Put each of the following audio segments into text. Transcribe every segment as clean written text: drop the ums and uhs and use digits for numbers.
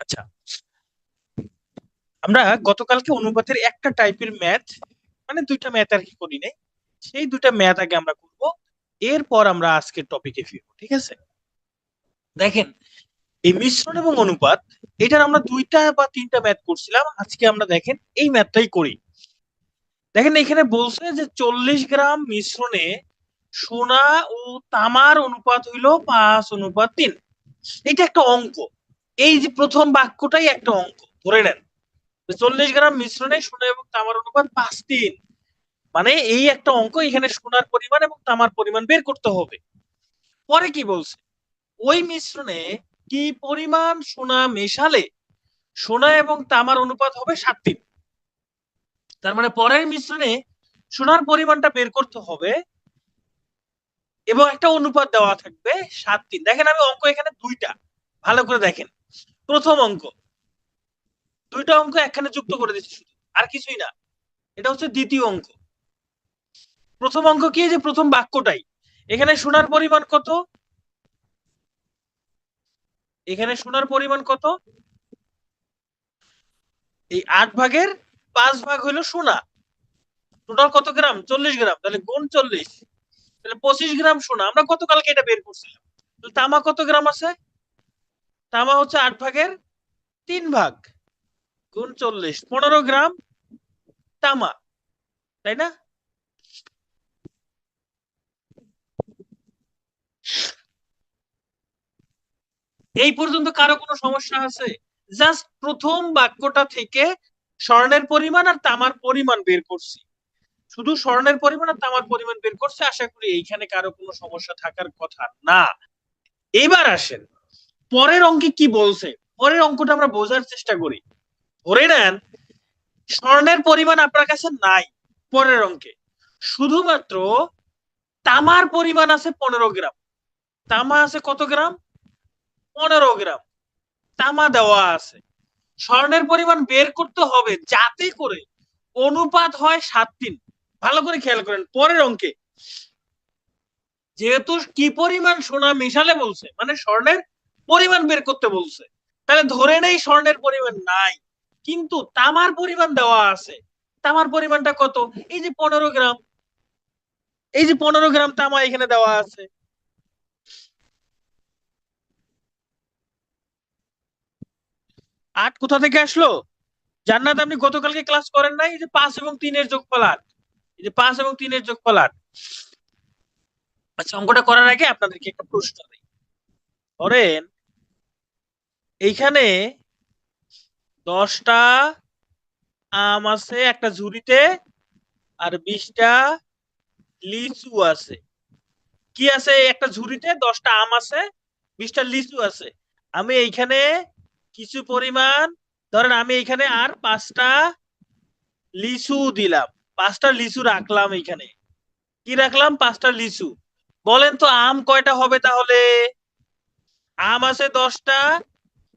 আচ্ছা, আমরা গতকালকে অনুপাতের একটা টাইপের ম্যাথ, মানে দুইটা ম্যাথ আর কি করি নাই, সেই দুইটা ম্যাথ আগে আমরা করব, এরপর আমরা আজকের টপিকে ফিরবো। ঠিক আছে? দেখেন, এই মিশ্রণ এবং অনুপাত, এটার আমরা দুইটা বা তিনটা ম্যাথ করছিলাম। আজকে আমরা দেখেন এই ম্যাথটাই করি। দেখেন এখানে বলছে যে 40 গ্রাম মিশ্রণে সোনা ও তামার অনুপাত হইলো 5:3। এটা একটা অঙ্ক। এই যে প্রথম বাক্যটাই একটা অঙ্ক, ধরে নেন 40 গ্রাম মিশ্রণে সোনা এবং তামার অনুপাত 5:3। মানে এই একটা অঙ্ক, এখানে সোনার পরিমাণ এবং তামার পরিমাণ বের করতে হবে। পরে কি বলছে, ওই মিশ্রণে কি পরিমাণ সোনা মেশালে সোনা এবং তামার অনুপাত হবে 7:3। তার মানে পরের মিশ্রণে সোনার পরিমাণটা বের করতে হবে এবং একটা অনুপাত দেওয়া থাকবে 7:3। দেখেন আমি অঙ্ক এখানে দুইটা, ভালো করে দেখেন। প্রথম অঙ্ক, দুইটা অঙ্ক একখানে যুক্ত করে দিচ্ছি শুধু, আর কিছুই না। এটা হচ্ছে দ্বিতীয় অঙ্ক। প্রথম অঙ্ক কি, যে প্রথম বাক্যটাই, এখানে সোনার পরিমাণ কত, এখানে সোনার পরিমাণ কত, এই 8 ভাগের 5 ভাগ হইলো সোনা। টোটাল কত গ্রাম, 40 গ্রাম, তাহলে গুণ 40, তাহলে 25 গ্রাম সোনা। আমরা গতকালকে এটা বের করছিলাম। তামা কত গ্রাম আছে, তামা হচ্ছে 8 ভাগের 3 ভাগ, গুণ 40, 15 গ্রাম তামা, তাই না? এই পর্যন্ত কারো কোনো সমস্যা আছে? জাস্ট প্রথম বাক্যটা থেকে স্বর্ণের পরিমাণ আর তামার পরিমাণ বের করছি, শুধু স্বর্ণের পরিমাণ আর তামার পরিমাণ বের করছে। আশা করি এইখানে কারো কোনো সমস্যা থাকার কথা না। এবার আসেন পরের অঙ্কে কি বলছে। পরের অঙ্কটা আমরা বোঝার চেষ্টা করি। ধরে নেন স্বর্ণের পরিমাণ আপনার কাছে নাই পরের অঙ্কে, শুধুমাত্র তামার পরিমাণ আছে 15 গ্রাম। তামা আছে কত গ্রাম, 15 গ্রাম তামা দেওয়া আছে। স্বর্ণের পরিমাণ বের করতে হবে যাতে করে অনুপাত হয় 7:3। ভালো করে খেয়াল করেন পরের অঙ্কে, যেহেতু কি পরিমাণ সোনা মেশালে বলছে, মানে স্বর্ণের পরিমাণ বের করতে বলছে, তাহলে ধরে নেই স্বর্ণের পরিমাণ নাই, কিন্তু তামার পরিমাণ দেওয়া আছে। তামার পরিমাণটা কত, এই যে 15 গ্রাম, এই যে 15 গ্রাম তামা এখানে দেওয়া আছে। আট কোথা থেকে আসলো? জান্নাত, আপনি গতকালকে ক্লাস করেন নাই? এই যে 5 এবং 3-এর যোগফল 8, এই যে 5 এবং 3-এর যোগফল 8। আচ্ছা, অঙ্কটা করার আগে আপনাদেরকে একটা প্রশ্ন দিই। ধরেন এইখানে 10টা আম আছে একটা ঝুড়িতে, আর 20টা লিচু আছে। কি আছে, একটা ঝুড়িতে 10টা আম আছে, 20টা লিচু আছে। আমি এইখানে কিছু পরিমাণ, ধরেন আমি এইখানে আর 5টা লিচু দিলাম, 5টা লিচু রাখলাম এইখানে। কি রাখলাম, 5টা লিচু। বলেন তো আম কয়টা হবে তাহলে? আম আছে 10টা,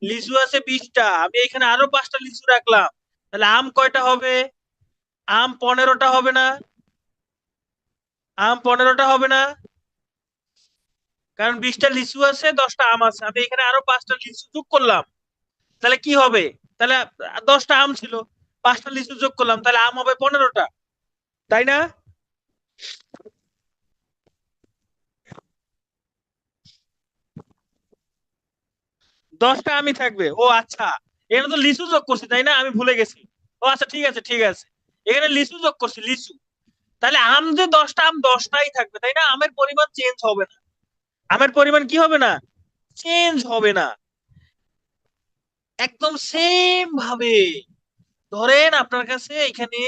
লিচু আছে 20টা, আমি এখানে আরো 5টা লিচু রাখলাম, তাহলে আম কয়টা হবে? আম 15টা হবে না? আম 15টা হবে না? কারণ 20টা লিচু আছে, 10টা আম আছে, আমি এখানে আরো 5টা লিচু যোগ করলাম, তাহলে কি হবে? তাহলে 10টা আম ছিল, 5টা লিচু যোগ করলাম, তাহলে আম হবে 15টা, তাই না? 10টা আমি থাকবে, ও আচ্ছা, এখানে তো লিচু যোগ করছি তাই না, আমি ভুলে গেছি। ও আচ্ছা, ঠিক আছে ঠিক আছে, এখানে লিচু যোগ করছি, লিচু। তাহলে আম যে 10টা, আম 10টাই থাকবে তাই না, আমের পরিমাণ চেঞ্জ হবে না। আমের পরিমাণ কি হবে না, চেঞ্জ হবে না। একদম সেম ভাবে ধরেন আপনার কাছে এখানে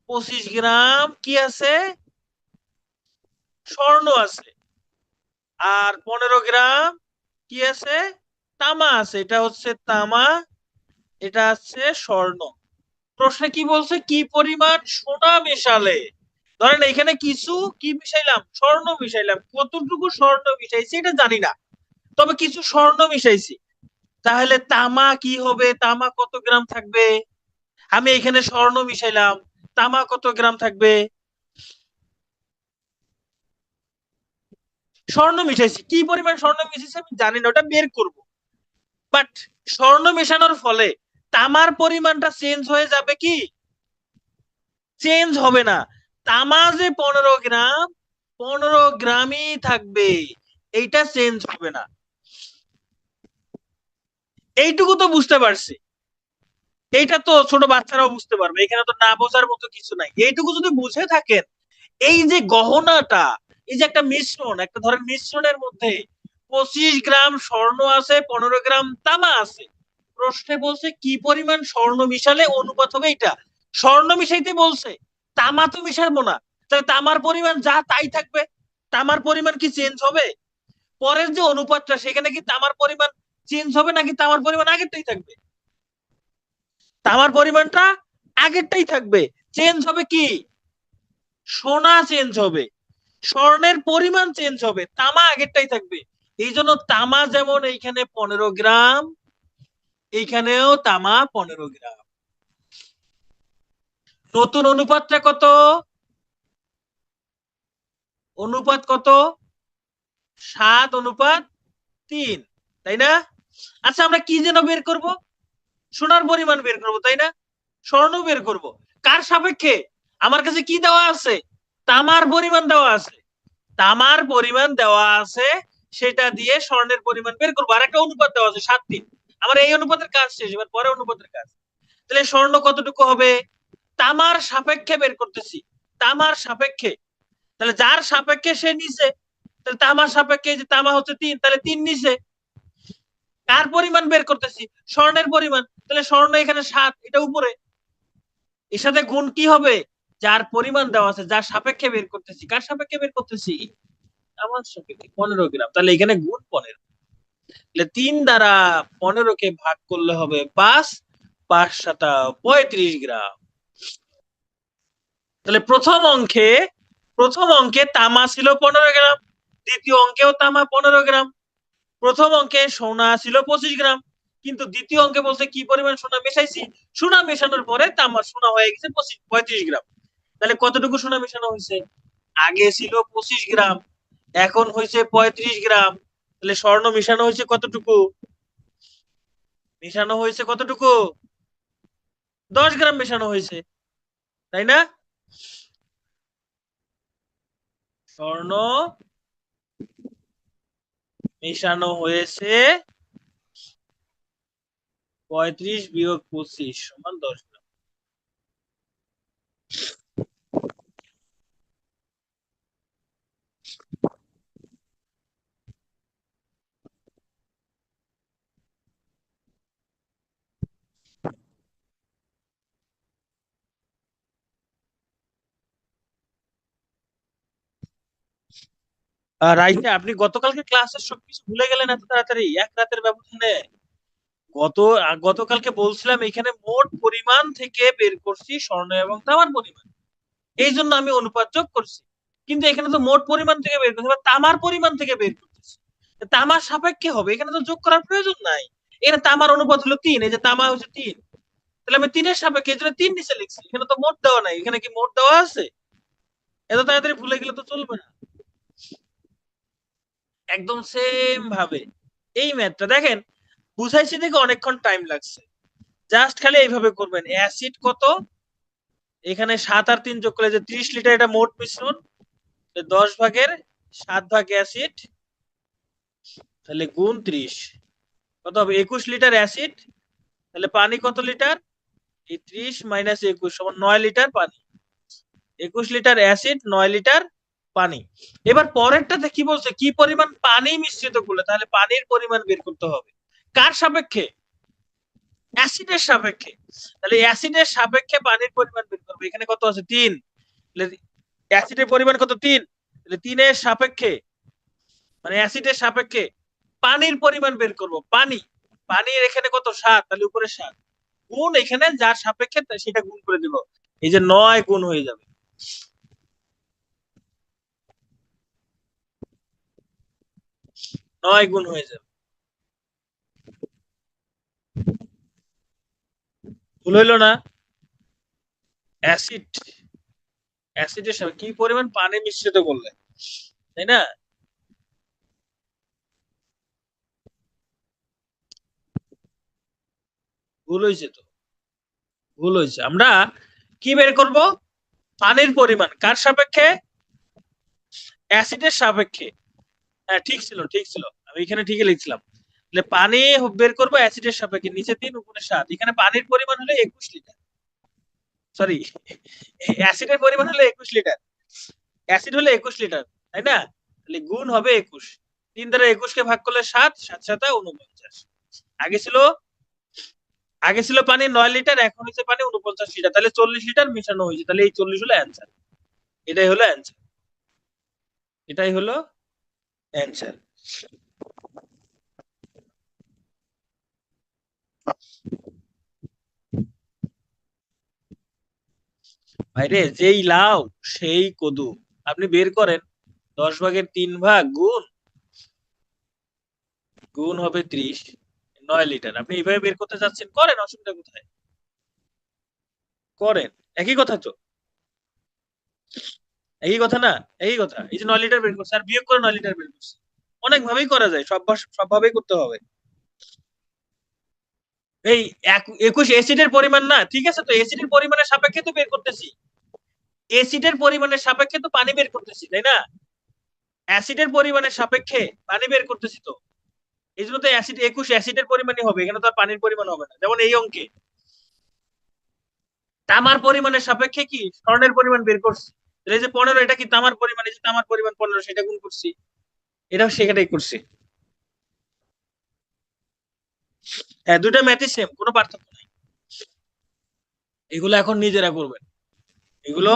25 গ্রাম কি আছে, স্বর্ণ আছে, আর 15 গ্রাম কি আছে, তামা আছে। এটা হচ্ছে তামা, এটা আছে স্বর্ণ। প্রশ্নে কি বলছে, কি পরিমাণ সোনা মেশালে। ধরেন এখানে কিছু কি মিশাইলাম, স্বর্ণ মিশাইলাম, কতটুকু স্বর্ণ মিশাইছি এটা জানি না, তবে কিছু স্বর্ণ মিশাইছি। তাহলে তামা কি হবে, তামা কত গ্রাম থাকবে? আমি এখানে স্বর্ণ মিশাইলাম, তামা কত গ্রাম থাকবে? স্বর্ণ মিশাইছি, কি পরিমাণ স্বর্ণ মিশাইছি আমি জানি না, ওটা বের করব। বাট স্বর্ণ মেশানোর ফলে তামার পরিমাণটা চেঞ্জ হয়ে যাবে কি? চেঞ্জ হবে না। তামা যে 15 গ্রাম, 15 গ্রামই থাকবে, এইটা চেঞ্জ হবে না। এইটুকু তো বুঝতে পারছি, এইটা তো ছোট বাচ্চারাও বুঝতে পারবে, এখানে তো না বোঝার মতো কিছু নাই। এইটুকু যদি বুঝে থাকেন, এই যে গহনাটা, এই যে একটা মিশ্রণ, একটা ধরেন মিশ্রণের মধ্যে 25 গ্রাম স্বর্ণ আছে, 15 গ্রাম তামা আছে, প্রশ্নে বলছে কি পরিমাণ স্বর্ণ মিশালে অনুপাত হবে এটা। স্বর্ণ মিশাইতে বলছে, তামা তো মিশাবো না, তাহলে তামার পরিমাণ যা তাই থাকবে। তামার পরিমাণ কি চেঞ্জ হবে? পরের যে অনুপাতটা সেখানে কি তামার পরিমাণ চেঞ্জ হবে নাকি তামার পরিমাণ আগেরটাই থাকবে? তামার পরিমাণটা আগেরটাই থাকবে। চেঞ্জ হবে কি? সোনা চেঞ্জ হবে, স্বর্ণের পরিমাণ চেঞ্জ হবে, তামা আগেরটাই থাকবে। এই জন্য তামা যেমন এইখানে 15 গ্রাম, এইখানেও তামা 15 গ্রাম। নতুন অনুপাতটা কত? অনুপাত কত? 7:3, তাই না? আচ্ছা, আমরা কি যেন বের করব? সোনার পরিমাণ বের করব, তাই না? স্বর্ণ বের করব, কার সাপেক্ষে? আমার কাছে কি দেওয়া আছে? তামার পরিমাণ দেওয়া আছে। তামার পরিমাণ দেওয়া আছে, সেটা দিয়ে স্বর্ণের পরিমাণ বের করবো। আর একটা অনুপাত দেওয়া আছে 7:3। আমার এই অনুপাতের কাজ শেষ, এবার পরে অনুপাতের কাজ। তাহলে স্বর্ণ কতটুকু হবে? তামার সাপেক্ষে বের করতেছি, তামার সাপেক্ষে। তাহলে যার সাপেক্ষে সে নিছে, তাহলে তামার সাপেক্ষে, যে তামা হচ্ছে 3, তাহলে 3 নিছে। কার পরিমাণ বের করতেছি? স্বর্ণের পরিমাণ। তাহলে স্বর্ণ এখানে 7, এটা উপরে। এর সাথে গুণ কি হবে? যার পরিমাণ দেওয়া আছে, যার সাপেক্ষে বের করতেছি। কার সাপেক্ষে বের করতেছি? আমার সাপেক্ষে 15 গ্রাম, তাহলে এখানে গুণ 15। তাহলে 3 দ্বারা 15-কে ভাগ করলে হবে 5, 5 7 35 গ্রাম। তাহলে প্রথম অঙ্কে তামা ছিল 15 গ্রাম, দ্বিতীয় অঙ্কেও তামা 15 গ্রাম, প্রথম অঙ্কে সোনা ছিল 25 গ্রাম, কিন্তু দ্বিতীয় অঙ্কে বলছে কি পরিমাণ সোনা মেশাইছি। সোনা মেশানোর পরে তামা সোনা হয়ে গেছে 35 গ্রাম। তাহলে কতটুকু সোনা মেশানো হয়েছে? আগে ছিল 25 গ্রাম, এখন হয়েছে 35 গ্রাম। তাহলে স্বর্ণ মেশানো হয়েছে কতটুকু? মেশানো হয়েছে কতটুকু? 10 গ্রাম মেশানো হয়েছে, তাই না? স্বর্ণ মেশানো হয়েছে 35 - 25 = 10 গ্রাম। রাইতে আপনি গতকালকে ক্লাসের সবকিছু ভুলে গেলেন এত তাড়াতাড়ি এক রাতের ব্যবধানে? গত গতকালকে বলছিলাম এখানে মোট পরিমাণ থেকে বের করছি স্বর্ণ এবং তামার পরিমাণ, এই জন্য আমি অনুপাত যোগ করছি। কিন্তু এখানে তো মোট পরিমাণ থেকে বের করছি, তামার পরিমাণ থেকে বের করতেছি। তামার সাপেক্ষে হবে, এখানে তো যোগ করার প্রয়োজন নাই। এখানে তামার অনুপাত হলো 3, এই যে তামা হচ্ছে 3, তাহলে আমি 3-এর সাপেক্ষে এই জন্য 3 নিচে লিখছি। এখানে তো মোট দেওয়া নাই, এখানে কি মোট দেওয়া আছে? এত তাড়াতাড়ি ভুলে গেলে তো চলবে না। একদম সেম ভাবে এই ম্যাথটা দেখেন, বুঝাইছি দেখে অনেকক্ষণ টাইম লাগছে। জাস্ট খালি এইভাবে করবেন। অ্যাসিড কত? এখানে 7 আর 3 যোগ করলে যে 30 লিটার, এটা মোট মিশ্রণ। 10/7 অ্যাসিড, তাহলে গুণ 30, কত হবে? 21 লিটার অ্যাসিড। তাহলে পানি কত লিটার? এই 30 - 21 সমান 9 লিটার পানি। 21 লিটার অ্যাসিড, 9 লিটার পানি। এবার পরেরটাতে কি বলছে? কি পরিমাণ পানি মিশ্রিত করলে, তাহলে পানির পরিমাণ বের করতে হবে। কার সাপেক্ষে? অ্যাসিডের সাপেক্ষে। তাহলে অ্যাসিডের সাপেক্ষে পানির পরিমাণ বের করবে। এখানে কত আছে? 3। তাহলে অ্যাসিডের পরিমাণ কত? 3। তাহলে 3-এর সাপেক্ষে, মানে অ্যাসিডের সাপেক্ষে পানির পরিমাণ বের করব। পানি, পানির এখানে কত? 7, তাহলে উপরে 7 গুণ এখানে যার সাপেক্ষে সেটা গুণ করে দিব। এই যে 9 গুণ হয়ে যাবে, 9 গুণ হয়ে যাবে। ভুল হইলো না? অ্যাসিড, অ্যাসিডের সাথে কি পরিমাণ পানি মিশ্রিত করলে, তাই না? ভুল হয়েছে তো, ভুল হয়েছে। আমরা কি বের করব? পানির পরিমাণ কার সাপেক্ষে? অ্যাসিডের সাপেক্ষে। হ্যাঁ ঠিক ছিল, ঠিক ছিল, আমি এখানে ঠিকই লিখছিলাম। তাহলে পানি বের করবো অ্যাসিডের সাপেক্ষে, নিচে 3 উপরে 7। এখানে পানির পরিমাণ হলো 21 লিটার, সরি অ্যাসিডের পরিমাণ হলো 21 লিটার, অ্যাসিড হলো 21 লিটার, তাই না? তাহলে গুণ হবে 21, 3 দ্বারা 21 কে ভাগ করলে 7, 7 7 49। আগে ছিল, আগে ছিল পানি 9 লিটার, এখন হচ্ছে পানি 49 লিটার, তাহলে 40 লিটার মিশানো হয়েছে, তাহলে এই 40 হলো অ্যান্সার। এটাই হলো অ্যান্সার, এটাই হলো অ্যান্সার। ভাইরে যেই লাউ সেই কদু, আপনি বের করেন 10 ভাগের 3 ভাগ গুণ, গুণ হবে 30, 9 লিটার। আপনি এইভাবে বের করতে চাচ্ছেন, করেন, অসুবিধা কোথায়? করেন, একই কথা তো, একই কথা না? একই কথা। এই যে 9 লিটার বের করছে আর বিয়োগ করে 9 লিটার বের করছে, অনেক ভাবেই করা যায়, সব ভাবেই করতে হবে। এই 21 অ্যাসিডের পরিমাণ না, ঠিক আছে, তো অ্যাসিডের পরিমাণের সাপেক্ষে তো বের করতেছি, অ্যাসিডের পরিমাণের সাপেক্ষে তো পানি বের করতেছি, তাই না? অ্যাসিডের পরিমাণের সাপেক্ষে পানি বের করতেছি তো, এই জন্য তো অ্যাসিড 21 অ্যাসিডের পরিমাণই হবে, এখানে তো আর পানির পরিমাণ হবে না। যেমন এই অঙ্কে তামার পরিমাণের সাপেক্ষে কি স্বর্ণের পরিমাণ বের করছি, এই যে 15, এটা কি তামার পরিমাণ, এই যে তামার পরিমাণ 15, সেটা গুণ করছি, এটাও সেটাই করছি। হ্যাঁ, দুটা ম্যাথই সেম, কোনো পার্থক্য নাই। এগুলো এখন নিজেরা করবেন, এগুলো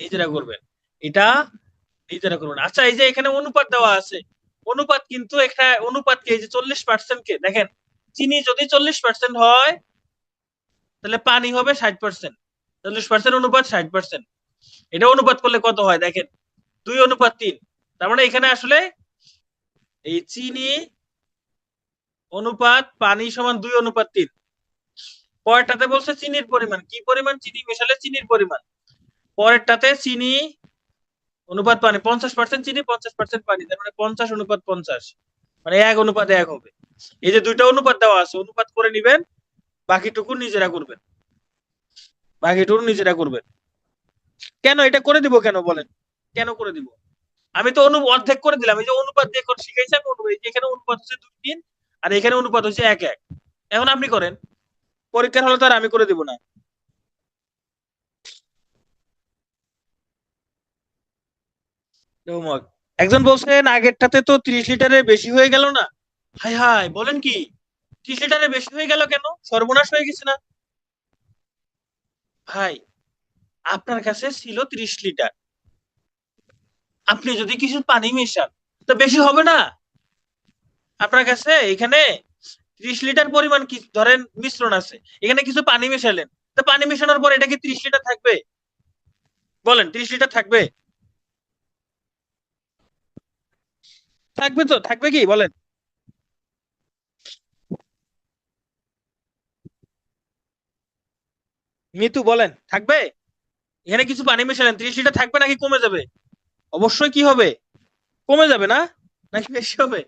নিজেরা করবেন, এটা নিজেরা করবেন। আচ্ছা, এই যে এখানে অনুপাত দেওয়া আছে, অনুপাত কিন্তু এখানে অনুপাত কি, এই যে 40% কে দেখেন, চিনি যদি 40% হয় তাহলে পানি হবে 60%, 40% অনুপাত 60%, এটা অনুপাত করলে কত হয় দেখেন, 2:3। তার মানে এখানে আসলে এই চিনি অনুপাত পানি সমান 2:3। পরেরটাতে বলছে চিনির পরিমাণ, কি পরিমাণ চিনি মেশালে চিনির পরিমাণ, পরেরটাতে চিনি অনুপাত পানি, 50% চিনি 50% পানি, তার মানে 50:50, মানে 1:1 হবে। এই যে দুইটা অনুপাত দেওয়া আছে, অনুপাত করে নিবেন, বাকিটুকু নিজেরা করবেন, বাকিটুকু নিজেরা করবেন। কেন এটা করে দিব, কেন বলেন, কেন করে দিব? আমি তো অর্ধেক করে দিলাম, এই যে অনুপাত দিয়ে করে শিখাইছি আমি, এখানে অনুপাত হচ্ছে 2 3, আর এখানে অনুপাত হচ্ছে 1 1। এখন আপনি করেন, পরীক্ষার হলে তো আর আমি করে দিব না। হোমওয়ার্ক। একজন বলছেন আগেরটাতে তো 30 লিটারের বেশি হয়ে গেল না। হাই হাই, বলেন কি, 30 লিটারের বেশি হয়ে গেল কেন? সর্বনাশ হয়ে গেছে না? ভাই, আপনার কাছে ছিল 30 লিটার, আপনি যদি কিছু পানি মেশান তো বেশি হবে না? আপনার কাছে এখানে 30 লিটার পরিমাণ কি ধরেন মিশ্রণ আছে, এখানে কিছু পানি মেশালেন, তো পানি মেশানোর পর এটা কি 30 লিটার থাকবে? বলেন, 30 লিটার থাকবে? থাকবে তো, থাকবে কি বলেন? মিতু বলেন, থাকবে? এখানে কিছু পানি মেশালেন, 30 লিটার থাকবে নাকি কমে যাবে? অবশ্যই কি হবে, কমে যাবে না, নাকি বেশি হবে?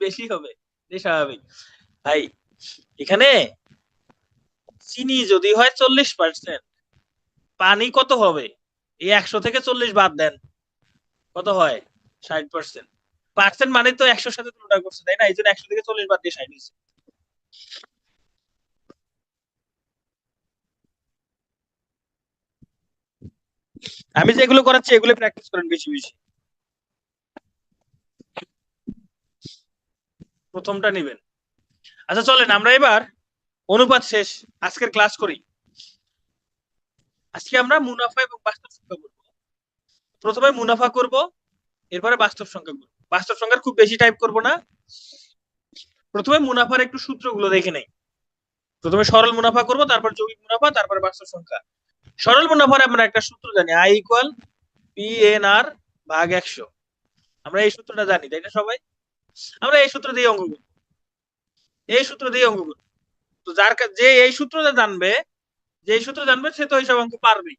বেশি হবে, এটাই স্বাভাবিক। ভাই, এখানে চিনি যদি হয় 40%, পানি কত হবে? এই 100 থেকে 40 বাদ দেন, কত হয়? 60%। পার্সেন্ট মানে তো 100-র সাথে তুলনা করছে, তাই না? এই জন্য 100 থেকে 40 বাদ দিয়ে 60 হয়েছে। আমি যেগুলো করাচ্ছি এগুলো প্র্যাকটিস করেন বেশি বেশি। প্রথমটা নিবেন। আচ্ছা চলেন আমরা এবার অনুপাত শেষ, আজকের ক্লাস করি। আজকে আমরা মুনাফা এবং বাস্তব সংখ্যা করব। প্রথমে মুনাফা করব, এরপরে বাস্তব সংখ্যা করব। বাস্তব সংখ্যার খুব বেশি টাইপ করব না, প্রথমে মুনাফার একটু সূত্রগুলো দেখে নেই। প্রথমে সরল মুনাফা করব, তারপর যৌগিক মুনাফা, তারপর বাস্তব সংখ্যা। সরল মুনাফার আমরা একটা সূত্র জানি, আই ইকুয়াল পি এন আর ভাগ 100। আমরা এই সূত্রটা জানি, তাই না সবাই? আমরা এই সূত্র দিয়ে অঙ্ক করব, এই সূত্র দিয়ে অঙ্ক করব। তো যে এই সূত্রটা জানবে, যে এই সূত্র জানবে সে তো এইসব অঙ্ক পারবে।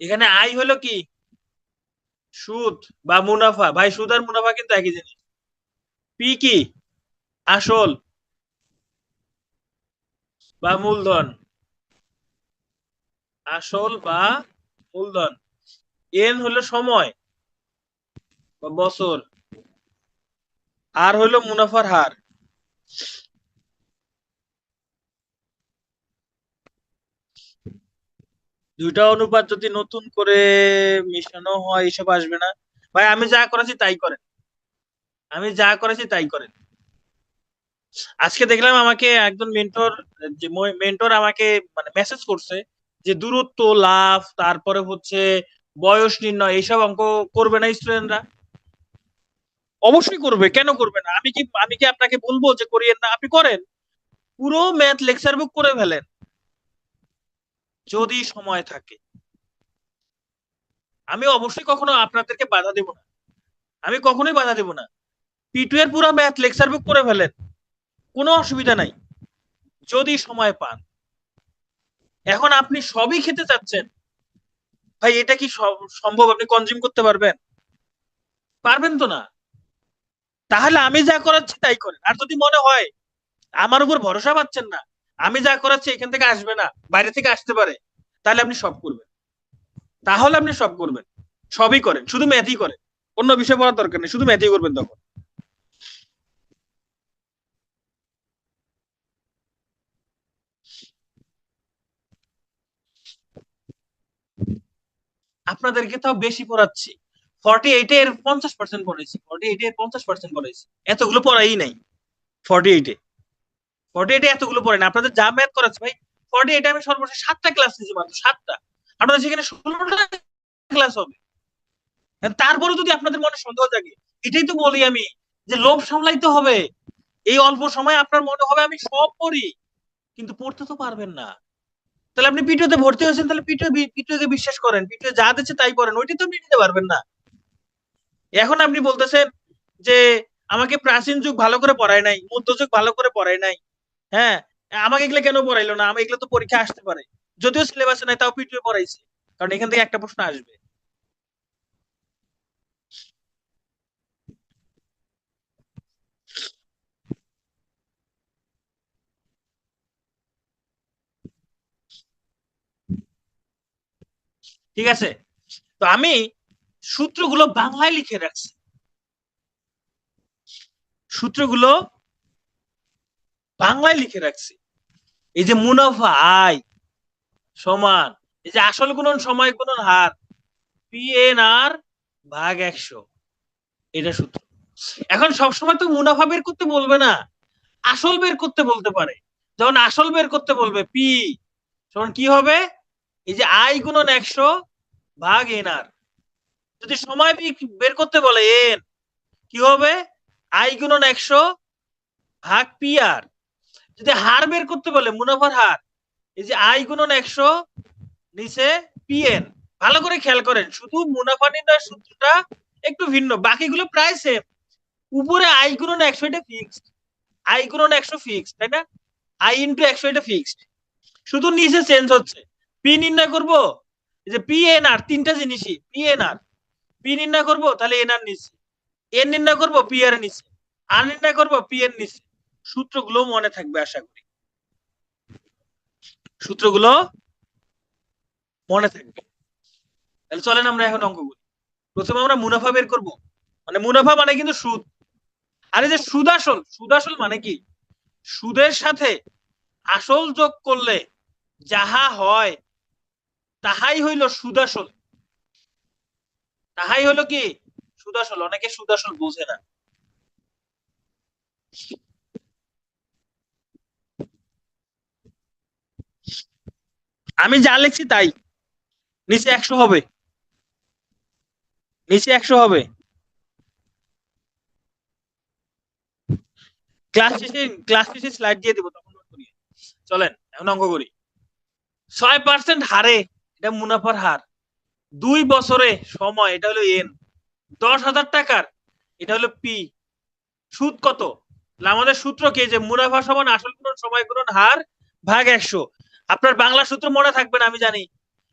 এখানে আই হলো কি, সুদ বা মুনাফা। ভাই, সুদ আর মুনাফা কিন্তু একই জিনিস। পি কি, আসল। বা মূলধন, আসল বা মূলধন, এন হলো সময় বা বছর, আর হলো মুনাফার হার। দুইটা অনুপাত যদি নতুন করে মিশানো হয় এসব আসবে না। ভাই আমি যা করেছি তাই করেন, আমি যা করেছি তাই করেন। আজকে দেখলাম আমাকে একজন মেন্টর, যে মেন্টর আমাকে মানে মেসেজ করছে যে দূরত্ব, লাভ, তারপরে হচ্ছে বয়স নির্ণয়, এইসব অঙ্ক করবে না স্টুডেন্টরা। অবশ্যই করবে, কেন করবে না? আমি কি আপনাকে বলবো যে করিয়েন না? আপনি করেন, পুরো ম্যাথ লেকচার বুক করে ফেলেন যদি সময় থাকে। আমি অবশ্যই কখনো আপনাদেরকে বাধা দেব না, আমি কখনোই বাধা দেব না। P2 এর পুরো ম্যাথ লেকচার বুক করে ফেলেন, কোনো অসুবিধা নাই যদি সময় পান। এখন আপনি সবই খেতে চাচ্ছেন, ভাই এটা কি সম্ভব? আপনি কনজিউম করতে পারবেন? পারবেন তো না। তাহলে আমি যা করাচ্ছি তাই করেন। আর যদি মনে হয় আমার উপর ভরসা পাচ্ছেন না, আমি যা করাচ্ছি এখান থেকে আসবে না, বাইরে থেকে আসতে পারে, তাহলে আপনি সব করবেন, তাহলে আপনি সব করবেন, সবই করেন, শুধু ম্যাথই করেন, অন্য বিষয় পড়ার দরকার নেই, শুধু ম্যাথই করবেন তখন। আপনাদেরকে তাও বেশি পড়াচ্ছি, 48 এর 50% পড়াইছি, 48 এর 50% পড়াইছি, এতগুলো পড়াই নাই। 48 এ, 48 এ এতগুলো পড়ে না। আপনাদের যা ম্যাথ করাচ্ছে ভাই, 48 এ আমি সর্বশেষ 7টা ক্লাস নিয়েছি, মাত্র 7টা। আপনাদের সেখানে 16টা ক্লাস হবে। তারপরে যদি আপনাদের মনে সন্দেহ জাগে, এটাই তো বলি আমি, যে লোভ সামলাইতে হবে। এই অল্প সময় আপনার মনে হবে আমি সব পড়ি, কিন্তু পড়তে তো পারবেন না। তাহলে আপনি পিটিওতে ভর্তি হয়েছেন, তাহলে পিটিওকে বিশ্বাস করেন, পিটিও যা দিচ্ছে তাই পড়েন, ওইটা তো আপনি নিতে পারবেন না। এখন আপনি বলতেছেন যে আমাকে প্রাচীন যুগ ভালো করে পড়ায় নাই, মধ্যযুগ ভালো করে পড়ায় নাই, হ্যাঁ, আমাকে এগুলো কেন পড়াইলো না? আমি এগুলো তো পরীক্ষা আসতে পারে, যদিও সিলেবাসে নাই তাও পিটিও পড়াইছে, কারণ এখান থেকে একটা প্রশ্ন আসবে। ঠিক আছে, তো আমি সূত্রগুলো বাংলায় লিখে রাখছি, সূত্রগুলো বাংলায় লিখে রাখছি। এই যে মুনাফা আয় সমান, এই যে আসল গুণন সময় গুণন হার, PNR ভাগ 100, এটা সূত্র। এখন সবসময় তো মুনাফা বের করতে বলবে না, আসল বের করতে বলতে পারে। যখন আসল বের করতে বলবে, পি সমান কি হবে? এই যে আই গুণন 100 ভাগ NR। যদি সময় বের করতে বলে, এন, কি হবে? আই গুণন 100 ভাগ PR। যদি হার বের করতে বলে, মুনাফার হার, এই যে আই গুণন 100 নিচে PN। ভালো করে খেয়াল করেন, শুধু মুনাফা নির্ণয়ের সূত্রটা একটু ভিন্ন, বাকিগুলো প্রায় সেম। উপরে আই গুণন 100 এটা ফিক্সড, আই গুণন 100 ফিক্সড, তাই না? আই ইন্টু 100 এটা ফিক্সড, শুধু নিচে চেঞ্জ হচ্ছে। পি নির্ণয় করব, এই যে PNR, তিনটা জিনিসই PNR, পি নির্ণয় করব তাহলে এনআর নিচে, এন নির্ণয় করব PR নিচে, আর নির্ণয় করব PN নিচে। সূত্রগুলো মনে থাকবে আশা করি, সূত্রগুলো মনে থাকবে। তাহলে চলেন আমরা এখন অঙ্ক করি। প্রথমে আমরা মুনাফা বের করব, মানে মুনাফা মানে কিন্তু সুদ। আরে যে সুদ আসল, সুদ আসল মানে কি? সুদের সাথে আসল যোগ করলে যাহা হয় তাহাই হইল সুদাসল, তাহাই হলো কি সুদাসল। অনেকে সুদাসল বোঝে না। আমি যা লিখছি তাই, নিচে 100 হবে, নিচে 100 হবে। ক্লাস শেষে স্লাইড দিয়ে দিব, তখন নোট করি। চলেন এখন অঙ্ক করি। 6% হারে, এটা মুনাফার হার, 2 বছরে সময়, এটা হলো এন, 10,000 টাকার, এটা হলো পি। সুদ কত? আমাদের সূত্র কি? যে মুনাফা সমান আসল গুণন সময় গুণন হার ভাগ 100। আপনার বাংলা সূত্র মনে থাকবে না আমি জানি,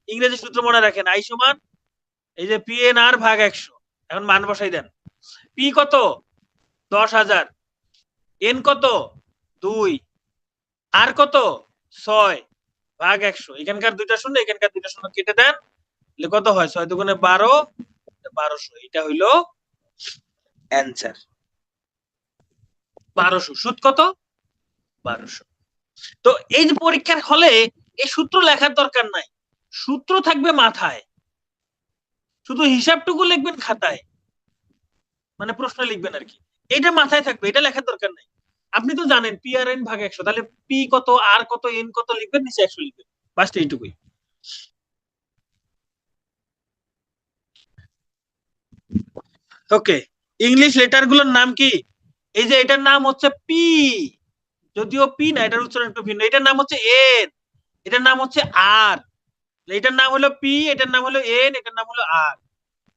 ইংরেজি সূত্র মনে রাখেন। আই সমান এই যে PNR ভাগ 100। এখন মান বসাই দেন। পি কত? 10,000। এন কত? 2। আর কত? 6/100, এখানকার দুইটা শূন্য এখানকার দুইটা শূন্য কেটে দেন, কত হয়? 6 দুগুণে 12, 1200। এটা হইলো অ্যান্সার। 1200। সুদ কত? 1200। তো এই যে পরীক্ষার হলে এই সূত্র লেখার দরকার নাই, সূত্র থাকবে মাথায়, শুধু হিসাবটুকু লিখবেন খাতায়, মানে প্রশ্ন লিখবেন আর কি, এটা মাথায় থাকবে, এটা লেখার দরকার নাই। আপনি তো জানেন পি আর এন ভাগ 100, তাহলে পি কত আর কত এন কত লিখবেন, নিচে 100 লিখবেন, বাস এইটুকুই। ওকে, ইংলিশ লেটার গুলোর নাম কি? এই যে এটার নাম হচ্ছে পি, যদিও পি না, এটার উচ্চারণ একটু ভিন্ন। এটার নাম হচ্ছে এন, এটার নাম হচ্ছে আর। এটার নাম হলো পি, এটার নাম হলো এন, এটার নাম হলো আর।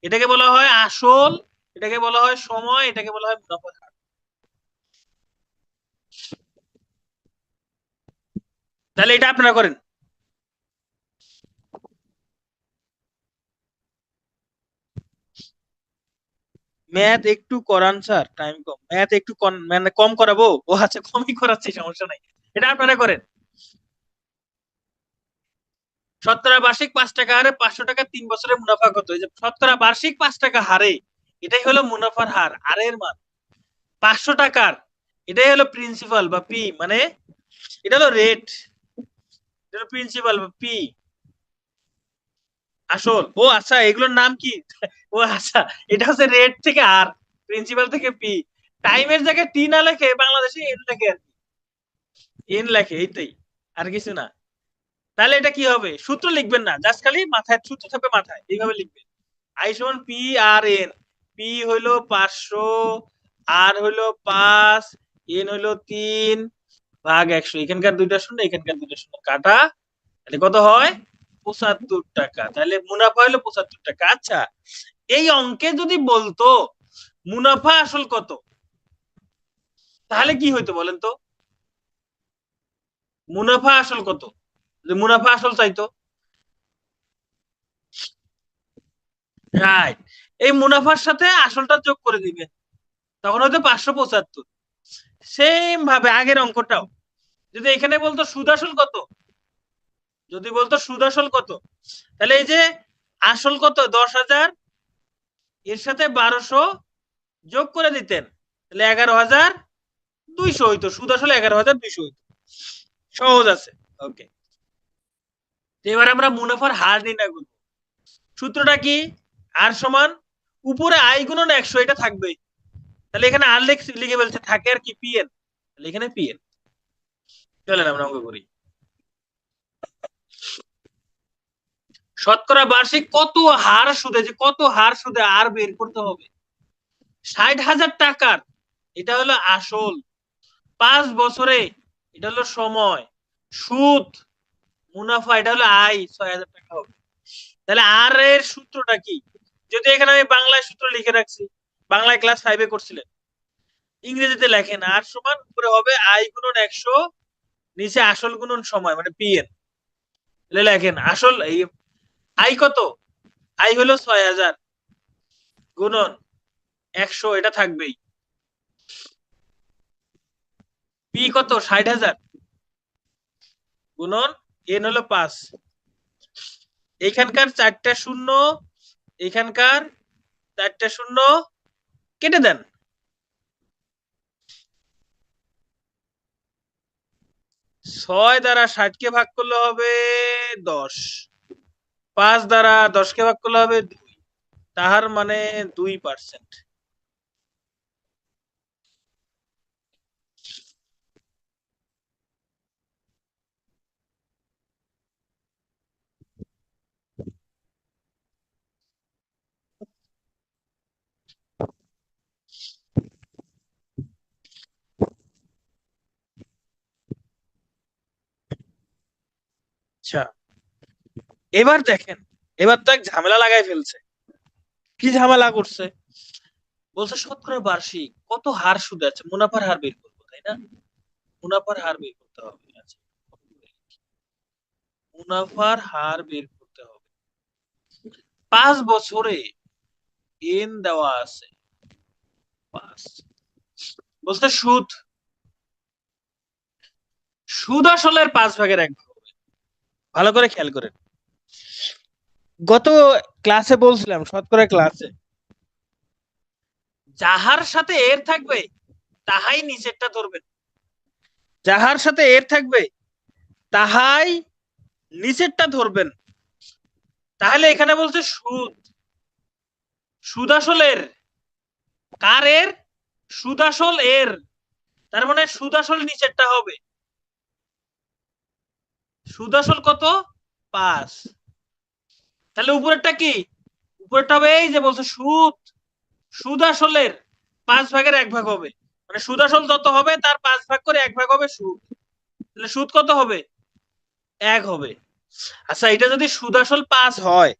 এটাকে বলা হয় আসল, এটাকে বলা হয় সময়, এটাকে বলা হয় মুনাফার হার। তাহলে এটা আপনারা করেন। ম্যাথ একটু করান স্যার, টাইম কম। ম্যাথ একটু মানে কম করাবো? ও আচ্ছা, কমই করাচ্ছি, সমস্যা নাই, এটা আপনারা করেন। শতকরা বার্ষিক 5 টাকা হারে 500 টাকা 3 বছরের মুনাফা কত? এই যে শতকরা বার্ষিক 5 টাকা হারে, এটাই হলো মুনাফার হার, আর এর মান 500 টাকার, এটাই হলো প্রিন্সিপাল বা পি, মানে এটা হলো রেট, এটা হলো প্রিন্সিপাল বা পি, আসল। ও আচ্ছা, এগুলোর নাম কি? ও আচ্ছা, এটা হচ্ছে রেট থেকে আর, প্রিন্সিপাল থেকে পি। টাইমের জায়গায় টি না লেখে বাংলাদেশে এন লেখে আর কি, এন লেখে, এইটাই, আর কিছু না। তাহলে এটা কি হবে? সূত্র লিখবেন না, জাস্ট খালি মাথায় সূত্র থাকবে মাথায়, এইভাবে লিখবেন। আই সমান পি আর এন। পি হইলো 500, আর হইলো 5, এন হইলো 3/100। এখানকার দুইটা শূন্য এখানকার দুইটা শূন্য কাটা, তাহলে কত হয়? 75 টাকা। তাহলে মুনাফা হলো 75 টাকা। আচ্ছা, এই অঙ্কে যদি বলতো মুনাফা আসল কত, তাহলে কি হইতো বলেন তো? মুনাফা আসল কত, যে মুনাফা আসল চাইতো, রাইট, এই মুনাফার সাথে আসলটা যোগ করে দিবে, তখন হয়তো 575। সেম ভাবে আগের অঙ্কটাও, যদি এখানে বলতো সুদ আসল কত, যদি বলতো সুদ আসল কত, তাহলে এই যে আসল কত 10,000, এর সাথে 1200 যোগ করে দিতেন, তাহলে 11,200 হইতো, সুদ আসলে 11,200 হইতো। সহজ আছে। ওকে, এবার আমরা মুনাফার হার নির্ণয় করব। সূত্রটা কি? আর সমান উপরে আই গুণন 100, এটা থাকবে, তাহলে এখানে আর লিখে বলছে থাকে আর কি পিএন, তাহলে এখানে পিএন। চলেন আমরা অঙ্ক করি। শতকরা বার্ষিক কত হার সুদে, যে কত হার সুদে আর বের করতে হবে। 60,000 টাকার, এটা হলো আসল, 5 বছরে, এটা হলো সময়, সুদ, মুনাফা, এটা হলো আয়, 6,000 টাকা হবে। তাহলে আর এর সূত্রটা কি? যদি এখানে আমি বাংলায় সূত্র লিখে রাখছি, বাংলায় ক্লাস 5-এ করছিলেন, ইংরেজিতে লেখেন আর সমান উপরে হবে আই গুণন 100, নিচে আসল গুণন সময়, মানে পিএন। তাহলে লেখেন আসল এই আই কত, আই হলো 6,000 গুণন 100, এটা থাকবেই, পি কত 60,000 গুণন এন হলো 5, এইখানকার 4টা শূন্য, এইখানকার 4টা শূন্য কেটে দেন, 6 দ্বারা 60 কে ভাগ করলে হবে 10, 5 দ্বারা 10 কে ভাগ করলে হবে 2, তাহার মানে 2%। আচ্ছা, এবার দেখেন, এবার তো এক ঝামেলা লাগাই ফেলছে। কি ঝামেলা করছে? বলছে শতকরা বার্ষিক কত হার সুদ আছে, মুনাফার হার বের করবো, তাই না? মুনাফার হার বের করতে হবে। আচ্ছা, মুনাফার হার বের করতে হবে। 5 বছরে এন দেওয়া আছে 5, বলছে সুদ, সুদ আসলের 5/1 হবে। ভালো করে খেয়াল করেন, গত ক্লাসে বলছিলাম, শতকরা ক্লাসে, যাহার সাথে এর থাকবে তাহাই নিচেরটা ধরবেন, যাহার সাথে এর থাকবে তাহাই নিচেরটা ধরবেন। তাহলে এখানে বলছে সুদ, সুদ আসলের, কার এর? সুদ আসল এর, তার মানে সুদ আসল নিচেরটা হবে। সুদ আসল কত? 5। তাহলে উপরেরটা কি? উপরেরটা হবে এই যে বলছে সুদ, সুদ আসলের 5/1 হবে, মানে সুদ আসল যত হবে তার 5 ভাগ করে 1 ভাগ হবে সুদ। তাহলে সুদ কত হবে? 1 হবে। আচ্ছা, এটা যদি সুদ আসল 5 হয়,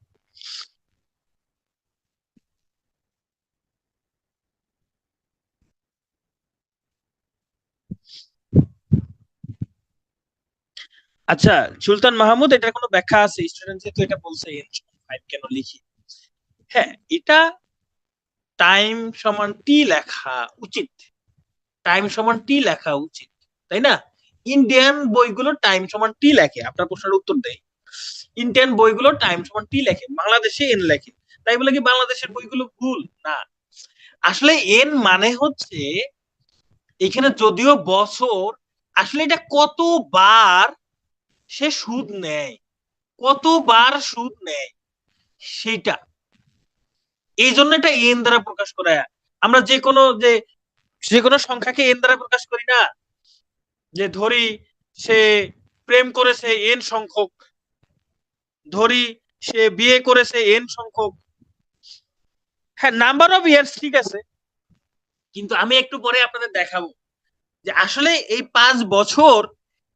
আচ্ছা সুলতান মাহমুদ, এটার কোনো ব্যাখ্যা আছে? স্টুডেন্ট যেহেতু এটা বলছে n=5 কেন লিখি? হ্যাঁ, এটা টাইম সমান টি লেখা উচিত, টাইম সমান টি লেখা উচিত, তাই না? ইন্ডিয়ান বইগুলো টাইম সমান টি লেখে, আপনার প্রশ্নের উত্তর দেয়। ইন্ডিয়ান বইগুলো টাইম সমান টি লেখে, বাংলাদেশে এন লেখে। তাই বলে কি বাংলাদেশের বইগুলো ভুল? না, আসলে এন মানে হচ্ছে এখানে যদিও বছর, আসলে এটা কতবার সে সুদ নেয়, কতবার সুদ নেয় সেটা, এই জন্য এটা এন দ্বারা প্রকাশ করা। আমরা যে কোনো সংখ্যাকে এন দ্বারা প্রকাশ করি না, যে ধরি সে প্রেম করেছে এন সংখ্যক, ধরি সে বিয়ে করেছে এন সংখ্যক। হ্যাঁ, নাম্বার অফ ইয়ার্স ঠিক আছে, কিন্তু আমি একটু পরে আপনাদের দেখাবো যে আসলে এই 5 বছর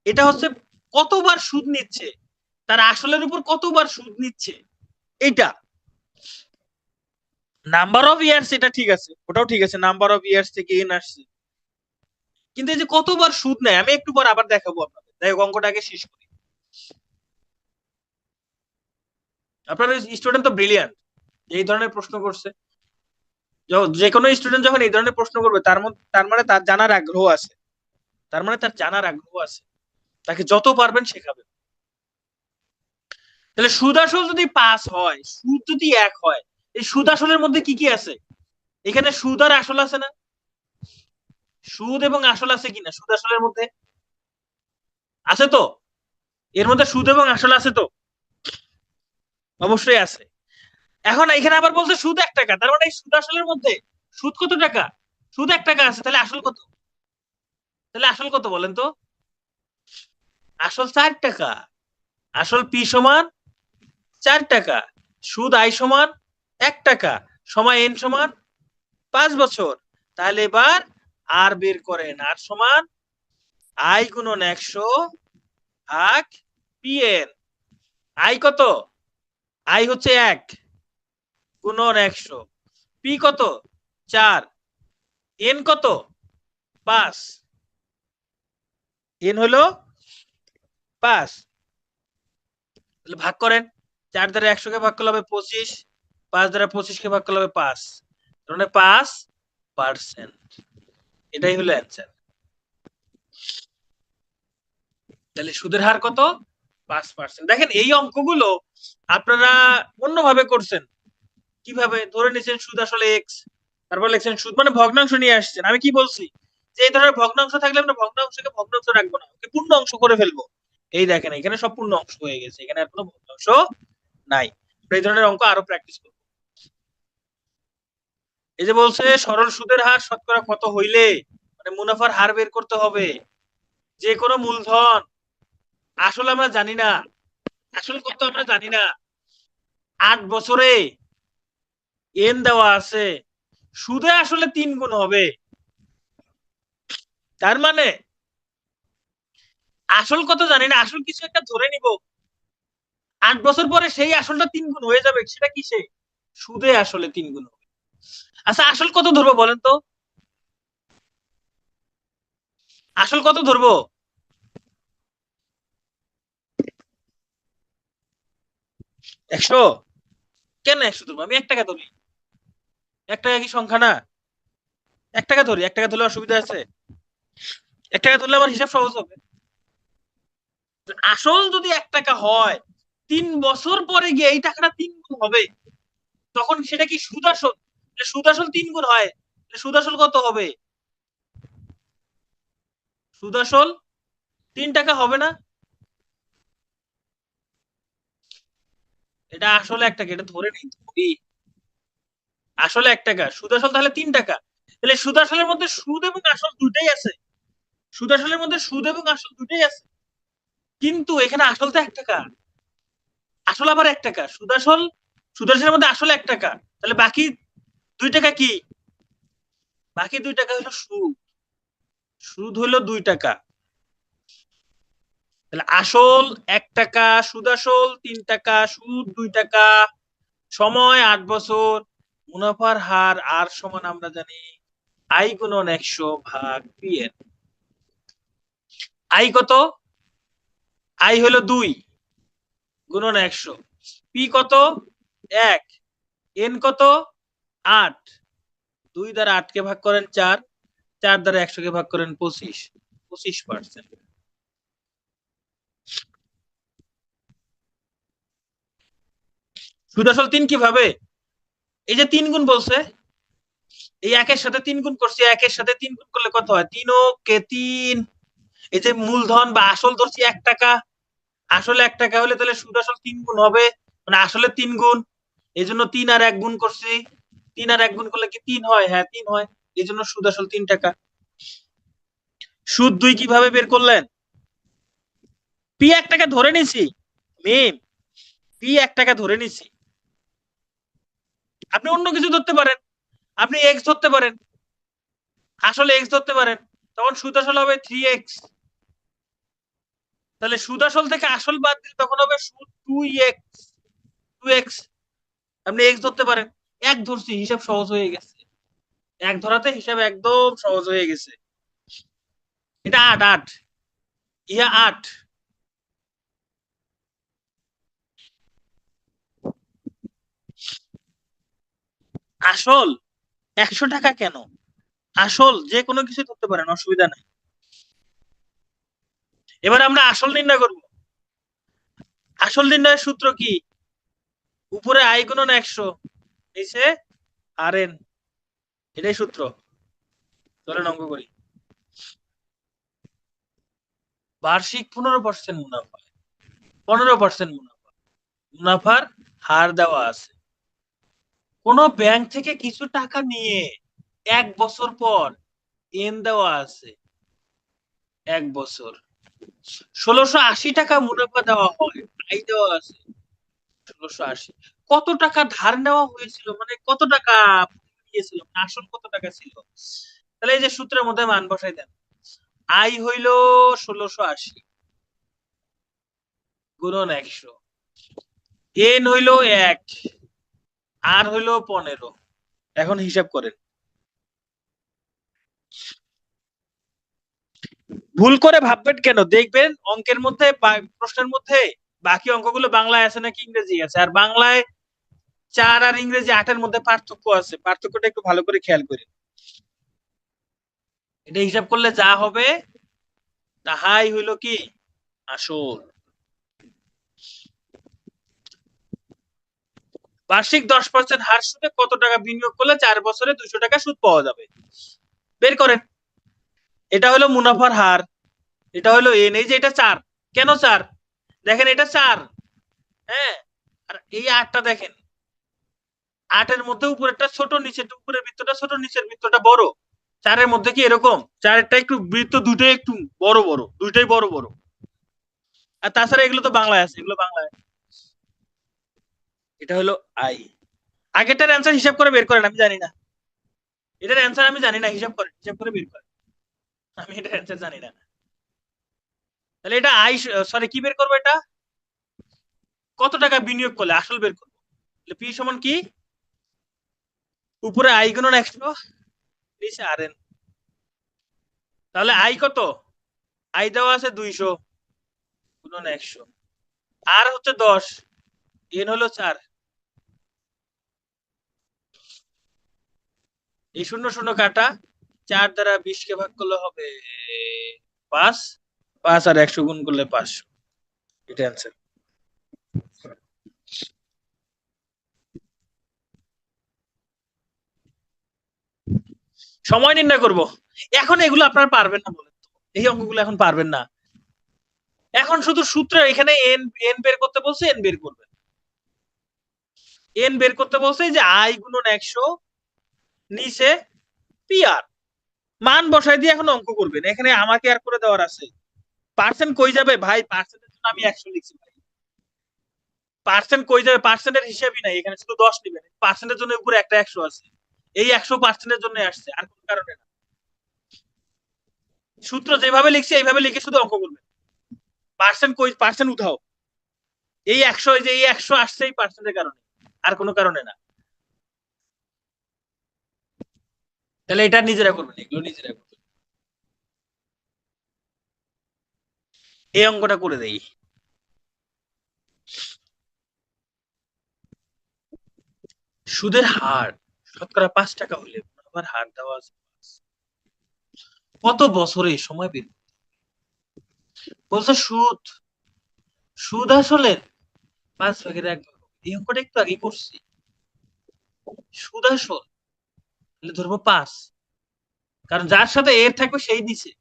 এটা হচ্ছে কতবার সুদ নিচ্ছে, তার আসলের উপর কতবার সুদ নিচ্ছে, এটা নাম্বার অফ ইয়ার্স, এটা ঠিক আছে, ওটাও ঠিক আছে, নাম্বার অফ ইয়ার্স থেকে এন আসছে, কিন্তু এই যে কতবার সুদ নেয় আমি একটু পর আবার দেখাবো আপনাদের। তাই অঙ্কটাকে শেষ করি। আপনার স্টুডেন্ট তো ব্রিলিয়ান্ট, এই ধরনের প্রশ্ন করছে। যে কোনো স্টুডেন্ট যখন এই ধরনের প্রশ্ন করবে তার মানে তার জানার আগ্রহ আছে, তার মানে তার জানার আগ্রহ আছে, তাকে যত পারবেন শেখাবেন। তাহলে সুদ আসল যদি 5 হয়, সুদ যদি 1 হয়, এই সুদ আসলের মধ্যে কি কি আছে? এখানে সুদ আর আসল আছে না? সুদ এবং আসল আছে কিনা সুদ আসলের মধ্যে? আছে তো? এর মধ্যে সুদ এবং আসল আছে তো? অবশ্যই আছে। এখন এখানে আবার বলছে সুদ 1 টাকা, তার মানে এই সুদ আসলের মধ্যে সুদ কত টাকা? সুদ 1 টাকা আছে, তাহলে আসল কত? তাহলে আসল কত বলেন তো? আসল 4 টাকা। আসল পি সমান 4 টাকা, সুদ আই সমান 1 টাকা, সময় এন সমান 5 বছর। তাহলে এবার আর বের করেন, আর সমান আই গুণন 100 ভাগ পি এন। আই কত? আই হচ্ছে 1 গুণন 100, পি কত? 4, এন কত? 5, এন হলো 5। তাহলে ভাগ করেন, 4 দ্বারা 100 কে ভাগ করলে হবে 25, 5 দ্বারা 25 কে ভাগ করলে হবে 5, মানে 5%। এটাই হলো অ্যান্সার। তাহলে সুদের হার কত? 5%। দেখেন এই অঙ্কগুলো আপনারা অন্যভাবে করছেন। কিভাবে? ধরে নিয়েছেন সুদ আসলে এক্স, তারপর লিখছেন সুদ মানে ভগ্নাংশ নিয়ে আসছেন। আমি কি বলছি যে এই ধরনের ভগ্নাংশ থাকলে আমরা ভগ্নাংশকে ভগ্নাংশ রাখবো না, ওকে পূর্ণ অংশ করে ফেলবো। এই দেখেন এখানে সব পূর্ণ অংশ হয়ে গেছে, এখানে আর কোনো ভগ্নাংশ নাই। এই ধরনের অঙ্ক আরো প্র্যাকটিস করবো। এই যে বলছে সরল সুদের হার শতকরা কত হইলে, মানে মুনাফার হার বের করতে হবে। যে কোনো মূলধন, আসলে আমরা জানি না, আসল কত আমরা জানি না। 8 বছরে এন দেওয়া আছে, সুদে আসলে 3 গুণ হবে, তার মানে আসল কত জানি না, আসল কিছু একটা ধরে নিব। 8 বছর পরে সেই আসলটা 3 গুণ হয়ে যাবে, সেটা কিসে? সুদে আসলে 3 গুণ হবে। আচ্ছা আসল কত ধরবো বলেন তো? আসল কত ধরবো? 100? কেন 100 ধরবো? আমি 1 টাকা ধরি। 1 টাকা কি সংখ্যা না? 1 টাকা ধরি, 1 টাকা ধরলে অসুবিধা আছে? 1 টাকা ধরলে আমার হিসাব সহজ হবে। আসল যদি 1 টাকা হয় 3 বছর পরে গিয়ে এই টাকাটা 3 গুণ হবে, তখন সেটা কি সুদ আসল? সুদ আসল 3 গুণ হয়, সুদ আসল কত হবে? সুদ আসল 3 টাকা হবে না? এটা আসলে 1 টাকা, এটা ধরে নেই তুমি। আসলে 1 টাকা, সুদ আসল তাহলে 3 টাকা। তাহলে সুদ আসলের মধ্যে সুদ এবং আসল দুটাই আছে, সুদ আসলের মধ্যে সুদ এবং আসল দুটাই আছে, কিন্তু এখানে আসল তো 1 টাকা, আসল আবার 1 টাকা, সুদ আসল, সুদ আসলের মধ্যে আসল 1 টাকা, তাহলে বাকি 2 টাকা কি? বাকি 2 টাকা হলো সুদ, সুদ হলো 2 টাকা। তাহলে আসল 1 টাকা, সুদ আসল 3 টাকা, সুদ 2 টাকা, সময় 8 বছর, মুনাফার হার আর সমান আমরা জানি আই গুণন 100 ভাগ পি এন। আই কত? আই হলো 2 গুণন 100, পি কত? 1, এন কত? 8, 2 দ্বারা 8 কে ভাগ করেন 4, 4 দ্বারা 100 কে ভাগ করেন 25, 25%। সুদ আসল 3 কিভাবে? এই যে 3 গুণ বলছে, এই 1-এর সাথে 3 গুণ করছি, 1-এর সাথে 3 গুণ করলে কত হয়? 3 ও কে 3। এই যে মূলধন বা আসল ধরছি 1 টাকা, আসলে 1 টাকা হলে তাহলে সুদ আসল 3 গুণ হবে, মানে আসলে 3 গুণ, এই জন্য 3 আর 1 গুণ করছি, 3 আর 1 গুণ করলে কি 3 হয়? হ্যাঁ 3 হয়, এই জন্য সুদ আসল 3 টাকা। সুদ 2 কিভাবে বের করলেন? পি 1 টাকা ধরে নিছি, মেম, পি 1 টাকা ধরে নিছি, আপনি অন্য কিছু ধরতে পারেন, আপনি এক্স ধরতে পারেন, আসলে এক্স ধরতে পারেন, তখন সুদ আসল হবে 3x। তাহলে সুদ আসল থেকে আসল বাদ দিলে তখন হবে সুদ 2x, 2x। আপনি এক্স ধরতে পারেন, এক ধরছি, হিসাব সহজ হয়ে গেছে, এক ধরাতে হিসাব একদম সহজ হয়ে গেছে। এটা 8, 8, ইহা 8। আসল 100 টাকা কেন? আসল যে কোনো কিছু ধরতে পারেন, অসুবিধা নাই। এবার আমরা আসল নির্ণয় করব। আসল নির্ণয়ের সূত্র কি? উপরে আই গুণন 100, নিচে আর এন, এটাই সূত্র। চলেন অঙ্ক করি। বার্ষিক 15% মুনাফা, 15% মুনাফা, মুনাফার হার দেওয়া আছে। কোন ব্যাংক থেকে কিছু টাকা নিয়ে 1 বছর পর এন দেওয়া আছে, 1 বছর 1680 টাকা মুনাফা দেওয়া হয়, আই দেওয়া আছে 1680। কত টাকা ধার নেওয়া হয়েছিল, মানে কত টাকা দিয়েছিল, মানে আসল কত টাকা ছিল? তাহলে এই যে সূত্রের মধ্যে মান বসাই দেন, আই হইল 1680 গুণন 100, এন হইল 1, আর হইল 15। এখন হিসাব করেন। ভুল করে ভাববেন কেন? দেখবেন অঙ্কের মধ্যে প্রশ্নের মধ্যে বাকি অঙ্কগুলো বাংলায় আছে নাকি ইংরেজি আছে, আর বাংলায় 4 আর ইংরেজি 8-এর মধ্যে পার্থক্য আছে, পার্থক্যটা একটু ভালো করে খেয়াল করেন। এটা হিসাব করলে যা হবে তাহাই হইল কি আসল। বার্ষিক 10% হার সুদে কত টাকা বিনিয়োগ করলে 4 বছরে 200 টাকা সুদ পাওয়া যাবে? বের করেন। এটা হলো মুনাফার হার, এটা হলো এন, এই যে এটা 4, কেন 4? দেখেন এটা 4, হ্যাঁ, আর এই 8টা দেখেন, 8-এর মধ্যে উপরেরটা ছোট, নিচের উপরের বৃত্তটা ছোট, নিচের বৃত্তটা বড়। 4-এর মধ্যে কি এরকম? 4-এরটা একটু বৃত্ত দুটোই একটু বড় বড়, দুইটাই বড় বড়। আর তাছাড়া এগুলো তো বাংলায় আছে, এগুলো বাংলায়। এটা হলো আই। আগেরটার অ্যান্সার হিসাব করে বের করেন, আমি জানি না এটার অ্যান্সার, আমি জানি না, হিসাব করেন, হিসাব করে বের করেন, আমি এটার অ্যান্সার জানি না। তাহলে এটা আই, সরি কি বের করবো? এটা কত টাকা বিনিয়োগ করলে আসল বের করবো। পি সমান কি? উপরে আই গুণন 100, নিচে আর এন। তাহলে আই কত? আই দেওয়া আছে 200 গুণন 100, আর হচ্ছে 10, এন হলো 4। এই শূন্য শূন্য কাটা, 4 দ্বারা 20 কে ভাগ করলে হবে 5, 5 আর 100 গুণ করলে 500। এটা অ্যান্সার। সময় নির্ণয় করব। এখন এগুলো আপনারা পারবেন না বলেন তো, এই অঙ্কগুলো এখন পারবেন না। এখন শুধু সূত্র, এখানে এন এন বের করতে বলছে, এন বের করবেন। এন বের করতে বলছে যে আই গুণন 100 নিচে পি আর, মান বসাই দিয়ে এখন অঙ্ক করবেন। এখানে আমাকে আর করে দেওয়ার আছে। পার্সেন্ট কই যাবে ভাই? পার্সেন্টের জন্য আমি 100 লিখছি ভাই। পার্সেন্ট কই যাবে? পার্সেন্টের হিসাবই নাই, এখানে শুধু 10 নেবেন। পার্সেন্টের জন্য উপরে একটা 100 আছে, এই 100 পার্সেন্টের জন্য আসছে, আর কোন কারণে না। সূত্র যেভাবে লিখছি এইভাবে লিখে শুধু অঙ্ক করবেন। পার্সেন্ট কই? পার্সেন্ট উঠাও। এই 100, এই যে এই 100 আসছে এই পার্সেন্টের কারণে, আর কোনো কারণে না। তাহলে এটা নিজেরা করবেন, এগুলো নিজেরা করবেন। এই অঙ্কটা করে দেই। সুদের হার শতকরা 5 টাকা হলে মুনাফার হার দেওয়া আছে কত বছরে সময় বের? বলছে সুদ, সুদ আসলে 5 ভাগের 1 ভাগ। এই অঙ্কটা একটু আগে করছি। সুদ আসল তাহলে ধরবো 5, কারণ যার সাথে এর থাকবে সেই দিছে।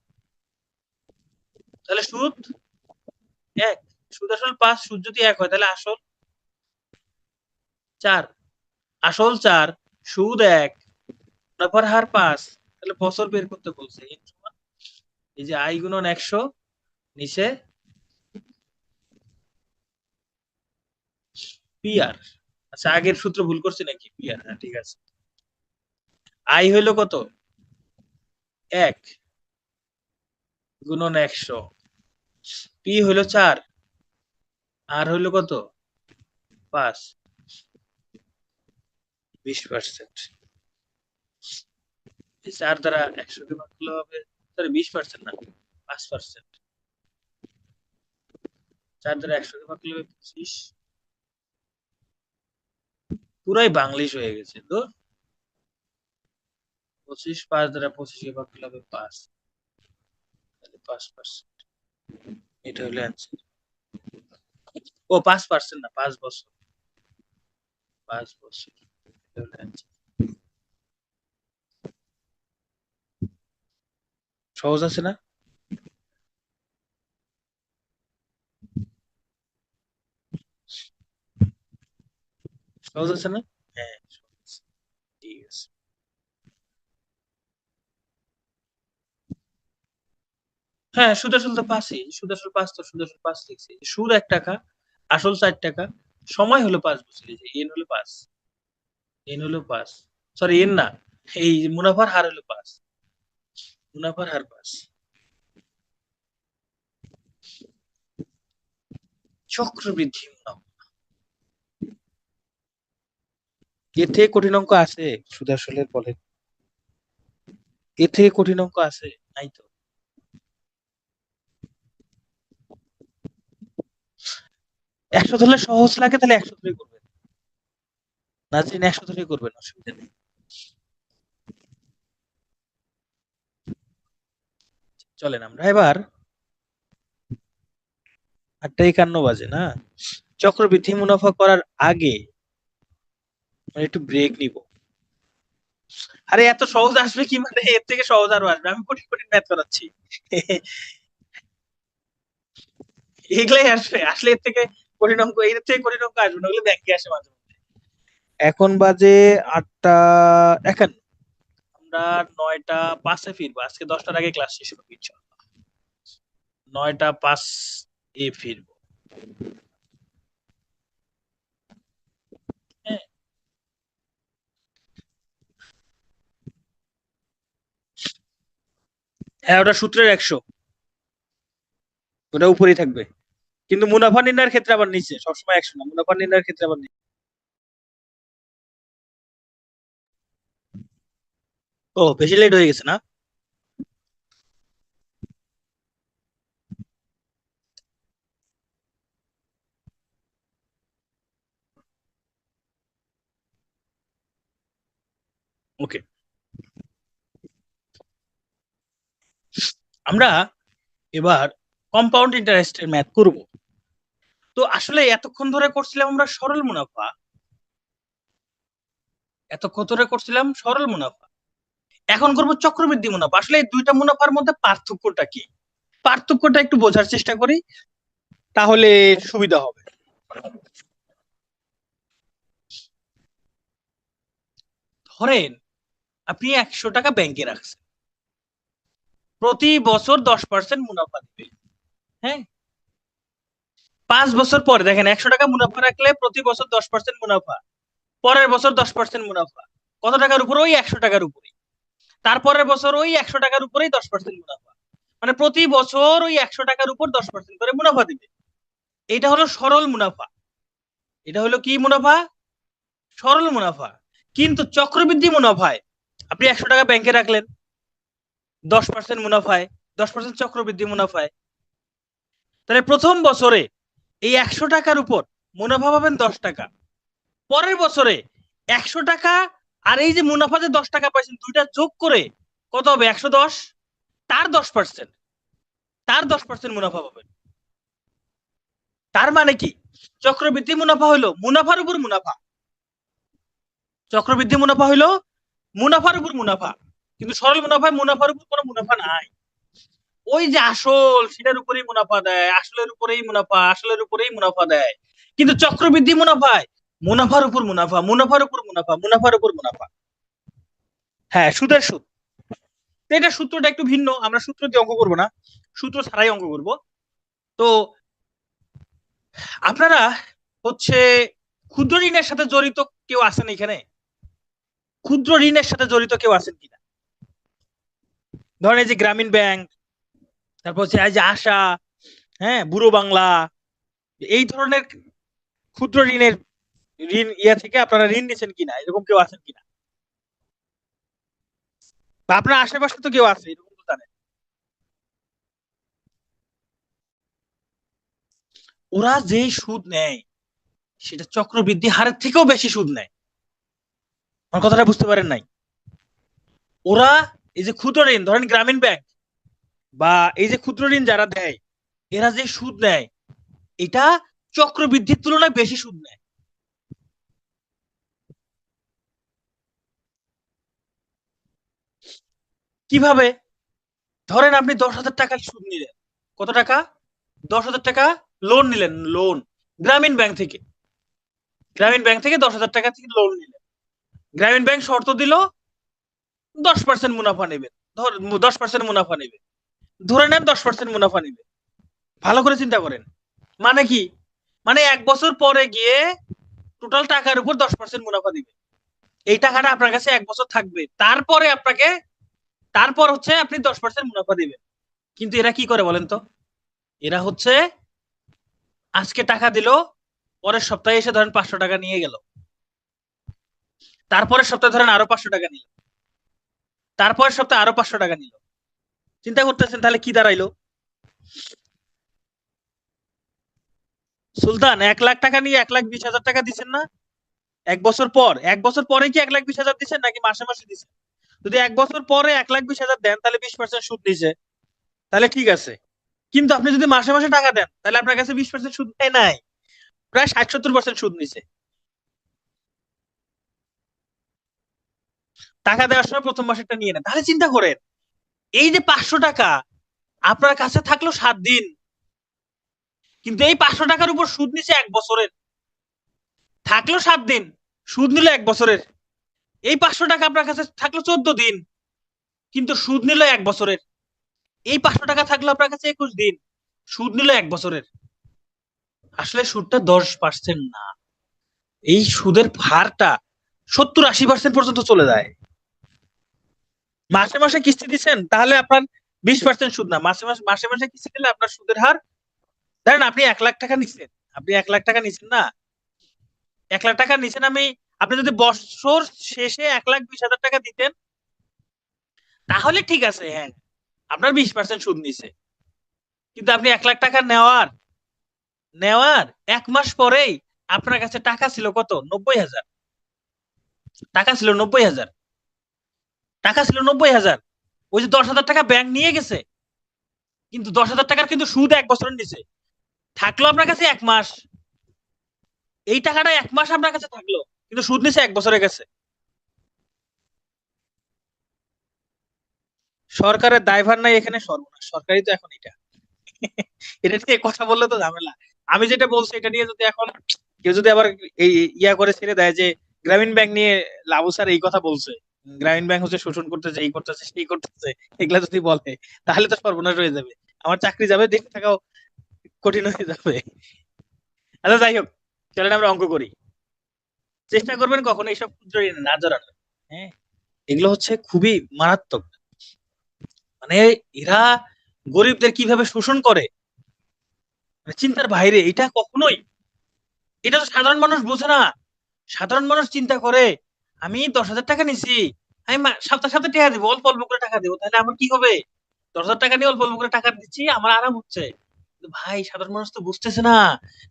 তাহলে সুদ 1, সুদ আসল 5, সুদ যদি 1 হয় তাহলে আসল 4, আসল 4, সুদ 1, মুনাফার হার 5, তাহলে বছর বের করতে বলছে। এই যে আই গুণন 100 নিচে পি আর। আচ্ছা, আগের সূত্র ভুল করছি নাকি? পি আর, হ্যাঁ ঠিক আছে। আই হইলো কত? 1 গুণন 100, পি হইলো 4, আর হইলো কত? 5, 20%। 4 দ্বারা 100 কে ভাগ করলে হবে, সরি 20% না, 5%। 4 দ্বারা 100 কে ভাগ করলে হবে 25। পুরাই বাংলিশ হয়ে গেছে তো। 25, 5 দ্বারা 25 কে ভাগ করলে হবে 5, তাহলে 5%। এটা হলো অ্যান্সার। ও 5% না, 5 বছর, 5 বছর, এটা হলো অ্যান্সার। সহজ আছে না? সহজ আছে না? হ্যাঁ সহজ। ঠিক আছে। হ্যাঁ, সুদ আসল তো 5ই, সুদ আসল 5, তো সুদ আসল 5 লিখছি। সুদ 1 টাকা, আসল 4 টাকা, সময় হলো 5 বছর। এই যে এন হলো 5, এন হলো 5, সরি এন না, এই মুনাফার হার হলো 5, মুনাফার হার 5। চক্রবৃদ্ধি মুনাফা, এর থেকে কঠিন অঙ্ক আছে? সুদ আসলের বলেন, এর থেকে কঠিন অঙ্ক আছে? নাই তো। 100 ধরলে সহজ লাগে, তাহলে 100 ধরে করবেন। নাজরিন 100 ধরে করবেন, অসুবিধা নেই। চলেন আমরা এবার 8:51 বাজে না, চক্রবৃদ্ধি মুনাফা করার আগে আমরা একটু ব্রেক নিব। আরে এত সহজ আসবে কি, মানে এর থেকে সহজ আরো আসবে, আমি কঠিন কঠিন ম্যাথ করাচ্ছি। এগুলাই আসবে, আসলে এর থেকে কঠিন অঙ্ক, এর থেকে কঠিন অঙ্ক আসবে না, ওগুলো ব্যাংকে আসে মাঝে মধ্যে। এখন বাজে 8:51, আমরা 9:05 ফিরবো। আজকে 10টার আগে ক্লাস শেষ করবো ইনশাআল্লাহ। 9:05 এ ফিরবো। হ্যাঁ, হ্যাঁ ওটা সূত্রের 100, ওটা উপরেই থাকবে। কিন্তু মুনাফা নির্ণয়ের ক্ষেত্রে আবার নিচে, সবসময় 100 না, মুনাফা নির্ণয়ের ক্ষেত্রে আবার নিচে। ও বেশি লেট হয়ে গেছে না? ওকে, আমরা এবার কম্পাউন্ড ইন্টারেস্টের ম্যাথ করব। তো আসলে এতক্ষণ ধরে করছিলাম আমরা সরল মুনাফা, এতক্ষণ ধরে করছিলাম সরল মুনাফা, এখন করব চক্রবৃদ্ধি মুনাফা। আসলে এই দুইটা মুনাফার মধ্যে পার্থক্যটা কি, পার্থক্যটা একটু বোঝার চেষ্টা করি, তাহলে সুবিধা হবে। ধরেন আপনি 100 টাকা ব্যাংকে রাখছেন, প্রতি বছর 10% মুনাফা দিবে। হ্যাঁ, 5 বছর পরে দেখেন 100 টাকা মুনাফা রাখলে প্রতি বছর 10% মুনাফা, পরের বছর 10% মুনাফা, কত টাকার উপর? ওই 100 টাকার উপরে। তারপরের বছর ওই 100 টাকার উপরেই 10% মুনাফা, মানে প্রতি বছর ওই 100 টাকার উপর 10% করে মুনাফা দিবে। এটা হলো সরল মুনাফা। এটা হলো কি মুনাফা? সরল মুনাফা। কিন্তু চক্রবৃদ্ধি মুনাফায় আপনি 100 টাকা ব্যাংকে রাখলেন, 10% মুনাফায়, 10% চক্রবৃদ্ধি মুনাফায়, তাহলে প্রথম বছরে এই 100 টাকার উপর মুনাফা পাবেন 10 টাকা, পরের বছরে 100 টাকা আর এই যে মুনাফা যে 10 টাকা পাইছেন দুইটা যোগ করে কত হবে? 110, তার 10%, তার 10% মুনাফা পাবেন। তার মানে কি? চক্রবৃদ্ধি মুনাফা হইলো মুনাফার উপর মুনাফা, চক্রবৃদ্ধি মুনাফা হইলো মুনাফার উপর মুনাফা, কিন্তু সরল মুনাফায় মুনাফার উপর কোনো মুনাফা নাই। ওই যে আসল সেটার উপরেই মুনাফা দেয়, আসলের উপরেই মুনাফা, আসলের উপরেই মুনাফা দেয়। কিন্তু চক্রবৃদ্ধি মুনাফায় মুনাফার উপর মুনাফা, মুনাফার উপর মুনাফা, মুনাফার উপর মুনাফা। হ্যাঁ, সুদের সুদ। এটা সূত্রটা একটু ভিন্ন, আমরা সূত্র দিয়ে অঙ্ক করবো না, সূত্র ছাড়াই অঙ্ক করব। তো আপনারা হচ্ছে ক্ষুদ্র ঋণের সাথে জড়িত কেউ আছেন এখানে? ক্ষুদ্র ঋণের সাথে জড়িত কেউ আছেন কিনা? ধরেন এই যে গ্রামীণ ব্যাংক, তারপর হচ্ছে এই যে আশা, হ্যাঁ, বুড়ো বাংলা, এই ধরনের ক্ষুদ্র ঋণের ঋণ থেকে আপনারা ঋণ নিচ্ছেন কিনা, এরকম কেউ আছেন কিনা? বা আপনার আশেপাশে তো কেউ আছে এরকম, তো জানেন। ওরা যে সুদ নেয় সেটা চক্রবৃদ্ধি হারের থেকেও বেশি সুদ নেয়। আমার কথাটা বুঝতে পারেন নাই? ওরা এই যে ক্ষুদ্র ঋণ, ধরেন গ্রামীণ ব্যাংক বা এই যে ক্ষুদ্র ঋণ যারা দেয়, এরা যে সুদ নেয় এটা চক্রবৃদ্ধির তুলনায় বেশি সুদ নেয়। কিভাবে? ধরেন আপনি 10,000 টাকা সুদ নিলেন। কত টাকা? 10,000 টাকা লোন নিলেন, লোন গ্রামীণ ব্যাংক থেকে, গ্রামীণ ব্যাংক থেকে 10,000 টাকা থেকে লোন নিলেন। গ্রামীণ ব্যাংক শর্ত দিল 10% মুনাফা নেবেন, ধর 10% মুনাফা নেবে, ধরে নেন 10% মুনাফা নেবে। ভালো করে চিন্তা করেন, মানে কি? মানে 1 বছর পরে গিয়ে টোটাল টাকার উপর 10% মুনাফা দিবে। এই টাকাটা আপনার কাছে 1 বছর থাকবে, তারপরে আপনাকে, তারপর হচ্ছে আপনি 10% মুনাফা দিবেন। কিন্তু এরা কি করে বলেন তো? এরা হচ্ছে আজকে টাকা দিল, পরের সপ্তাহে এসে ধরেন 500 টাকা নিয়ে গেল, তারপরের সপ্তাহে ধরেন আরো 500 টাকা নিল, তারপরের সপ্তাহে আরো 500 টাকা নিল। চিন্তা করতেছেন তাহলে কি দাঁড়াইলো? সুলতান 1 লাখ টাকা নিয়ে 1,20,000 টাকা দিচ্ছেন না? 1 বছর পর, 1 বছর পরে কি 1,20,000 দিচ্ছেন নাকি মাসে মাসে দিচ্ছেন? যদি 1 বছর পরে 1,20,000 দেন তাহলে 20% সুদ দিছে, তাহলে ঠিক আছে। কিন্তু আপনি যদি মাসে মাসে টাকা দেন তাহলে আপনার কাছে 20% সুদ নেয় নাই, প্রায় 60-70% সুদ নিছে। টাকা দেওয়ার সময় প্রথম মাসেরটা নিয়ে নেন। তাহলে চিন্তা করেন, এই যে 500 টাকা আপনার কাছে থাকলো 7 দিন, কিন্তু এই 500 টাকার উপর সুদ নিছে 1 বছরের। থাকলো 7 দিন, সুদ নিল 1 বছরের। এই 500 টাকা আপনার কাছে থাকলো 14 দিন, কিন্তু সুদ নিল 1 বছরের। এই 500 টাকা থাকলো আপনার কাছে 21 দিন, সুদ নিল 1 বছরের। আসলে সুদটা 10% না, এই সুদের হারটা 70-80% পর্যন্ত চলে যায়। মাসে মাসে কিস্তি দিচ্ছেন তাহলে আপনার 20% সুদ না, মাসে মাসে মাসে মাসে কিস্তি দিলে আপনার সুদের হার, ধরেন আপনি 1 লাখ টাকা নিচ্ছেন, আপনি 1 লাখ টাকা নিচ্ছেন না, 1 লাখ টাকা নিচ্ছেন, আপনি যদি বছর শেষে 1,20,000 টাকা দিতেন তাহলে ঠিক আছে, হ্যাঁ, আপনার 20% সুদ নিছে। কিন্তু আপনি 1 লাখ টাকা নেওয়ার নেওয়ার 1 মাস পরেই আপনার কাছে টাকা ছিল কত? 90,000 টাকা ছিল, 90,000 টাকা ছিল, 90,000। ওই যে 10,000 টাকা ব্যাংক নিয়ে গেছে, কিন্তু 10,000 টাকার কিন্তু সুদ 1 বছরের নিচে। থাকলো আপনার কাছে 1 মাস, এই টাকাটা 1 মাস আপনার কাছে থাকলো, কিন্তু সুদ নিছে 1 বছরে গেছে। সরকারের দায়ভার নাই এখানে, সর্বনাশ, সরকারই তো এখন এটা। এটা নিয়ে কথা বললে তো ঝামেলা। আমি যেটা বলছি এটা নিয়ে যদি এখন কেউ যদি আবার এই ইয়া করে ছেড়ে দেয় যে গ্রামীণ ব্যাংক নিয়ে লাবু স্যার এই কথা বলছে, গ্রামীণ ব্যাংক হচ্ছে শোষণ করতেছে, এই করতেছে সেই করতেছে, এগুলা যদি বলে তাহলে তো সর্বনাশ হয়ে যাবে, আমার চাকরি যাবে, দেখে থাকাও কঠিন হয়ে যাবে। আচ্ছা যাই হোক, চলেন আমরা অঙ্ক করি। চেষ্টা করবেন কখনো এইসব ক্ষুদ্র ঋণে না জড়ানো। হ্যাঁ, এগুলো হচ্ছে খুবই মারাত্মক। মানে এরা গরিবদের কিভাবে শোষণ করে, মানে চিন্তার বাইরে। এটা কখনোই, এটা তো সাধারণ মানুষ বোঝে না। সাধারণ মানুষ চিন্তা করে আমি 10,000 টাকা নিছি, আমি সপ্তাহে সপ্তাহে টাকা দিব, অল্প অল্প করে টাকা দিব, তাহলে আমার কি হবে? 10,000 টাকা নিয়ে অল্প অল্প করে টাকা দিচ্ছি, আমার আরাম হচ্ছে। কিন্তু ভাই সাধারণ মানুষ তো বুঝতেছে না,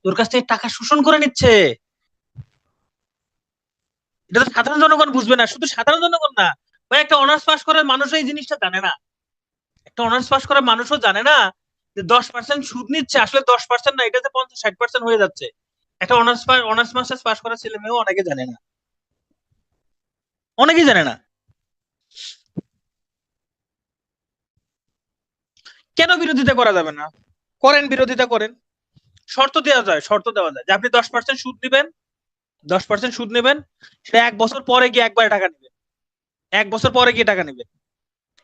তোর কাছ থেকে টাকা শোষণ করে নিচ্ছে। এটা তো সাধারণ জনগণ বুঝবে না, শুধু সাধারণ জনগণ না ভাই, একটা অনার্স পাস করার মানুষও এই জিনিসটা জানে না। একটা অনার্স পাস করার মানুষও জানে না যে 10% সুদ নিচ্ছে, আসলে 10% না, এটাতে 50-60% হয়ে যাচ্ছে। একটা অনার্স মাস্টার্স পাস করা ছেলে মেয়েও অনেকে জানে না, অনেকেই জানে না। কেন বিরোধিতা করা যাবে না? করেন, বিরোধিতা করেন। শর্ত দেওয়া যায়, শর্ত দেওয়া যায় যে আপনি 10% সুদ নিবেন, 10% সুদ নেবেন, সে 1 বছর পরে গিয়ে একবার টাকা নেবেন, 1 বছর পরে গিয়ে টাকা নেবেন।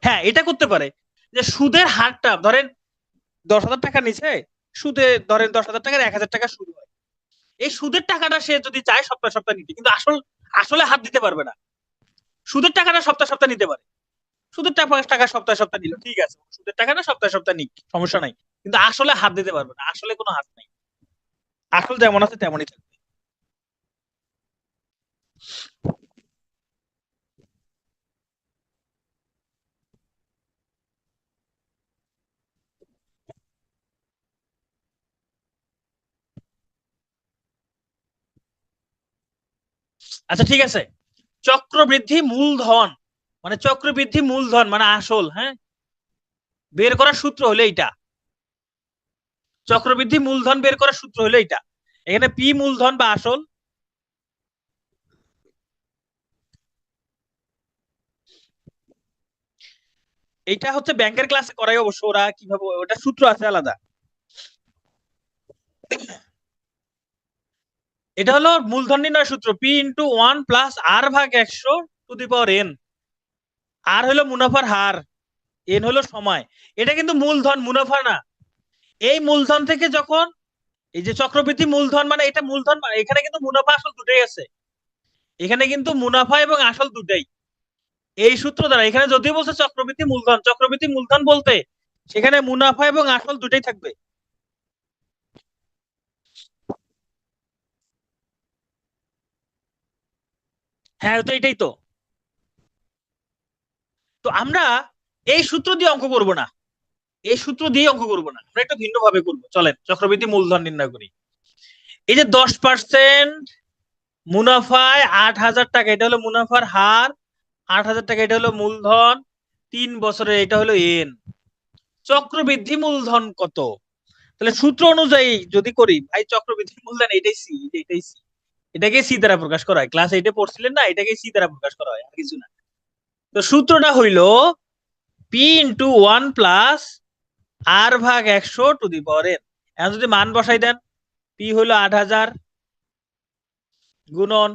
হ্যাঁ, এটা করতে পারে যে সুদের হারটা ধরেন 10,000 টাকা নিচে, সুদে ধরেন 10,000 টাকার 1,000 টাকা সুদ হয়। এই সুদের টাকাটা সে যদি চায় সপ্তাহে সপ্তাহে নিতে, কিন্তু আসলে হাত দিতে পারবে না। সুদের টাকাটা সপ্তাহে সপ্তাহে নিতে পারে, সুদের টাকা সপ্তাহে সপ্তাহে নিল, ঠিক আছে, সুদের টাকাটা সপ্তাহে সপ্তাহে নিক, সমস্যা নাই, কিন্তু আসলে হাত দিতে পারবে না, আসলে কোনো হাত নাই, আসল যেমন আছে তেমনই থাকবে। আচ্ছা ঠিক আছে, চক্রবৃদ্ধি মূলধন, মানে চক্রবৃদ্ধি মূলধন মানে আসল, হ্যাঁ, বের করার সূত্র হলো এইটা। চক্রবৃদ্ধি মূলধন বের করার সূত্র হলো এইটা। এখানে পি মূলধন বা আসল, এইটা হচ্ছে ব্যাংকের ক্লাসে করাই অবশ্য, ওরা কিভাবে ওটা সূত্র আছে আলাদা। এটা হলো মূলধন নির্ণয় সূত্র, P into 1 + r/100 to the power n। আর হলো মুনাফার হার, এন হলো সময়। এটা কিন্তু মূলধন, মুনাফা না। এই মূলধন থেকে যখন, এই যে চক্রবৃদ্ধি মূলধন মানে এটা মূলধন, মানে এখানে কিন্তু মুনাফা আসল দুটাই আছে, এখানে কিন্তু মুনাফা এবং আসল দুটাই। এই সূত্র দ্বারা এখানে যদিও বলছে চক্রবৃদ্ধি মূলধন, চক্রবৃদ্ধি মূলধন বলতে সেখানে মুনাফা এবং আসল দুটাই থাকবে। হ্যাঁ, তো এটাই তো। তো আমরা এই সূত্র দিয়ে অঙ্ক করব না, এই সূত্র দিয়ে অঙ্ক করব না, আমরা একটু ভিন্ন ভাবে করবো। চলেন চক্রবৃদ্ধি মূলধন নির্ণয় করি। এই যে 10% মুনাফায় 8,000 টাকা, এটা হলো মুনাফার হার, 8,000 টাকা এটা হলো মূলধন, 3 বছরে এটা হলো এন। চক্রবৃদ্ধি মূলধন কত? তাহলে সূত্র অনুযায়ী যদি করি ভাই, চক্রবৃদ্ধি মূলধন এটাই সি, এটাই সি, এটাকে সি দ্বারা প্রকাশ করা হয়, ক্লাস 8-এ পড়ছিলেন না, এটাকে সি দ্বারা প্রকাশ করা হয়, আর কিছু না। তো সূত্রটা হইলো P into 1 + r/100 to the power n। এখন যদি মান বসাই দেন, পি হলো 8,000 গুণন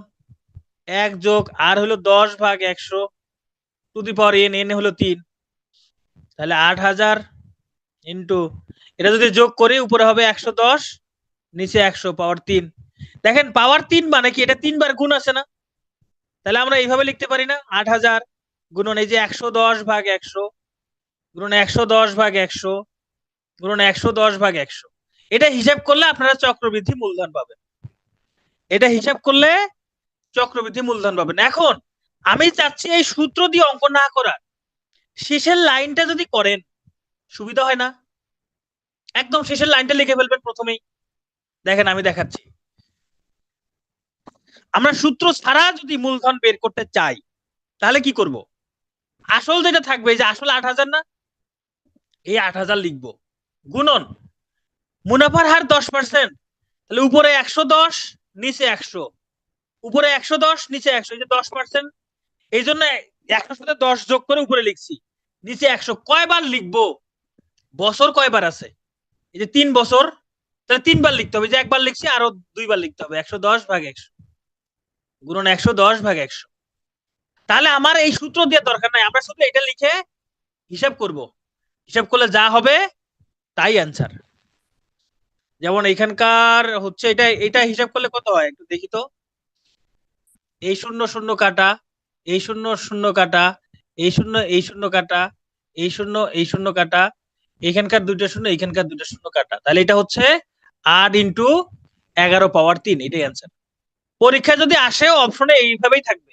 1 + r হলো 10/100 to the power n, n হলো 3, তাহলে 8,000 ইন্টু, এটা যদি যোগ করি উপরে হবে 110, নিচে 100 পাওয়ার 3। দেখেন পাওয়ার 3 মানে কি, এটা 3 বার গুণ আছে না, তাহলে আমরা এইভাবে লিখতে পারি না, 8,000 গুণন এই যে 110/100 গুণন 110/100 গুণন 110/100। এটা হিসাব করলে আপনারা চক্রবৃদ্ধি মূলধন পাবেন, এটা হিসাব করলে চক্রবৃদ্ধি মূলধন পাবেন। এখন আমি চাচ্ছি এই সূত্র দিয়ে অঙ্ক না করার, শেষের লাইনটা যদি করেন সুবিধা হয় না? একদম শেষের লাইনটা লিখে ফেলবেন প্রথমেই। দেখেন আমি দেখাচ্ছি, আমরা সূত্র ছাড়া যদি মূলধন বের করতে চাই তাহলে কি করব? আসল যেটা থাকবে, যে আসল 8,000 না, এই 8,000 লিখবো, গুণন মুনাফার হার 10%, তাহলে উপরে 110, নিচে 100, উপরে 110, নিচে 100, এই যে 10%, এই জন্য 100 সাথে 10 যোগ করে উপরে লিখছি, নিচে 100। কয়বার লিখবো? বছর কয়বার আছে? এই যে 3 বছর, তাহলে 3 বার লিখতে হবে। যে একবার লিখছি, আরো 2 বার লিখতে হবে। 110 ভাগ 100 গুণন 110 ভাগ 100। তাহলে আমার এই সূত্র দিয়ে দরকার নাই, আমরা শুধু এটা লিখে হিসাব করব। হিসাব করলে যা হবে তাই অ্যান্সার। যেমন এখানকার হচ্ছে এটা এটা হিসাব করলে কত হয় একটু দেখি তো। এই শূন্য শূন্য কাটা, এই শূন্য শূন্য কাটা, এই শূন্য এই শূন্য কাটা, এই শূন্য এই শূন্য কাটা, এখানকার দুইটা শূন্য, এখানকার দুইটা শূন্য কাটা, তাহলে এটা হচ্ছে 8 × 11 পাওয়ার 3, এটাই অ্যান্সার। পরীক্ষা যদি আসে অপশনে এইভাবেই থাকবে,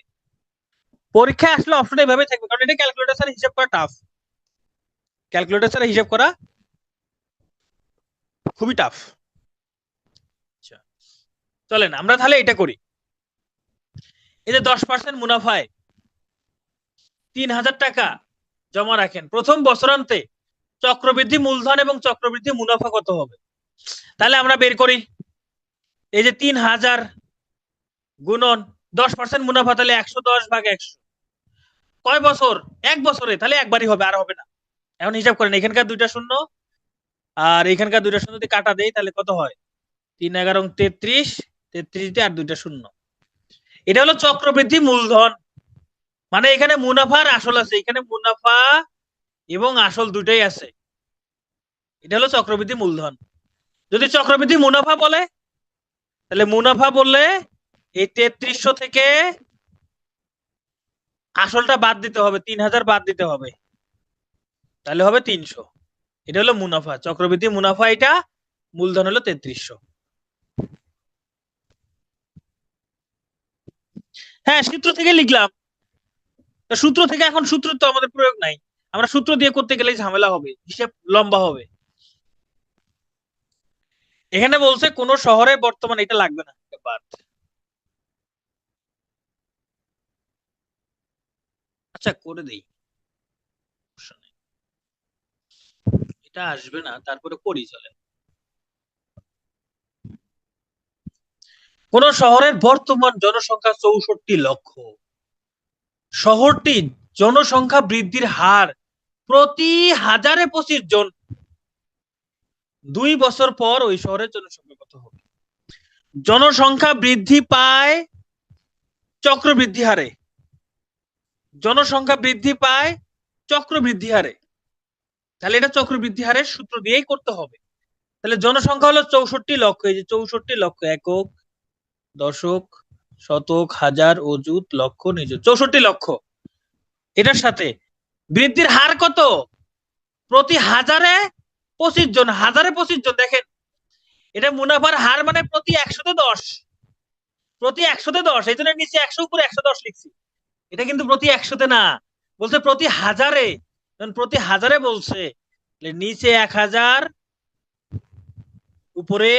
পরীক্ষায় আসলে অপশনে এইভাবেই থাকবে, কারণ এটা ক্যালকুলেটর ছাড়া হিসাব করা টাফ। ক্যালকুলেটর ছাড়া হিসাব করা খুবই টাফ। চলেন আমরা তাহলে এটা করি। এই যে 10% মুনাফায় 3000 টাকা জমা রাখেন, প্রথম বছরান্তে চক্রবৃদ্ধি মূলধন এবং চক্রবৃদ্ধি মুনাফা কত হবে? তাহলে আমরা বের করি। এই যে 3000 গুণন 10% মুনাফা, তাহলে 110 ভাগ 100। কয় বছর? 1 বছরে, তাহলে একবারই হবে, আর হবে না। এখন হিসাব করেন, এখানকার দুইটা শূন্য আর এখানকার দুইটা শূন্য যদি কাটা দেই, তাহলে কত হয়? 3 × 11 = 33, 33 দিয়ে আর দুইটা শূন্য। এটা হলো চক্রবৃদ্ধি মূলধন, মানে এখানে মুনাফার আসল আছে, এখানে মুনাফা এবং আসল দুটাই আছে। এটা হলো চক্রবৃদ্ধি মূলধন। যদি চক্রবৃদ্ধি মুনাফা বলে, তাহলে মুনাফা বললে এই 3300 থেকে আসলটা বাদ দিতে হবে, 3000 বাদ দিতে হবে, তাহলে হবে 300। এটা হলো মুনাফা, চক্রবৃদ্ধি মুনাফা এটা, মূলধন হলো 3300। হ্যাঁ, সূত্র থেকে লিখলাম। সূত্র থেকে, এখন সূত্র তো আমাদের প্রয়োগ নাই, আমরা সূত্র দিয়ে করতে গেলে ঝামেলা হবে, হিসেব লম্বা হবে। এখানে বলছে কোন শহরে বর্তমান, এটা লাগবে না, বাদ। আচ্ছা করে দেই, এটা আসবে না, তারপরে করি, চলে। কোন শহরের বর্তমান জনসংখ্যা 64 লক্ষ, শহরটি জনসংখ্যা বৃদ্ধির হার প্রতি 1025 জন, 2 বছর পর ওই শহরের জনসংখ্যা কত হবে? জনসংখ্যা বৃদ্ধি পায় চক্রবৃদ্ধি হারে, জনসংখ্যা বৃদ্ধি পায় চক্রবৃদ্ধি হারে, তাহলে এটা চক্রবৃদ্ধি হারের সূত্র দিয়েই করতে হবে। তাহলে জনসংখ্যা হলো 64 লক্ষ, এই যে 64 লক্ষ, একক, দশক, শতক, হাজার, অযুত, লক্ষ, নিযুত, 64 লক্ষ। এটার সাথে বৃদ্ধির হার কত? প্রতি 1025 জন, 1025 জন। দেখেন, এটা মুনাফার হার মানে প্রতি 100-10, প্রতি 100-10, এই জন্য নিচে 100 উপরে 110 লিখছি। এটা কিন্তু প্রতি 100-তে না, বলছে প্রতি 1000-এ। প্রতি 1000-এ বলছে, নিচে 1000, উপরে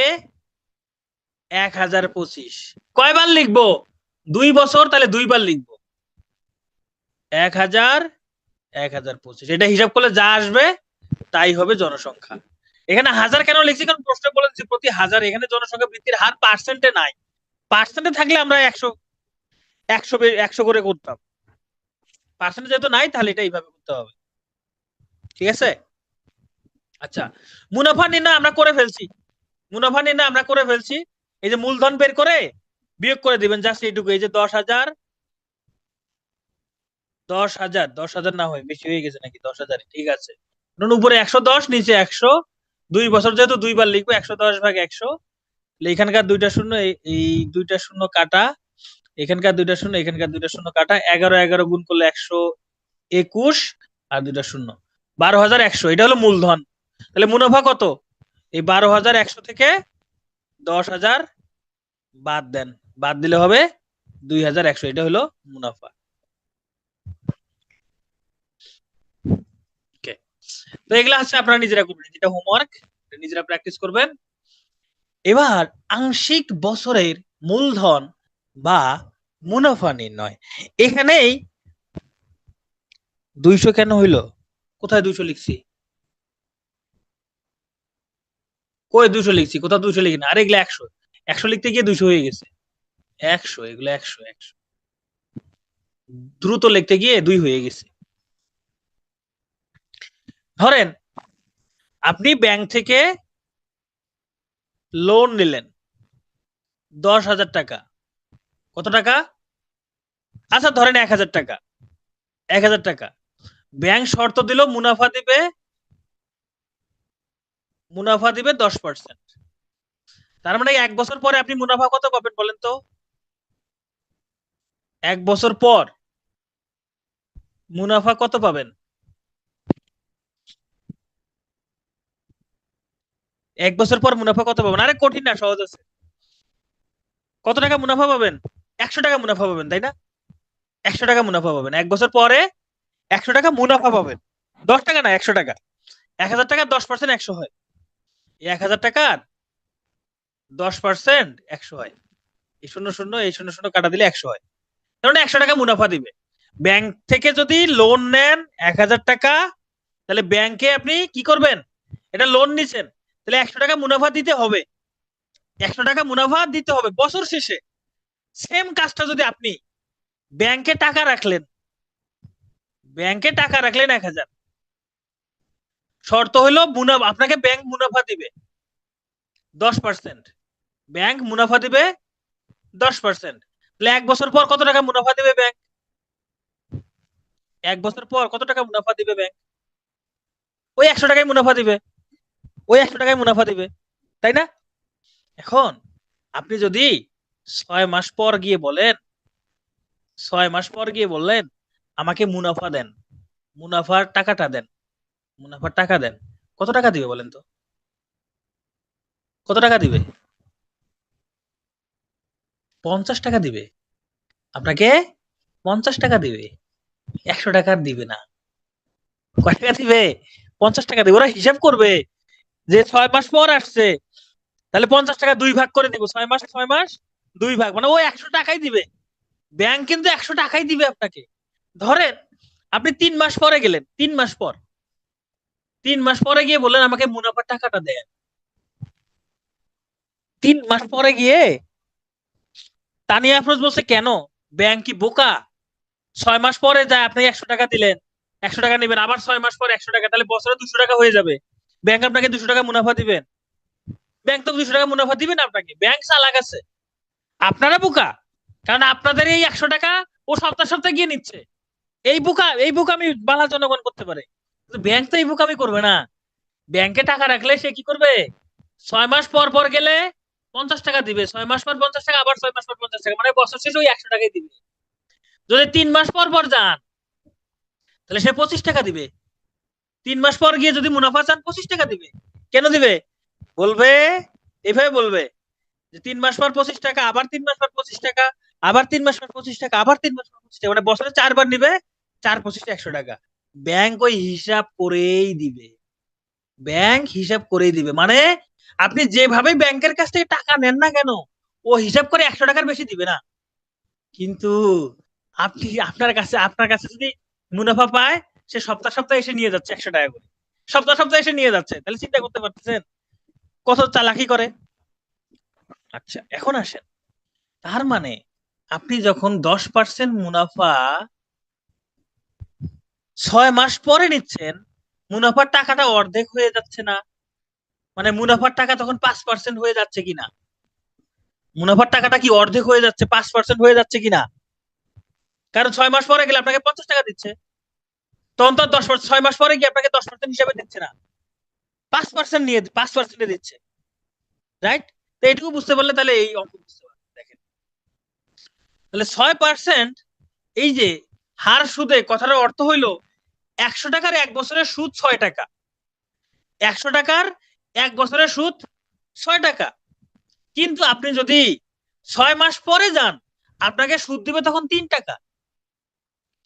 1025। কয়বার লিখবো? 2 বছর, তাহলে 2 বার লিখবো। 1000, 1025, এটা হিসাব করলে যা আসবে তাই হবে জনসংখ্যা। এখানে 1000 কেন লিখছি? কারণ প্রশ্ন বলেছে প্রতি 1000, এখানে জনসংখ্যা বৃদ্ধির হার পার্সেন্টে নাই, পার্সেন্টে থাকলে আমরা 100 100 100 করে করতাম, পার্সেন্টে যেহেতু নাই, তাহলে এটা এইভাবে করতে হবে। ঠিক আছে? আচ্ছা, মুনাফা নির্ণয় আমরা করে ফেলছি, মুনাফা নির্ণয় আমরা করে ফেলছি। এই যে মূলধন বের করে বিয়োগ করে দিবেন, জাস্ট এইটুকু। এই যে 10,000, 10,000, 10,000 না হয় বেশি হয়ে গেছে নাকি? 10,000, ঠিক আছে। উপরে 110, নিচে 100, 2 বছর যেহেতু 2 বার লিখবো, 110 ভাগ 100। এখানকার দুইটা শূন্য, এই দুইটা শূন্য কাটা, এখানকার দুইটা শূন্য, এখানকার দুইটা শূন্য কাটা, 11 11 গুণ করলে 121, আর দুইটা শূন্য, 12,100। এটা হলো মূলধন। তাহলে মুনাফা কত? এই 12,100 থেকে 10,000 বাদ দেন, বাদ দিলে হবে 2,100, এটা হলো মুনাফা। তো এগুলা হচ্ছে আপনারা নিজেরা করবেন, যেটা হোমওয়ার্ক, নিজেরা প্র্যাকটিস করবেন। এবার আংশিক বছরের মূলধন বা মুনাফা নির্ণয়। এখানেই 200 কেন হইলো? কোথায় 200 লিখছি? কই 200 লিখছি, কোথাও 200 লিখি না, আরে এগুলো 100, 100 লিখতে গিয়ে 200 হয়ে গেছে, 100, এগুলো 100, 100 দ্রুত লিখতে গিয়ে 2 হয়ে গেছে। ধরেন আপনি ব্যাংক থেকে লোন নিলেন 10,000 টাকা। কত টাকা? আচ্ছা ধরেন 1,000 টাকা, 1,000 টাকা। ব্যাংক শর্ত দিল মুনাফা দিবে 10%। তার মানে 1 বছর পরে আপনি মুনাফা কত পাবেন বলেন তো? 1 বছর পর মুনাফা কত পাবেন? 1 বছর পর মুনাফা কত পাবেন? আরে কঠিন না, সহজ আছে। কত টাকা মুনাফা পাবেন? 100 টাকা মুনাফা পাবেন, তাই না? 100 টাকা মুনাফা পাবেন 1 বছর পরে, 100 টাকা মুনাফা পাবেন। 10 টাকা না, 100 টাকা। 1,000 টাকার 10% 100 হয়। 1,000 টাকার 10% 100 হয়। এই শূন্য শূন্য এই শূন্য শূন্য কাটা দিলে 100 হয়। তাহলে 100 টাকা মুনাফা দিবে। ব্যাংক থেকে যদি লোন নেন 1,000 টাকা, তাহলে ব্যাংকে আপনি কি করবেন? এটা লোন নিছেন, তাহলে 100 টাকা মুনাফা দিতে হবে। 100 টাকা মুনাফা দিতে হবে বছর শেষে। সেম কাজটা যদি আপনি ব্যাংকে টাকা রাখলেন, 1,000, শর্ত হলো মুনাফা, আপনাকে ব্যাংক মুনাফা দিবে 10%। ব্যাংক মুনাফা দিবে 10%। তাহলে 1 বছর পর কত টাকা মুনাফা দিবে ব্যাংক? 1 বছর পর কত টাকা মুনাফা দিবে ব্যাংক? ওই 100 টাকায় মুনাফা দিবে, ওই 100 টাকায় মুনাফা দিবে, তাই না? এখন আপনি যদি 6 মাস পর গিয়ে বলেন, 6 মাস পর গিয়ে বললেন আমাকে মুনাফা দেন, মুনাফার টাকাটা দেন, মুনাফার টাকা দেন, কত টাকা দিবে বলেন তো? কত টাকা দিবে? 50 টাকা দিবে আপনাকে, 50 টাকা দিবে, 100 টাকা দিবে না। কয় টাকা দিবে? 50 টাকা দিবে। ওরা হিসাব করবে যে 6 মাস পর আসছে, তাহলে 50 টাকা 2 ভাগ করে দিব, 6 মাস 6 মাস 2 ভাগ, মানে ও 100 টাকাই দিবে। ব্যাংক কিন্তু 100 টাকাই দিবে আপনাকে। ধরেন আপনি 3 মাস পরে গেলেন, 3 মাস পরে গিয়ে বললেন আমাকে মুনাফার টাকাটা দেন। 3 মাস পরে গিয়ে তানিয়া আফরোজ বলছে কেন? ব্যাংক কি বোকা? 6 মাস পরে যায় আপনি 100 টাকা দিলেন, 100 টাকা নেবেন, আবার 6 মাস পরে 100 টাকা, তাহলে বছরে 200 টাকা হয়ে যাবে। ব্যাংক আপনাকে 200 টাকা মুনাফা দিবেন? ব্যাংক তো 200 টাকা মুনাফা দিবেন আপনাকে। ব্যাংক চালাক আছে, আপনারা বোকা। কারণ আপনাদের এই 100 টাকা ও সপ্তাহ সপ্তাহে গিয়ে নিচ্ছে। এই বোকা আমি বাংলা জনগণ করতে পারে, কিন্তু ব্যাংক তো এই বোকা আমি করবে না। ব্যাংকে টাকা রাখলে সে কি করবে? 6 মাস পর পর গেলে 50 টাকা দিবে, 6 মাস পর 50 টাকা, আবার 6 মাস পর 50 টাকা, মানে বছর শেষে ওই 100 টাকাই দিবে। যদি 3 মাস পর পর যান তাহলে সে 25 টাকা দিবে। 3 মাস পর গিয়ে যদি মুনাফা চান 25 টাকা দিবে। কেন দিবে? বলবে, এইভাবে বলবে যে 3 মাস পর 25 টাকা, আবার 3 মাস পর 25 টাকা, আবার 3 মাস পর 25 টাকা, আবার 3 মাস পর 25 টাকা, মানে বছরে 4 বার নিবে, 4 25 100 টাকা। ব্যাংক ওই হিসাব করেই দিবে, ব্যাংক হিসাব করেই দিবে। মানে আপনি যেভাবে ব্যাংকের কাছ থেকে টাকা নেন না কেন, ও হিসাব করে 100 টাকার বেশি দিবে না। কিন্তু আপনি আপনার কাছে যদি মুনাফা পায়, সে সপ্তাহ সপ্তাহে এসে নিয়ে যাচ্ছে 100 টাকা করে, সপ্তাহ সপ্তাহে এসে নিয়ে যাচ্ছে, তাহলে চিন্তা করতে পারতেছেন কত চালাকি করে। আচ্ছা এখন আসেন, তার মানে আপনি যখন 10% মুনাফা 6 মাস পরে নিচ্ছেন, মুনাফার টাকাটা অর্ধেক হয়ে যাচ্ছে না? মানে মুনাফার টাকা তখন 5% হয়ে যাচ্ছে কিনা? মুনাফার টাকাটা কি অর্ধেক হয়ে যাচ্ছে, 5% হয়ে যাচ্ছে কিনা? কারণ 6 মাস পরে গেলে আপনাকে 50 টাকা দিচ্ছে, তখন তো 10%, 6 মাস পরে গিয়ে আপনাকে 10% হিসাবে দিচ্ছে না, 5% নিয়ে 5% দিচ্ছে, রাইট? তো এটুকু বুঝতে পারলে তাহলে এই অঙ্ক বুঝতে পারবেন। দেখেন তাহলে 6%, এই যে হার সুদে, কথাটার অর্থ হইলো 100 টাকার 1 বছরের সুদ 6 টাকা, 100 টাকার 1 বছরের সুদ 6 টাকা। কিন্তু আপনি যদি 6 মাস পরে যান, আপনাকে সুদ দিবে তখন 3 টাকা।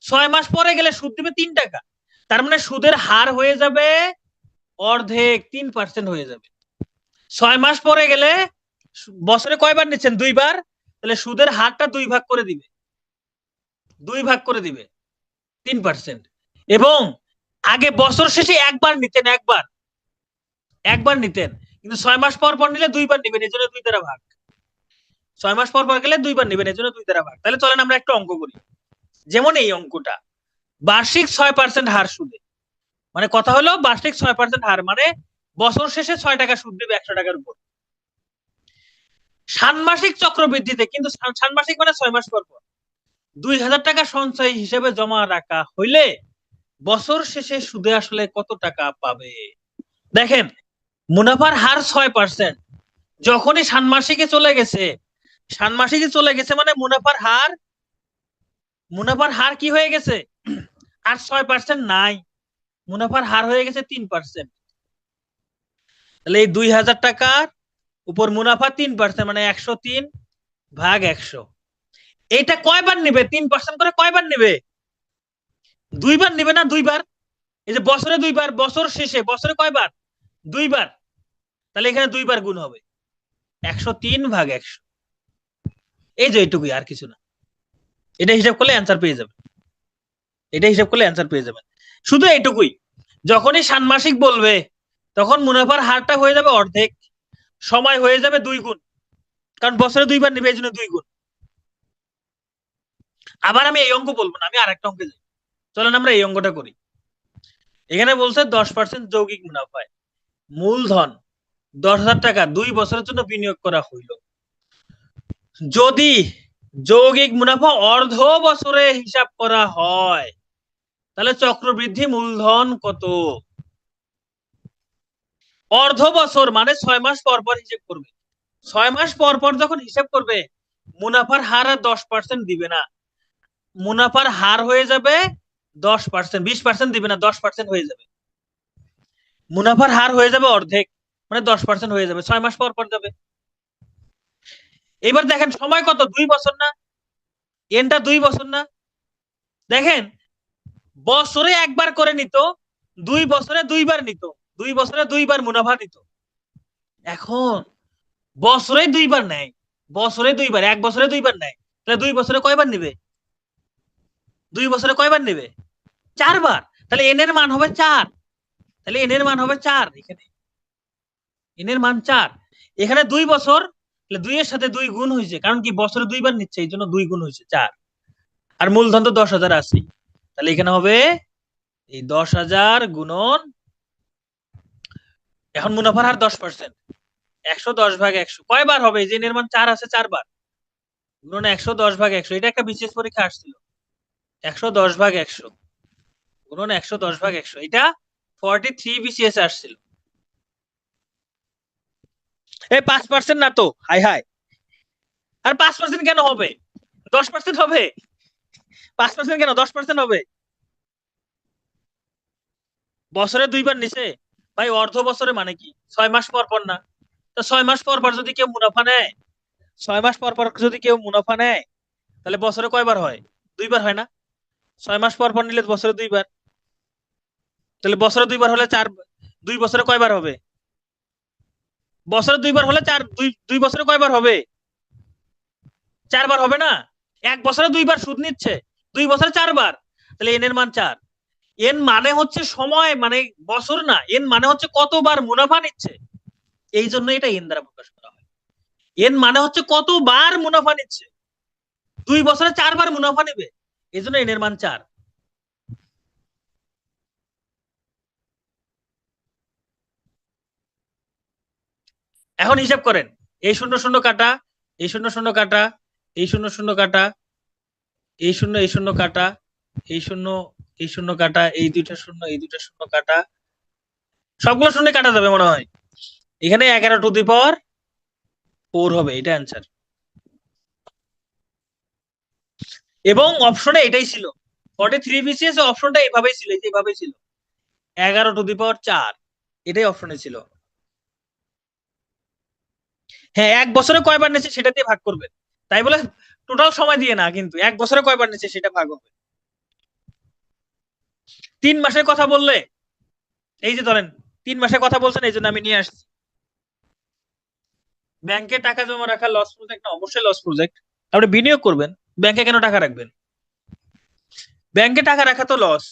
6 মাস পরে গেলে সুদ দিবে 3 টাকা, তার মানে সুদের হার হয়ে যাবে অর্ধেক, 3% হয়ে যাবে। 6 মাস পরে গেলে, বছরে কয়বার নিচ্ছেন? 2 বার, তাহলে সুদের হারটা 2 ভাগ করে দিবে, 2 ভাগ করে দিবে 3%। এবং আগে বছর শেষে একবার নিতেন, একবার নিতেন, কিন্তু 6 মাস পর পর নিলে 2 বার নিবেন, এই জন্য 2 দ্বারা ভাগ। 6 মাস পর পর গেলে 2 বার নিবেন, এই জন্য 2 দ্বারা ভাগ। তাহলে চলেন আমরা একটা অঙ্ক করি। যেমন এই অঙ্কটা, বার্ষিক 6% হার সুদে, মানে কথা হলো বার্ষিক 6% হার, মানে বছর শেষে 6 টাকা সুদ দেবে 100 টাকার উপর। ষান্মাসিক চক্রবৃদ্ধিতে, কিন্তু ষান্মাসিক মানে 6 মাস পর পর 2000 টাকা সঞ্চয় হিসেবে জমা রাখা হইলে বছর শেষে সুদে আসলে কত টাকা পাবে? দেখেন, মুনাফার হার 6%, যখনই ষান্মাসিকে চলে গেছে, ষান্মাসিকে চলে গেছে মানে মুনাফার হার কি হয়ে গেছে? আর 6% নাই, মুনাফার হার হয়ে গেছে 3%। তাহলে এই 2000 টাকার উপর মুনাফা 3%, মানে 103/100। এটা কয়বার নিবে? 3% করে কয়বার নিবে? 2 বার নিবে না? 2 বার। এই যে বছরে 2 বার, বছর শেষে বছরে কয়বার? 2 বার। তাহলে এখানে 2 বার গুণ হবে 103/100। এই যে এইটুকুই, আর কিছু না। এটা হিসাব করলে অ্যান্সার পেয়ে যাবেন, এটা হিসাব করলে অ্যান্সার পেয়ে যাবেন। শুধু এইটুকুই, যখনই ষান্মাসিক বলবে তখন মুনাফার হারটা হয়ে যাবে অর্ধেক, সময় হয়ে যাবে 2 গুণ, কারণ বছরে 2 বার নিবে, এই জন্য 2 গুণ। আবার আমি এই অঙ্ক বলবো না, আমি আর একটা অঙ্কে যাই। চলেন আমরা এই অঙ্কটা করি। এখানে বলছে 10% যৌগিক মুনাফায় মূলধন 10,000 টাকা 2 বছরের জন্য বিনিয়োগ করা হইল। যদি যৌগিক মুনাফা অর্ধ বছরে হিসাব করা হয়, তাহলে চক্রবৃদ্ধি মূলধন কত? অর্ধ বছর মানে 6 মাস পর পর হিসাব করবে। 6 মাস পর পর যখন হিসাব করবে, মুনাফার হার আর 10% দিবে না, মুনাফার হার হয়ে যাবে 10%, 20% দিবে না, 10% হয়ে যাবে। মুনাফার হার হয়ে যাবে অর্ধেক, মানে 10% হয়ে যাবে, 6 মাস পর পর যাবে। এবার দেখেন সময় কত? 2 বছর না? এনটা 2 বছর না? দেখেন, বছরে একবার করে নিত, 2 বছরে 2 বার নিত, 2 বছরে 2 বার মুনাফা নিত। এখন বছরে 2 বার নেয়, বছরে 2 বার, 1 বছরে 2 বার নেয়, তাহলে 2 বছরে কয়বার নিবে? 2 বছরে কয়বার নিবে? 4 বার। তাহলে এন এর মান হবে 4, তাহলে এন এর মান হবে 4, এখানে এন এর মান 4। এখানে 2 বছর, তাহলে 2 এর সাথে 2 গুণ হয়েছে, কারণ কি বছরে 2 বার নিচ্ছে, এই জন্য 2 গুণ হয়েছে 4। আর মূলধন তো 10,000 আছে, তাহলে এখানে হবে এই 10,000 গুণন, এখন মুনাফার হার 10%, 110/100 কয়বার হবে? যে এর মান 4 আছে, 4 বার, গুণন 110/100। এটা একটা বিশেষ পরীক্ষা আসছিল, 110/100 গুণন 110/100, এটা 43 BCS আসছিল। এই 5% না তো, হাই হাই। আর 5% কেন হবে? 10% হবে। 5% কেন? 10% হবে। বছরে 2 বার নিছে ভাই, অর্ধ বছরে মানে কি 6 মাস পর পর না? তো 6 মাস পর পর যদি কেউ মুনাফা নেয়, 6 মাস পর পর যদি কেউ মুনাফা নেয়, তাহলে বছরে কয়বার হয়? 2 বার হয় না? 6 মাস পর পর নিলে বছরে 2 বার, তাহলে বছরে 2 বার হলে 4, 2 বছরে কয়বার হবে? বছরে 2 বার হলে 4, 2 বছরে কয়বার হবে? 4 বার হবে না? 1 বছরে 2 বার সুদ নিচ্ছে, 2 বছরে 4 বার, তাহলে এন এর মান 4। এন মানে হচ্ছে সময়, মানে বছর না, এন মানে হচ্ছে কতবার মুনাফা নিচ্ছে, এই জন্য এটা এন দ্বারা প্রকাশ করা হয়। এন মানে হচ্ছে কতবার মুনাফা নিচ্ছে, 2 বছরে 4 বার মুনাফা নেবে, এই জন্য এন এর মান 4। এখন হিসাব করেন, এই শূন্য শূন্য কাটা, এই শূন্য শূন্য কাটা, এই শূন্য শূন্য কাটা, এই শূন্য এই শূন্য কাটা, এই শূন্য এই শূন্য কাটা, এই দুইটা শূন্য এই দুইটা শূন্য কাটা, সবগুলো শূন্য কাটা যাবে মনে হয়। এখানে 11 টু দি পাওয়ার 4 হবে, এটা অ্যান্সার। এবং অপশনে এটাই ছিল, 43 BCS অপশনটা এইভাবেই ছিল, এইভাবেই ছিল, 11 টু দি পাওয়ার 4, এটাই অপশনে ছিল। হ্যাঁ, 1 বছরে কয়বার নিচ্ছে সেটা দিয়ে ভাগ করবেন, তাই বলে টোটাল সময় দিয়ে না, কিন্তু 1 বছরে কয়বার নিচ্ছে সেটা ভাগ হবে। 3 মাসের কথা বললে, এই যে ধরেন 3 মাসের কথা বলছেন, এই জন্য আমি নিয়ে আসছি। ব্যাংকে টাকা জমা রাখা লস প্রজেক্ট না? অবশ্যই লস প্রজেক্ট। আপনি বিনিয়োগ করবেন, ব্যাংকে কেন টাকা রাখবেন? ব্যাংকে টাকা রাখা তো লস।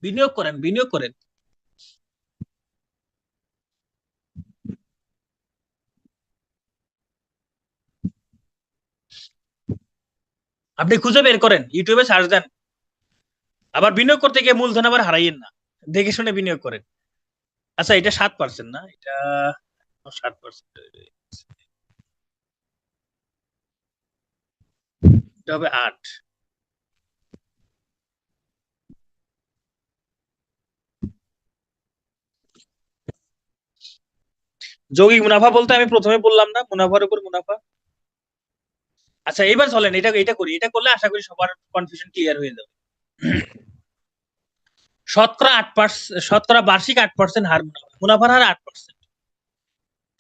বিনিয়োগ করেন, বিনিয়োগ করেন। আপনি খুঁজে বের করেন, ইউটিউবে সার্চ দেন। আবার বিনিয়োগ করতে গিয়ে মূলধন আবার হারাইয়েন না, দেখে শুনে বিনিয়োগ করেন। আচ্ছা, এটা 7% না, এটা 7%, এটা হবে 8। যৌগিক মুনাফা বলতে আমি প্রথমে বললাম না, মুনাফার উপর মুনাফা। আচ্ছা, এবার চলেন এটা এটা করি, এটা করলে আশা করি সবার কনফিউশন ক্লিয়ার হয়ে যাবে। শতকরা 8%, শতকরা বার্ষিক 8% হার মুনাফা, মুনাফার হার 8%।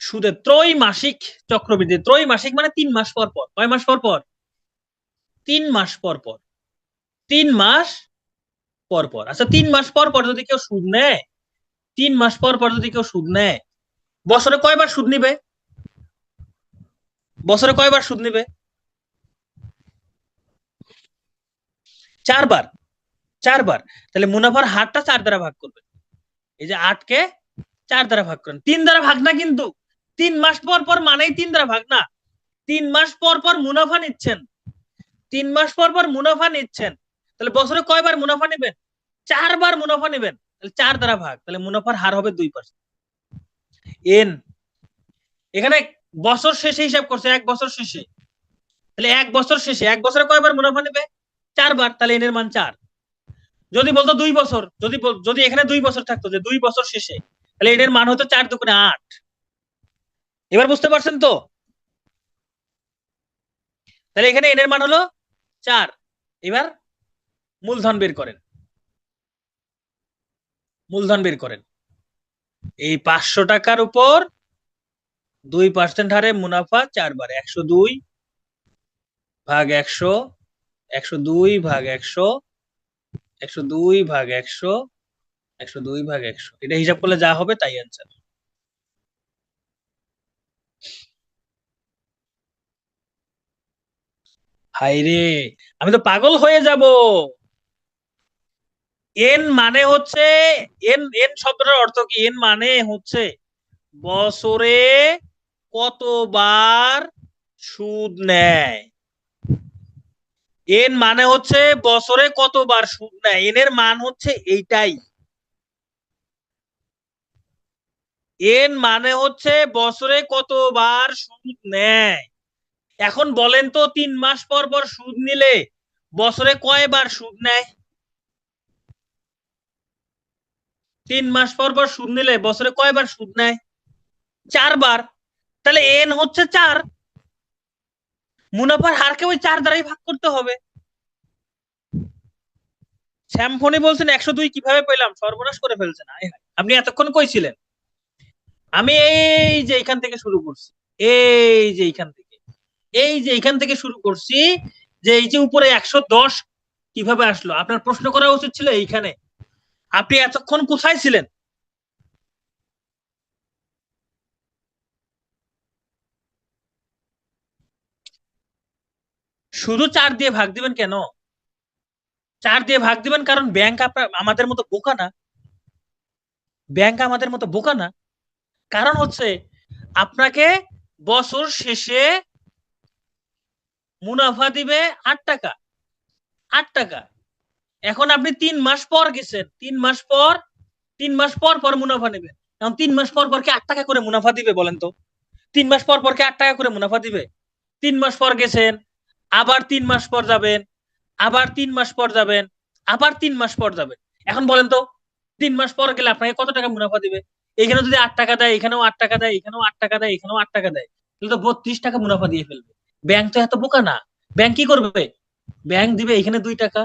সুদে ত্রৈমাসিক চক্রবৃদ্ধি, ত্রৈমাসিক মানে 3 মাস পর পর। কয় মাস পর পর? 3 মাস পর পর। 3 মাস পর পর। আচ্ছা, 3 মাস পর পর যদি কেউ সুদ নেয়, 3 মাস পর পর যদি কেউ সুদ নেয়, বছরে কয়বার সুদ নিবে? বছরে কয়বার সুদ নিবে? 4 বার। 4 বার। তাহলে মুনাফার হারটা 4 দ্বারা ভাগ করবে। এই যে 8 কে 4 দ্বারা ভাগ করেন, 3 দ্বারা ভাগ না কিন্তু। 3 মাস পর পর মানেই 3 দ্বারা ভাগ না। 3 মাস পর পর মুনাফা নিচ্ছেন, 3 মাস পর পর মুনাফা নিচ্ছেন। তাহলে বছরে কয়বার মুনাফা নেবেন? 4 বার মুনাফা নেবেন। তাহলে 4 দ্বারা ভাগ, তাহলে মুনাফার হার হবে 2%। এন এখানে বছর শেষে হিসাব করছে, 1 বছর শেষে। তাহলে 1 বছর শেষে, 1 বছরে কয়বার মুনাফা নেবে? 4 বার। তাহলে এন এর মান 4। যদি বলতো 2 বছর, যদি এখানে 2 বছর থাকতো যে 2 বছর শেষে, তাহলে এর মান হতো 4 দুগুণে 8। এবার বুঝতে পারছেন তো? তাহলে এখানে এন এর মান হলো 4। এবার মূলধন বের করেন, মূলধন বের করেন। এই 500 টাকার উপর 2% হারে মুনাফা 4 বার, 102 ভাগ 100, 102 ভাগ 100, 102 ভাগ 100, 102 ভাগ 100, এটা হিসাব করলে যা হবে তাই অ্যান্সার। হাই রে, আমি তো পাগল হয়ে যাব। এন মানে হচ্ছে, এন এন শব্দটার অর্থ কি? এন মানে হচ্ছে বছরে কতবার সুদ নেয়। এন মানে হচ্ছে বছরে কতবার সুদ নেয়, এন এর মান হচ্ছে এইটাই। এন মানে হচ্ছে বছরে কতবার সুদ নেয়। এখন বলেন তো, 3 মাস পর পর সুদ নিলে বছরে কয়বার সুদ নেয়? 3 মাস পর পর সুদ নিলে বছরে কয়বার সুদ নেয়? 4 বার। তাহলে এন হচ্ছে 4, মুনাফার হারকে ওই 4 দ্বারাই ভাগ করতে হবে। স্যামফোনি বলছেন 102 কিভাবে পেলাম, সর্বনাশ করে ফেলছেন। আপনি এতক্ষণ কইছিলেন। আমি এই যে এখান থেকে শুরু করছি, এই যে এখান থেকে, এই যে এখান থেকে শুরু করছি, যে এই যে উপরে 110 কিভাবে আসলো। আপনার প্রশ্ন করা উচিত ছিল এইখানে, আপনি এতক্ষণ কোথায় ছিলেন? শুধু 4 দিয়ে ভাগ দিবেন কেন? 4 দিয়ে ভাগ দিবেন কারণ ব্যাংক আমাদের মতো বোকা না। ব্যাংক আমাদের মতো বোকা না। কারণ হচ্ছে আপনাকে বছর শেষে মুনাফা দিবে 8 টাকা, 8 টাকা। এখন আপনি 3 মাস পর গেছেন, 3 মাস পর, 3 মাস পর পর মুনাফা নেবে। এখন 3 মাস পর পর কি 8 টাকা করে মুনাফা দিবে বলেন তো? 3 মাস পর পর কি 8 টাকা করে মুনাফা দিবে? 3 মাস পর গেছেন, আবার 3 মাস পর যাবেন, আবার 3 মাস পর যাবেন, আবার 3 মাস পর যাবেন। এখন বলেন তো, 3 মাস পর গেলে আপনাকে কত টাকা মুনাফা দিবে? এখানে যদি 8 টাকা দেয়, এখানেও 8 টাকা দেয়, এখানেও 8 টাকা দেয়, এখানেও 8 টাকা দেয়, তাহলে তো 32 টাকা মুনাফা দিয়ে ফেলবে। ব্যাংক তো এত বোকা না। ব্যাংক কি করবে? ব্যাংক দিবে এখানে 2 টাকা,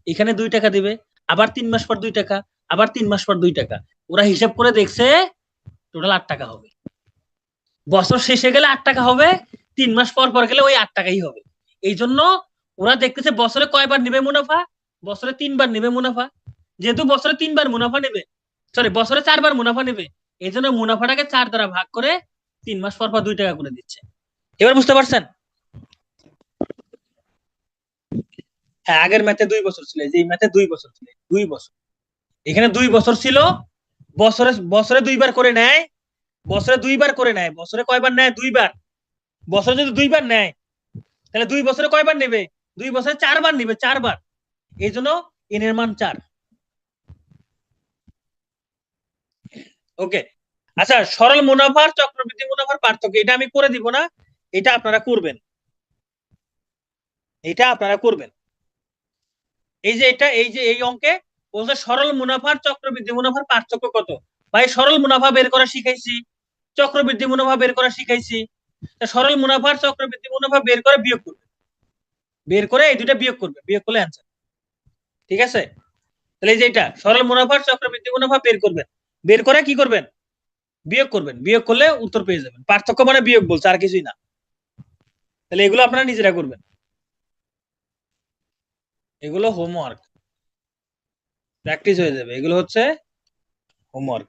এখানে 2 টাকা দিবে, আবার 3 মাস পর 2 টাকা, আবার 3 মাস পর 2 টাকা। ওরা হিসাব করে দেখছে টোটাল 8 টাকা হবে। বছর শেষে গেলে 8 টাকা হবে, 3 মাস পর পর গেলে ওই 8 টাকাই হবে। এই জন্য ওরা দেখতেছে বছরে কয়বার নিবে মুনাফা, বছরে 3 বার নিবে মুনাফা। যেহেতু বছরে 3 বার মুনাফা নেবে, সরি বছরে 4 বার মুনাফা নেবে, এই জন্য মুনাফাটাকে 4 দ্বারা ভাগ করে 3 মাস পর পর 2 টাকা করে দিচ্ছে। এবার বুঝতে পারছেন? হ্যাঁ, আগের ম্যাথে 2 বছর ছিল, যে ম্যাথে 2 বছর ছিল, 2 বছর। এখানে 2 বছর ছিল, বছরে বছরে 2 বার করে নেয়, বছরে 2 বার করে নেয়। বছরে কয়বার নেয়? 2 বার। বছরে যদি 2 বার নেয়, তাহলে 2 বছরে কয়বার নেবে? 2 বছরে 4 বার নিবে, 4 বার, এই জন্য n এর মান 4। ওকে, আচ্ছা, সরল মুনাফার চক্রবৃদ্ধি মুনাফার পার্থক্য এটা আমি করে দিব না, এটা আপনারা করবেন, এটা আপনারা করবেন। এই যে এটা, এই যে এই অঙ্কে বলছে সরল মুনাফার চক্রবৃদ্ধি মুনাফার পার্থক্য কত। ভাই সরল মুনাফা বের করা শিখাইছি, চক্রবৃদ্ধি মুনাফা বের করা শিখাইছি, সরল মুনাফার চক্রবৃদ্ধি মুনাফা বের করে বিয়োগ করবে, বের করে এই দুটা বিয়োগ করবে, বিয়োগ করলে অ্যান্সার। ঠিক আছে, তাহলে এই যে এটা সরল মুনাফার চক্রবৃদ্ধি মুনাফা বের করবেন, বের করে কি করবেন, বিয়োগ করবেন, বিয়োগ করলে উত্তর পেয়ে যাবেন। পার্থক্য মানে বিয়োগ বলছে, আর কিছুই না। তাহলে এগুলো আপনারা নিজেরা করবেন, এগুলো হোমওয়ার্ক, প্র্যাকটিস হয়ে যাবে, এগুলো হচ্ছে হোমওয়ার্ক।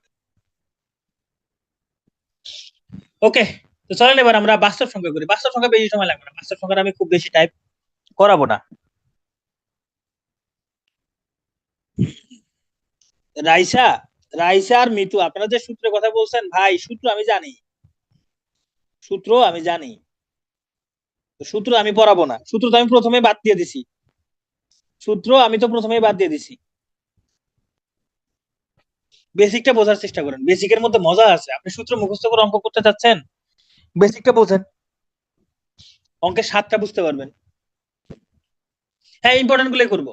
ওকে, তো চলেন এবার আমরা বাস্তব সংখ্যা করি। বাস্তব সংখ্যা বেশি সময় লাগবে না, বাস্তব সংখ্যা আমি খুব বেশি টাইপ করাবো না। রাইসা, রাইসা আর মিতু, আপনারা যে সূত্রের কথা বলছেন ভাই, সূত্র আমি জানি, সূত্র আমি জানি, সূত্র আমি পড়াবো না, সূত্র তো আমি প্রথমে বাদ দিয়ে দিছি, সূত্র আমি তো প্রথমেই বাদ দিয়ে দিছি। বেসিকটা বোঝার চেষ্টা করেন, বেসিকের মধ্যে মজা আছে। আপনি সূত্র মুখস্থ করে অঙ্ক করতে চাচ্ছেন, বেসিকটা বোঝেন, অঙ্কের স্বাদটা বুঝতে পারবেন। হ্যাঁ, ইম্পর্টেন্ট গুলোই করবো।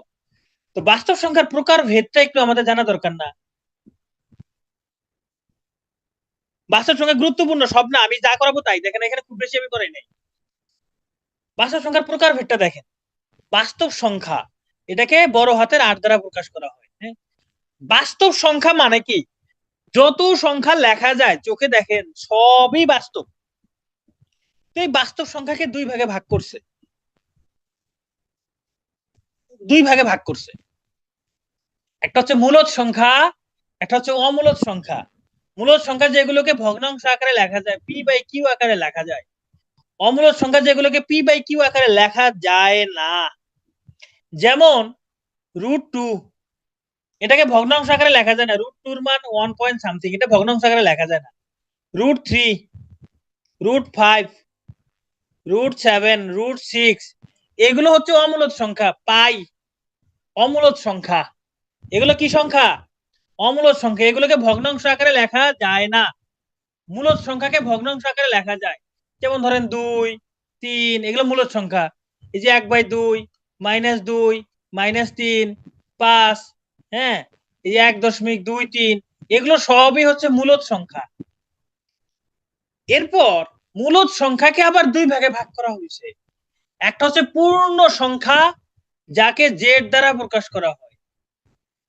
তো বাস্তব সংখ্যার প্রকার ভেদটা একটু আমাদের জানা দরকার না? বাস্তব সংখ্যা গুরুত্বপূর্ণ, সব না, আমি যা করাবো তাই দেখেন, এখানে খুব বেশি আমি করাই নাই। বাস্তব সংখ্যার প্রকার ভেদটা দেখেন, বাস্তব সংখ্যা এটাকে বড় হাতের আর দ্বারা প্রকাশ করা হয়। হ্যাঁ, বাস্তব সংখ্যা মানে কি, যত সংখ্যা লেখা যায় চোখে দেখেন সবই বাস্তব। তো এই বাস্তব সংখ্যাকে দুই ভাগে ভাগ করছে, দুই ভাগে ভাগ করছে, একটা হচ্ছে মূলদ সংখ্যা, একটা হচ্ছে অমূলদ সংখ্যা। মূলদ সংখ্যা যেগুলোকে ভগ্নাংশ আকারে লেখা যায়, পি বাই কিউ আকারে লেখা যায়। অমূলদ সংখ্যা যেগুলোকে পি বাই কিউ আকারে লেখা যায় না, যেমন √2, এটাকে ভগ্নাংশ আকারে লেখা যায় না, √2 এর মান 1 পয়েন্ট সামথিং, এটা ভগ্নাংশ আকারে লেখা যায় না। √3, √5, √7, √6, এগুলো হচ্ছে অমূলদ সংখ্যা। পাই অমূলদ সংখ্যা, এগুলো কি সংখ্যা, অমূলদ সংখ্যা, এগুলোকে ভগ্নাংশ আকারে লেখা যায় না। মূলদ সংখ্যাকে ভগ্নাংশ আকারে লেখা যায়, যেমন ধরেন 2, 3, এগুলো মূলদ সংখ্যা। এই যে 1/2, -2, -3, 5, হ্যাঁ, এই যে 1.23, এগুলো সবই হচ্ছে মূলদ সংখ্যা। এরপর মূলদ সংখ্যাকে আবার দুই ভাগে ভাগ করা হয়েছে, একটা হচ্ছে পূর্ণ সংখ্যা যাকে জেড দ্বারা প্রকাশ করা হয়,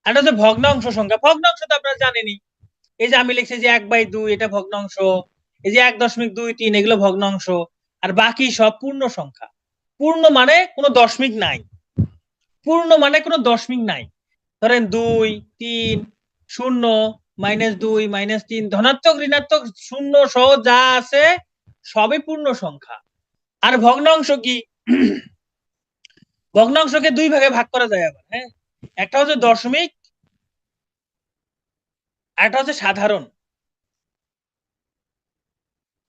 আর হচ্ছে ভগ্নাংশ সংখ্যা। ভগ্নাংশ তো আপনারা জানেনই, এই যে আমি লিখছি যে 1/2, এটা ভগ্নাংশ, এই যে 1.23, এগুলো ভগ্নাংশ, আর বাকি সব পূর্ণ সংখ্যা। পূর্ণ মানে কোনো দশমিক নাই, পূর্ণ মানে কোনো দশমিক নাই। ধরেন 2, 3, 0, -2, -3, ধনাত্মক ঋণাত্মক শূন্য সহ যা আছে সবই পূর্ণ সংখ্যা। আর ভগ্নাংশ কি, ভগ্নাংশকে দুই ভাগে ভাগ করা যায় আবার। হ্যাঁ, একটা হচ্ছে দশমিক, আর একটা হচ্ছে সাধারণ।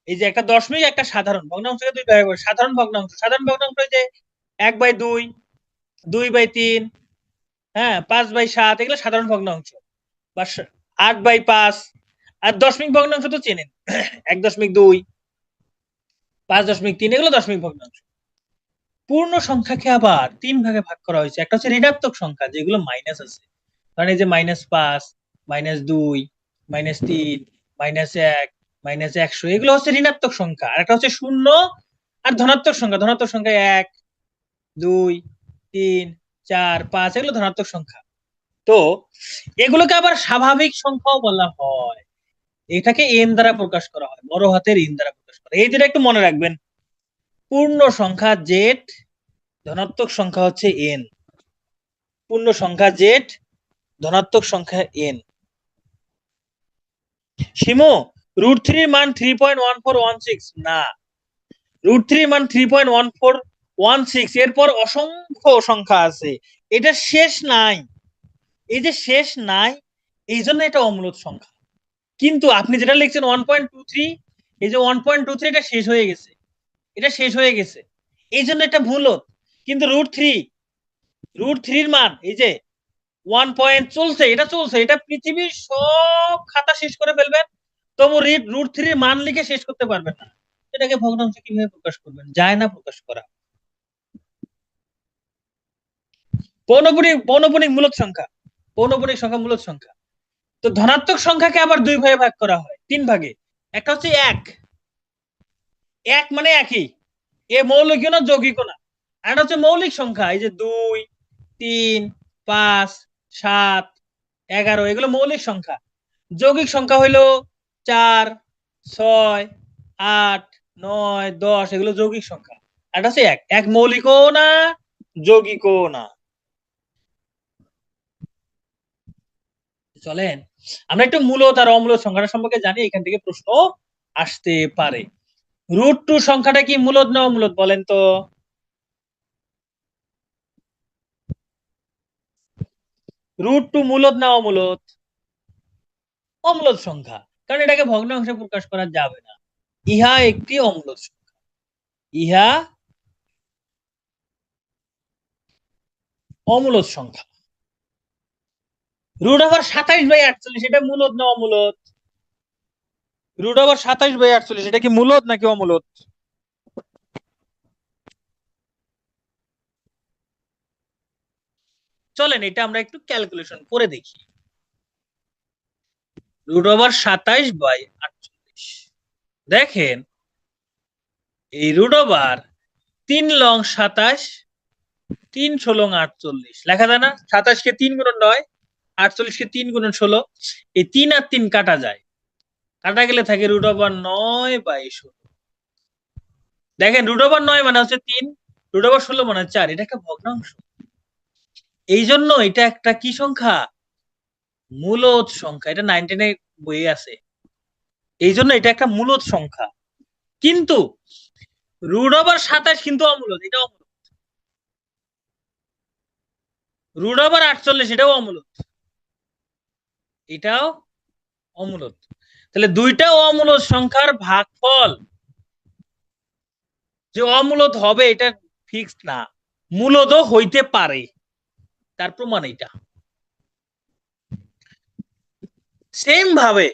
এই যে একটা দশমিক, একটা সাধারণ, ভগ্নাংশকে দুই ভাগে, সাধারণ ভগ্নাংশ, সাধারণ ভগ্নাংশ যে 1/2, 2/3, হ্যাঁ, 5/7, এগুলো সাধারণ ভগ্নাংশ, বা 8/5। আর দশমিক ভগ্নাংশ তো চেনেন, 1.2, 5.3, এগুলো দশমিক ভগ্নাংশ। পূর্ণ সংখ্যাকে আবার তিন ভাগে ভাগ করা হয়েছে, একটা হচ্ছে ঋণাত্মক সংখ্যা যেগুলো মাইনাস আছে, কারণ এই যে -5, -2, -3, -1, -100, এগুলো হচ্ছে ঋণাত্মক সংখ্যা। আর একটা হচ্ছে শূন্য আর ধনাত্মক সংখ্যা, ধনাত্মক সংখ্যা 1, 2, 3, 4, 5, এগুলো ধনাত্মক সংখ্যা। তো এগুলোকে আবার স্বাভাবিক সংখ্যাও বলা হয়, এটাকে এন দ্বারা প্রকাশ করা হয়, বড় হাতের এন দ্বারা প্রকাশ করা। এই যেটা একটু মনে রাখবেন, পূর্ণ সংখ্যা জেড, ধনাত্মক সংখ্যা হচ্ছে এন, পূর্ণ সংখ্যা জেড, ধনাত্মক সংখ্যা এন। শিমু, √3 মান 3.1416 না, √3 মান 3.1416, এরপর অসংখ্য সংখ্যা আছে, এটা শেষ নাই, এই যে শেষ নাই, এই জন্য এটা অমূলদ সংখ্যা। কিন্তু আপনি যেটা লিখছেন 1.23, এই যে 1.23, এটা শেষ হয়ে গেছে, এটা শেষ হয়ে গেছে, এই জন্য এটা মূলদ। কিন্তু √3 মান এই যে 1 পয়েন্ট চলছে, এটা পৃথিবীর সব খাতা শেষ করে ফেলবেন, তবু √3 মান লিখে শেষ করতে পারবেন না। এটাকে ভগ্নাংশ কিভাবে প্রকাশ করবেন? যায় না প্রকাশ করা। পৌনঃপুনিক মূলদ সংখ্যা, মূলদ সংখ্যা। তো ধনাত্মক সংখ্যাকে আবার দুই ভাগে ভাগ করা হয়, 3 ভাগে। একটা হচ্ছে এক মানে একই, এ মৌলিকও না যৌগিকও না। আর হচ্ছে মৌলিক সংখ্যা, এই যে 2, 3, 5, 7, 11, এগুলো মৌলিক সংখ্যা। যৌগিক সংখ্যা হইলো 4, 6, 8, 9, 10, এগুলো যৌগিক সংখ্যা। আর হচ্ছে এক মৌলিকও না যৌগিকও না। চলেন আমরা একটু মূলদ আর অমূলদ সংখ্যাটা সম্পর্কে জানি, এখান থেকে প্রশ্ন আসতে পারে। √2 সংখ্যাটা কি মূলদ না অমূলদ বলেন তো? √2 মূলদ না অমূলদ? অমূলদ সংখ্যা, কারণ এটাকে ভগ্নাংশে প্রকাশ করা যাবে না। ইহা একটি অমূলদ সংখ্যা। ইহা অমূলদ সংখ্যা। √27/48, এটা মূলদ না অমূলদ? √27/48, এটা কি মূলদ নাকি অমূলদ? চলেন এটা আমরা একটু ক্যালকুলেশন করে দেখি। √27/48, দেখেন এই √3 লং 27, 3 ষোলং 48 লেখা যায় না? 27 কে 3 গুণন 9, 48 কে 3 গুণন 16, এই 3 আর 3 কাটা যায়, কাটা গেলে থাকে √9/16। দেখেন √9 মানে হচ্ছে 3, √16 মানে 4, এটা একটা ভগ্নাংশ। এই জন্য এটা একটা কি সংখ্যা? মূলদ সংখ্যা। এটা 19 বইয়ে আছে। এই জন্য এটা একটা মূলদ সংখ্যা। কিন্তু √27 কিন্তু অমূলদ, এটা অমূলদ। √48, এটাও অমূলদ, এটাও অমূলদ। তাহলে দুইটা অমূলদ সংখ্যার ভাগফল যে অমূলদ হবে এটা ফিক্সড না, মূলদও হইতে পারে, তার প্রমাণ এটা। সেম ভাবে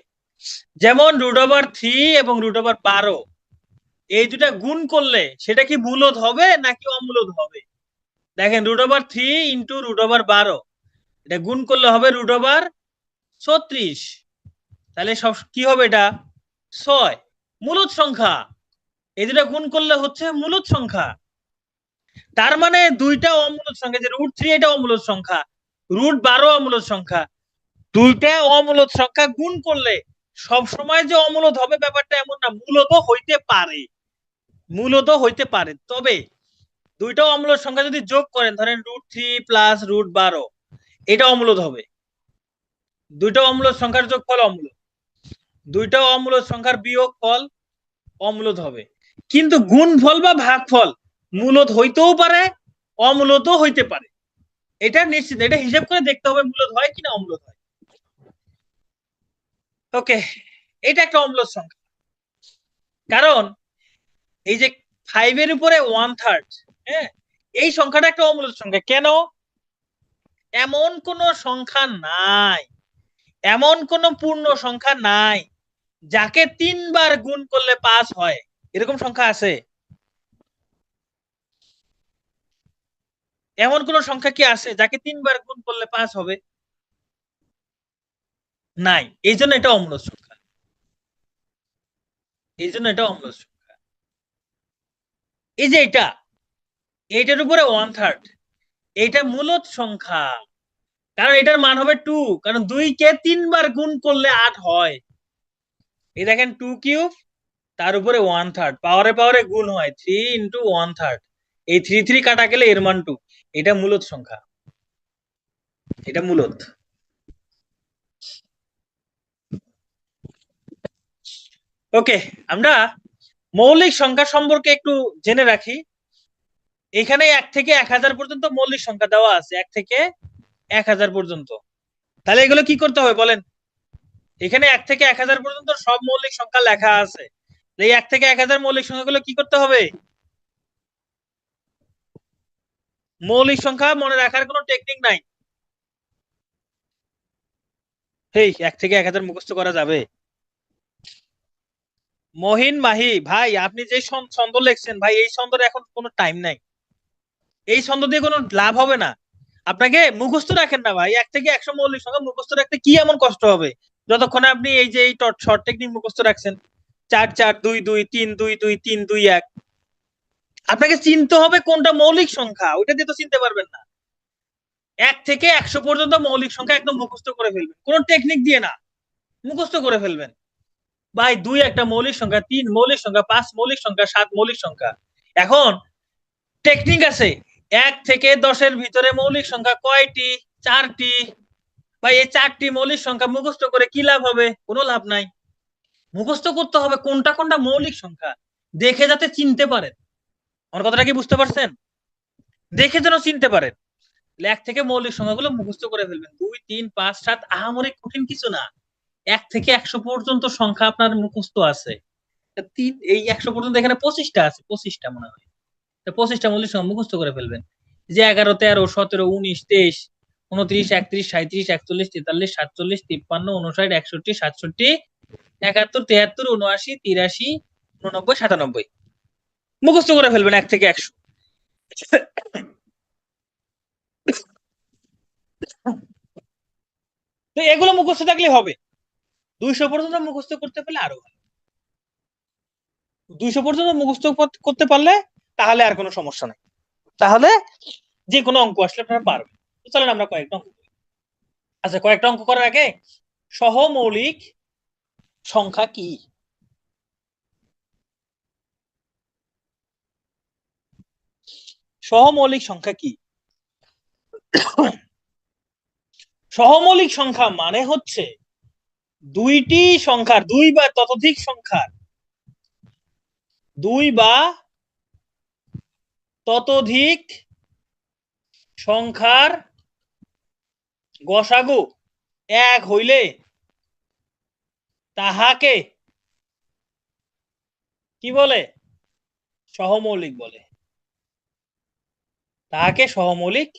যেমন √3 এবং √12, এই দুটা গুণ করলে সেটা কি মূলদ হবে নাকি অমূলদ হবে? দেখেন √3 ইন্টু √12, এটা গুণ করলে হবে √36, তাহলে সব কি হবে? এটা 6, মূলদ সংখ্যা। এই দুটা গুণ করলে হচ্ছে মূলদ সংখ্যা। তার মানে দুইটা অমূলদ সংখ্যা, যে √3 এটা অমূলদ সংখ্যা, √12 অমূলদ সংখ্যা। দুইটা অমূলদ সংখ্যা গুণ করলে সব সময় যে অমূলদ হবে ব্যাপারটা এমন না, মূলত হইতে পারে, তবে দুইটা অমূলদ সংখ্যা যদি যোগ করেন, ধরেন √3 প্লাস √12, এটা অমূলদ হবে। দুইটা অমূলদ সংখ্যার যোগফল অমূলদ, দুইটা অমূলদ সংখ্যার বিয়োগফল অমূলদ হবে। কিন্তু গুণফল বা ভাগফল মূলদ হইতেও পারে, অমূলদও হইতে পারে। এটা নিশ্চিত, এটা হিসাব করে দেখতে হবে মূলদ হয় কিনা অমূলদ হয়। ওকে, এটা একটা অম্লজ সংখ্যা, কারণ এই যে 5 এর উপরে 1/3, হ্যাঁ, এই সংখ্যাটা একটা অম্লজ সংখ্যা। কেন? এমন কোন সংখ্যা নাই, এমন কোন পূর্ণ সংখ্যা নাই যাকে 3 বার গুণ করলে 5 হয়, এরকম সংখ্যা আছে? এমন কোন সংখ্যা কি আছে যাকে 3 বার গুণ করলে 5 হবে? নাই, এই জন্য এটা অম্লজ সংখ্যা, এই জন্য এটা অম্লজ সংখ্যা। এই যে এটার উপরে 1/3, এটা মূলদ সংখ্যা, কারণ এটার মান হবে 2, কারণ 2 কে 3 বার গুণ করলে 8 হয়। এই দেখেন 2³ তার উপরে 1/3, পাওয়ারে পাওয়ারে গুণ হয়, 3 ইন্টু 1/3, এই 3 কাটা গেলে এর মান 2, এটা মূলদ সংখ্যা, এটা মূলদ। ওকে, আমরা মৌলিক সংখ্যা সম্পর্কে একটু জেনে রাখি। এখানে 1 থেকে 1000 পর্যন্ত মৌলিক সংখ্যা দেওয়া আছে, 1 থেকে 1000 পর্যন্ত। তাহলে এগুলো কি করতে হবে বলেন? এখানে 1 থেকে 1000 পর্যন্ত সব মৌলিক সংখ্যা লেখা আছে, এই 1 থেকে 1000 মৌলিক সংখ্যাগুলো কি করতে হবে? মৌলিক সংখ্যা মনে রাখার কোনো টেকনিক নাই। এই 1 থেকে 1000 মুখস্থ করা যাবে? মহিন মাহি ভাই, আপনি যে ছন্দ লিখছেন ভাই, এই ছন্দের এখন কোনো টাইম নাই। এই ছন্দ দিয়ে কোনো লাভ হবে না। আপনাকে মুখস্থ রাখেন না ভাই, 1 থেকে 100 মৌলিক সংখ্যা মুখস্থ রাখতে কি এমন কষ্ট হবে? যতক্ষণে আপনি এই যে এই শর্ট টেকনিক মুখস্থ রাখছেন, 4 4 2 2 3 2 2 3 2 1, আপনাকে চিনতে হবে কোনটা মৌলিক সংখ্যা, ওইটা দিয়ে তো চিনতে পারবেন না। 1 থেকে 100 পর্যন্ত মৌলিক সংখ্যা একদম মুখস্থ করে ফেলবেন, কোনো টেকনিক দিয়ে না, মুখস্থ করে ফেলবেন। ভাই 2 একটা মৌলিক সংখ্যা, 3 মৌলিক সংখ্যা, 5 মৌলিক সংখ্যা, 7 মৌলিক সংখ্যা। এখন টেকনিক আছে, 1 থেকে 10-এর ভিতরে মৌলিক সংখ্যা কয়টি? 4টি। ভাই এই 4টি মৌলিক সংখ্যা মুখস্থ করে কি লাভ হবে? কোনো লাভ নাই। মুখস্থ করতে হবে কোনটা কোনটা মৌলিক সংখ্যা, দেখে যাতে চিনতে পারেন। আমার কথাটা কি বুঝতে পারছেন? দেখে যেন চিনতে পারেন। 1 থেকে মৌলিক সংখ্যাগুলো মুখস্থ করে ফেলবেন। 2 3 5 7 আহামরি কঠিন কিছু না। 1 থেকে 100 পর্যন্ত সংখ্যা আপনার মুখস্থ আছে। এই 100 পর্যন্ত এখানে 25টা আছে, 25টা মনে হয়। 25টা মৌলিক সংখ্যা মুখস্থ করে ফেলবেন। যে 11 13 17 19 23 29 31 37 41 43 47 53 59 61 67 71 73 79 83 89 97 মুখস্থ করে ফেলবেন 1 থেকে 100। তো এগুলো মুখস্থ থাকলে হবে। 200 পর্যন্ত মুখস্থ করতে পারলে আরো ভালো। 200 পর্যন্ত মুখস্থ করতে পারলে তাহলে আর কোনো সমস্যা নাই, তাহলে যে কোনো অঙ্ক আসলে আপনারা পারবেন। চলেন আমরা কয়েকটা অঙ্ক করি। আচ্ছা, কয়েকটা অঙ্ক করার আগে সহমৌলিক সংখ্যা কি? সহমৌলিক সংখ্যা কি? সহমৌলিক সংখ্যা মানে হচ্ছে দুইটি সংখ্যার, দুই বা ততোধিক সংখ্যার, দুই বা ততোধিক সংখ্যার গসাগু 1 হইলে তাহাকে কি বলে? সহমৌলিক বলে। তাহাকে সহমৌলিক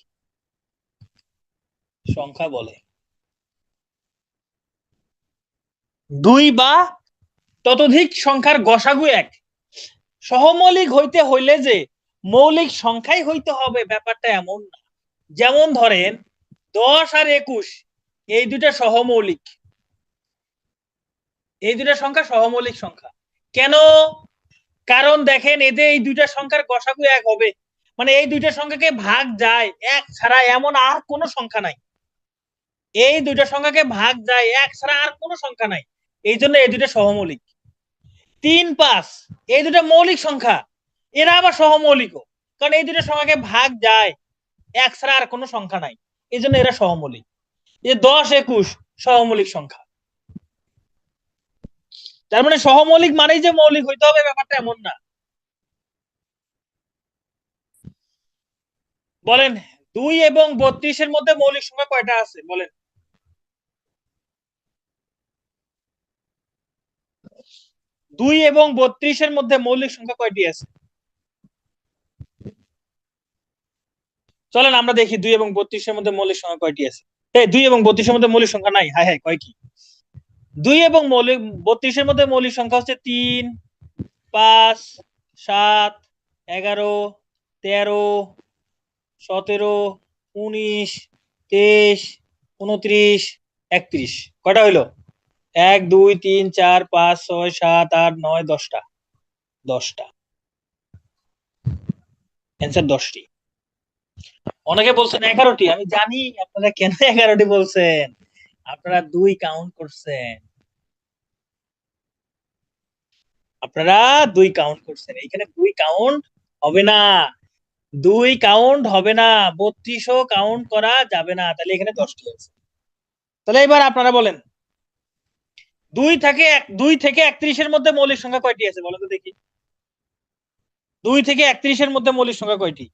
সংখ্যা বলে। দুই বা ততোধিক সংখ্যার গসাগু 1। সহমৌলিক হইতে হইলে যে মৌলিক সংখ্যাই হইতে হবে ব্যাপারটা এমন না। যেমন ধরেন 10 আর 21, এই দুইটা সহমৌলিক, এই দুইটা সংখ্যা সহমৌলিক সংখ্যা। কেন? কারণ দেখেন এদের এই দুইটা সংখ্যার গসাগু 1 হবে, মানে এই দুইটা সংখ্যাকে ভাগ যায় 1 ছাড়া এমন আর কোনো সংখ্যা নাই। এই দুইটা সংখ্যাকে ভাগ যায় 1 ছাড়া আর কোনো সংখ্যা নাই, এই জন্য এই দুইটা সহমৌলিক। 3 5 এই দুইটা মৌলিক সংখ্যা, এরা আবার সহমৌলিক, কারণ এই দুইটা সংখ্যাকে ভাগ যায় 1 ছাড়া আর কোনো সংখ্যা নাই, এই জন্য এরা সহমৌলিক। এই 10 21 সহমৌলিক সংখ্যা। তার মানে সহমৌলিক মানেই যে মৌলিক হইতে হবে ব্যাপারটা এমন না। বলেন 2 এবং 32-এর মধ্যে মৌলিক সংখ্যা কয়টা আছে বলেন? 2 এবং 32-এর মধ্যে মৌলিক সংখ্যা কয়টি আছে? চলেন আমরা দেখি 2 এবং 32-এর মধ্যে মৌলিক সংখ্যা কয়টি আছে। এই 2 এবং 32-এর মধ্যে মৌলিক সংখ্যা নাই, হায় হায়, কয় কি? 2 এবং 32-এর মধ্যে মৌলিক সংখ্যা হচ্ছে 3 5 7 11 13 17 19 23 29 31। কয়টা হইলো? 1 2 3 4 5 6 7 8 9 10টা। 10টা অ্যান্সার 10টি। অনেকে বলছেন 11টি, আমি জানি আপনারা কেন 11টি বলছেন, আপনারা 2 কাউন্ট করছেন, আপনারা 2 কাউন্ট করছেন, এইখানে 2 কাউন্ট হবে না, 2 কাউন্ট হবে না, 32ও কাউন্ট করা যাবে না, তাহলে এখানে 10টি আছে। তাহলে এবার আপনারা বলেন 2 থেকে 31-এর মধ্যে মৌলিক সংখ্যা কয়টি আছে বলো তো দেখি? 2 থেকে 31-এর মধ্যে মৌলিক সংখ্যা কয়টি?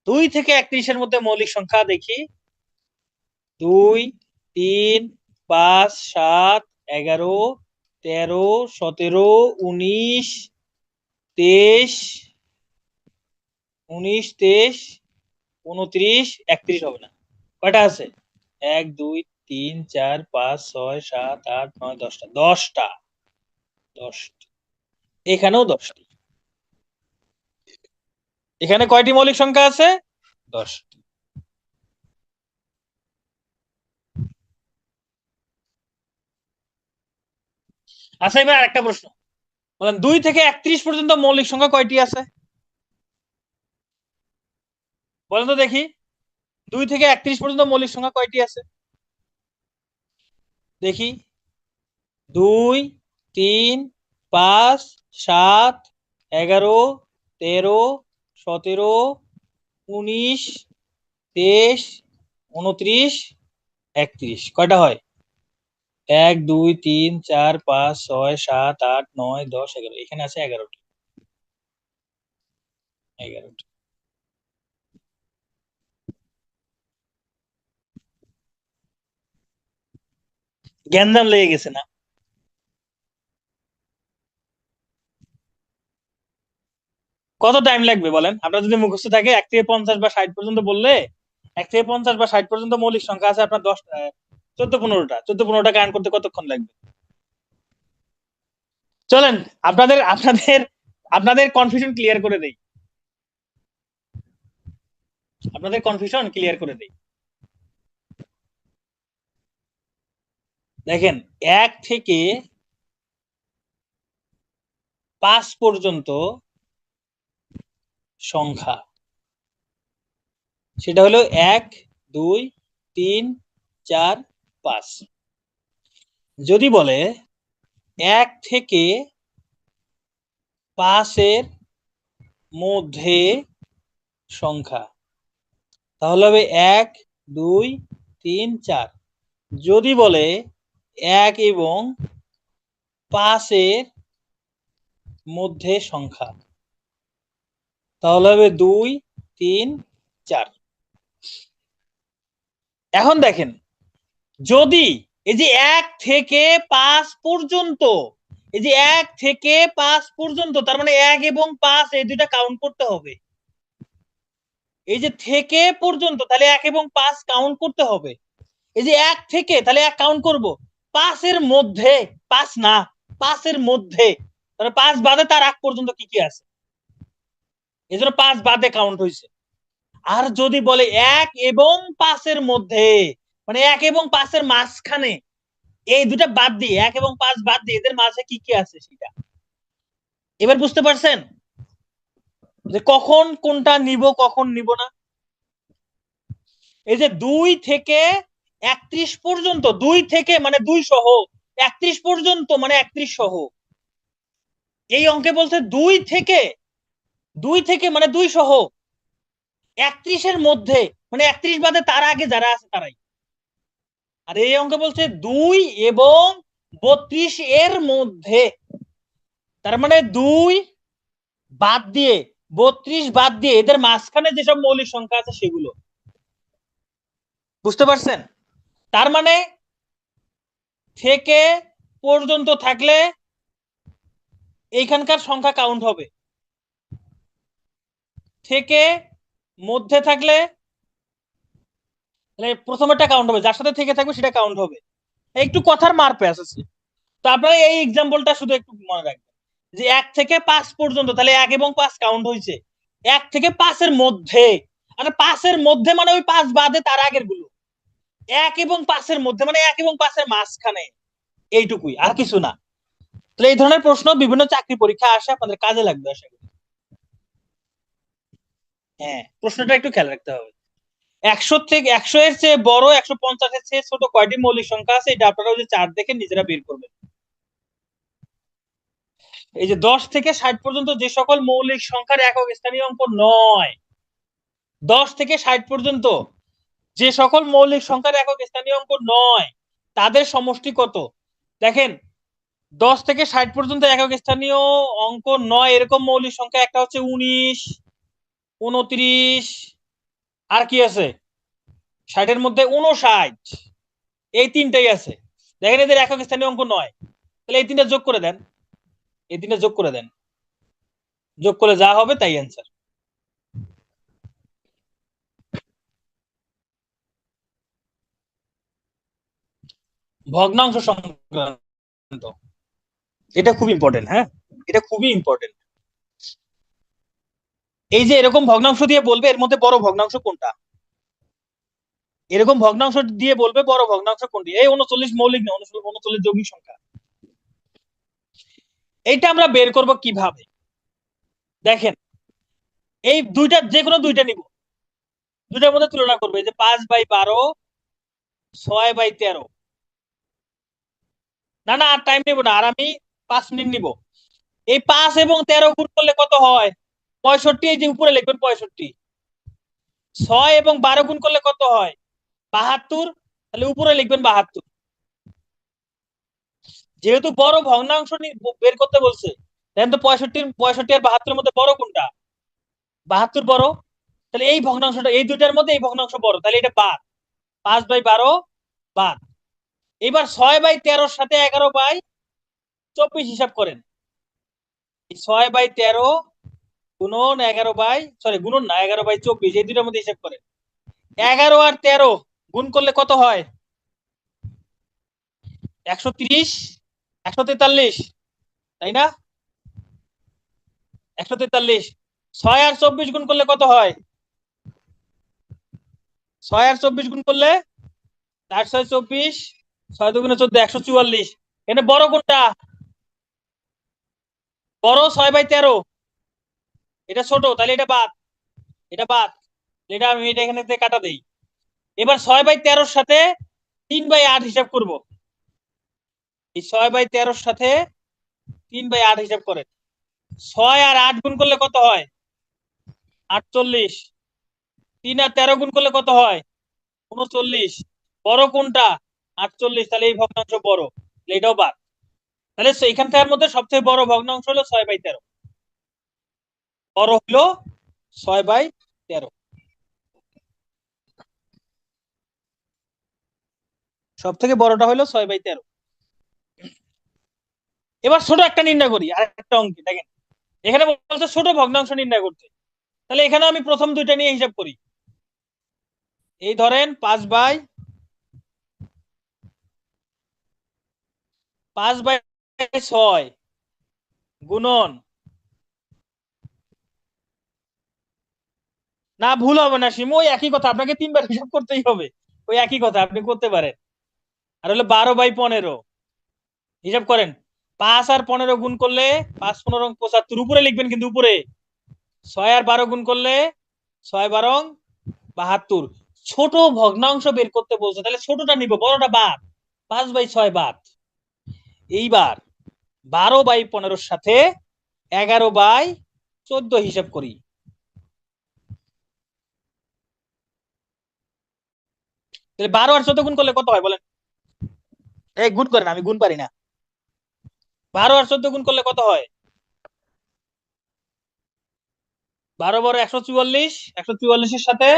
2 থেকে 31-এর মধ্যে মৌলিক সংখ্যা দেখি। 2 3 5 7 11 13 17 19 23, 19, 23, 29, 31 হবে না। কয়টা আছে? 1, 2, 3, 4, 5, 6, 7, 8, 9, 10টা। 10টা। 10টা। এখানেও 10টি। এখানে কয়টি মৌলিক সংখ্যা আছে? 10টি। আচ্ছা, এবার আরেকটা প্রশ্ন। বলেন 2 থেকে 31 পর্যন্ত মৌলিক সংখ্যা কয়টি আছে? বলেন তো দেখি, 2 থেকে 31 পর্যন্ত মৌলিক সংখ্যা কয়টি আছে? দেখি। 2, 3, 5, 7, 11, 13, 17, 19, 23, 29, 31। কয়টা হয়? 1, 2, 3, 4, 5, 6, 7, 8, 9, 10, 11। এখানে আছে 11টি। 11টি। গ্যান্জাম লেগে গেছে না? কত টাইম লাগবে বলেন? আপনার যদি মুখস্থ থাকে 1 থেকে 50 বা 60 পর্যন্ত বললে, 1 থেকে 50 বা 60 পর্যন্ত মৌলিক সংখ্যা আছে আপনার 10, 14-15টা। 14-15টা কাউন্ট করতে কতক্ষণ লাগবে? চলেন আপনাদের আপনাদের আপনাদের কনফিউশন ক্লিয়ার করে দেই। আপনাদের কনফিউশন ক্লিয়ার করে দেই। দেখেন, 1 থেকে 5 পর্যন্ত সংখ্যা, সেটা হলো 1, 2, 3, 4, 5। যদি বলে 1 থেকে 5-এর মধ্যে সংখ্যা, তাহলে হবে 1, 2, 3, 4। যদি বলে 1 এবং 5-এর মধ্যে সংখ্যা, তাহলে হবে 2, 3, 4। এখন দেখেন, যদি এই যে 1 থেকে 5 পর্যন্ত, এই যে 1 থেকে 5 পর্যন্ত, তার মানে 1 এবং 5 এই দুইটা কাউন্ট করতে হবে। এই যে থেকে পর্যন্ত, তাহলে 1 এবং 5 কাউন্ট করতে হবে। এই যে 1 থেকে, তাহলে 1 কাউন্ট করব। 5 এর মধ্যে, 5 না, 5 এর মধ্যে, তাহলে 5 বাদে তার আগ পর্যন্ত কি কি আছে, এই জন্য 5 বাদে কাউন্ট হয়েছে। আর যদি বলে 1 এবং 5 এর মধ্যে, মানে 1 এবং 5 এর মাঝখানে, এই দুটা বাদ দিয়ে, 1 এবং 5 বাদ দিয়ে এদের মাঝে কি কি আছে সেটা। এবার বুঝতে পারছেন যে কখন কোনটা নিব, কখন নিব না? এই যে 2 থেকে 31 পর্যন্ত, 2 থেকে মানে 2 সহ, 31 পর্যন্ত মানে 31 সহ, এই অঙ্কে বলছে 2 থেকে মানে 2 সহ, 31 এর মধ্যে, মানে 31 বাদে তার আগে যারা আছে তারাই। আর এই অঙ্কে বলছে 2 এবং 32 এর মধ্যে, তার মানে 2 বাদ দিয়ে, 32 বাদ দিয়ে এদের মাঝখানে যেসব মৌলিক সংখ্যা আছে সেগুলো। বুঝতে পারছেন? তার মানে থেকে পর্যন্ত থাকলে এইখানকার সংখ্যা কাউন্ট হবে, থেকে মধ্যে থাকলে প্রথমেরটা কাউন্ট হবে, যার সাথে থেকে থাকবে সেটা কাউন্ট হবে। একটু কথার মার প্যাচ আছে। তো আপনারা এই এক্সাম্পলটা শুধু একটু মনে রাখবেন যে 1 থেকে 5 পর্যন্ত, তাহলে 1 এবং 5 কাউন্ট হয়েছে। 1 থেকে 5 এর মধ্যে, আর 5 এর মধ্যে মানে ওই 5 বাদে তার আগের গুলো। 1 এবং 5 এর মধ্যে মানে 1 এবং 5 এর মাঝখানে, এইটুকুই, আর কিছু না। তাহলে এই ধরনের প্রশ্ন বিভিন্ন চাকরি পরীক্ষা আসে, আপনাদের কাজে লাগবে আশা করি। হ্যাঁ, প্রশ্নটা একটু খেয়াল রাখতে হবে। 100 এর চেয়ে বড়, 150 এর চেয়ে ছোট কয়টি মৌলিক সংখ্যা আছে, এটা আপনারা ওই যে চার্ট দেখে নিজেরা বের করবেন। এই যে 10 থেকে 60 পর্যন্ত যে সকল মৌলিক সংখ্যার একক স্থানীয় অঙ্ক নয়, 10 থেকে 60 পর্যন্ত যে সকল মৌলিক সংখ্যার একক স্থানীয় অঙ্ক নয়, তাদের সমষ্টি কত? দেখেন, 10 থেকে 60 পর্যন্ত একক স্থানীয় অঙ্ক নয় এরকম মৌলিক সংখ্যা একটা হচ্ছে 19, 29, আর কি আছে 60 এর মধ্যে 59, এই তিনটাই আছে। দেখেন এদের একক স্থানীয় অঙ্ক নয়, তাহলে এই তিনটা যোগ করে দেন, এই তিনটা যোগ করে দেন। যোগ করলে যা হবে তাই অ্যান্সার। ভগ্নাংশ সংক্রান্ত, এটা খুব ইম্পর্টেন্ট। হ্যাঁ, এটা খুবই ইম্পর্টেন্ট। এই যে এরকম ভগ্নাংশ দিয়ে বলবে এর মধ্যে বড় ভগ্নাংশ কোনটা, এরকম ভগ্নাংশ দিয়ে বলবে বড় ভগ্নাংশ কোনটি। এই 39 মৌলিক না, 39 যৌগিক সংখ্যা। এইটা আমরা বের করব কিভাবে, দেখেন এই দুইটা যে কোনো দুইটা নিব, দুইটার মধ্যে তুলনা করবে। যে 5/12, 6/13। না না, আর টাইম নিব না, আর আমি 5 মিনিট নিব। এই 5 এবং 13 গুণ করলে কত হয়? 65। এই যে উপরে লিখবেন 65। 6 এবং 12 গুণ করলে কত হয়? 72। তাহলে উপরে লিখবেন 72। যেহেতু বড় ভগ্নাংশ বের করতে বলছে, দেখেন তো 65 আর 72 মধ্যে বড় কোনটা? 72 বড়। তাহলে এই ভগ্নাংশটা, এই দুইটার মধ্যে এই ভগ্নাংশ বড়, তাহলে এটা বাদ। 5/12 বাদ। এবার 6/13 সাথে 11/24 হিসাব করেন। 6/13 গুণন গুণন না, 11/24, এই দুটার মধ্যে হিসাব করেন। 11 আর 13 গুণ করলে কত হয়? 130, 143, তাই না? 143। 6 আর 24 গুণ করলে কত হয়? 6 আর 24 গুণ করলে 4 6 24, 6 2 14, 144। এখানে বড় কোনটা? বড় 6/13। এটা ছোট, তাহলে এটা বাদ। এটা বাদ, এটা আমি এটা এখানে থেকে কাটা দেই। এবার 6/13 সাথে 3/8 হিসাব করব। এই 6/13 সাথে 3/8 হিসাব করেন। 6 আর 8 গুণ করলে কত হয়? 48। 3 আর 13 গুণ করলে কত হয়? 39। বড় কোনটা? 48। তাহলে এই ভগ্নাংশ বড়, এটাও বাদ। তাহলে এখানকার মধ্যে সবচেয়ে বড় ভগ্নাংশ হলো 6/13। বড় হলো 6/13, সব থেকে বড়টা হলো 6/13। এবার ছোট একটা নির্ণয় করি, আর একটা অঙ্কে দেখেন। এখানে বলছে ছোট ভগ্নাংশ নির্ণয় করতে, তাহলে এখানে আমি প্রথম দুইটা নিয়ে হিসাব করি। এই ধরেন 5/6 গুণন, না ভুল হবে না শিমু, ওই একই কথা, আপনাকে 3বার হিসাব করতেই হবে। ওই একই কথা আপনি করতে পারেন। আর হলো 12/15 হিসাব করেন। 5 আর 15 গুণ করলে 5 15 75, উপরে লিখবেন কিন্তু উপরে। 6 আর 12 গুণ করলে 6 12 72। ছোট ভগ্নাংশ বের করতে বলছে, তাহলে ছোটটা নিব, বড়টা বাদ। 5/6 বাদ। এইবার 12/15 সাথে 11/14 হিসাব করি। তাহলে 12 আর 14 গুণ করলে কত হয় বলেন? এই গুণ করেন, আমি গুণ পারি না। 12 আর 14 গুণ করলে কত হয়? 12 12 144। 144 এর সাথে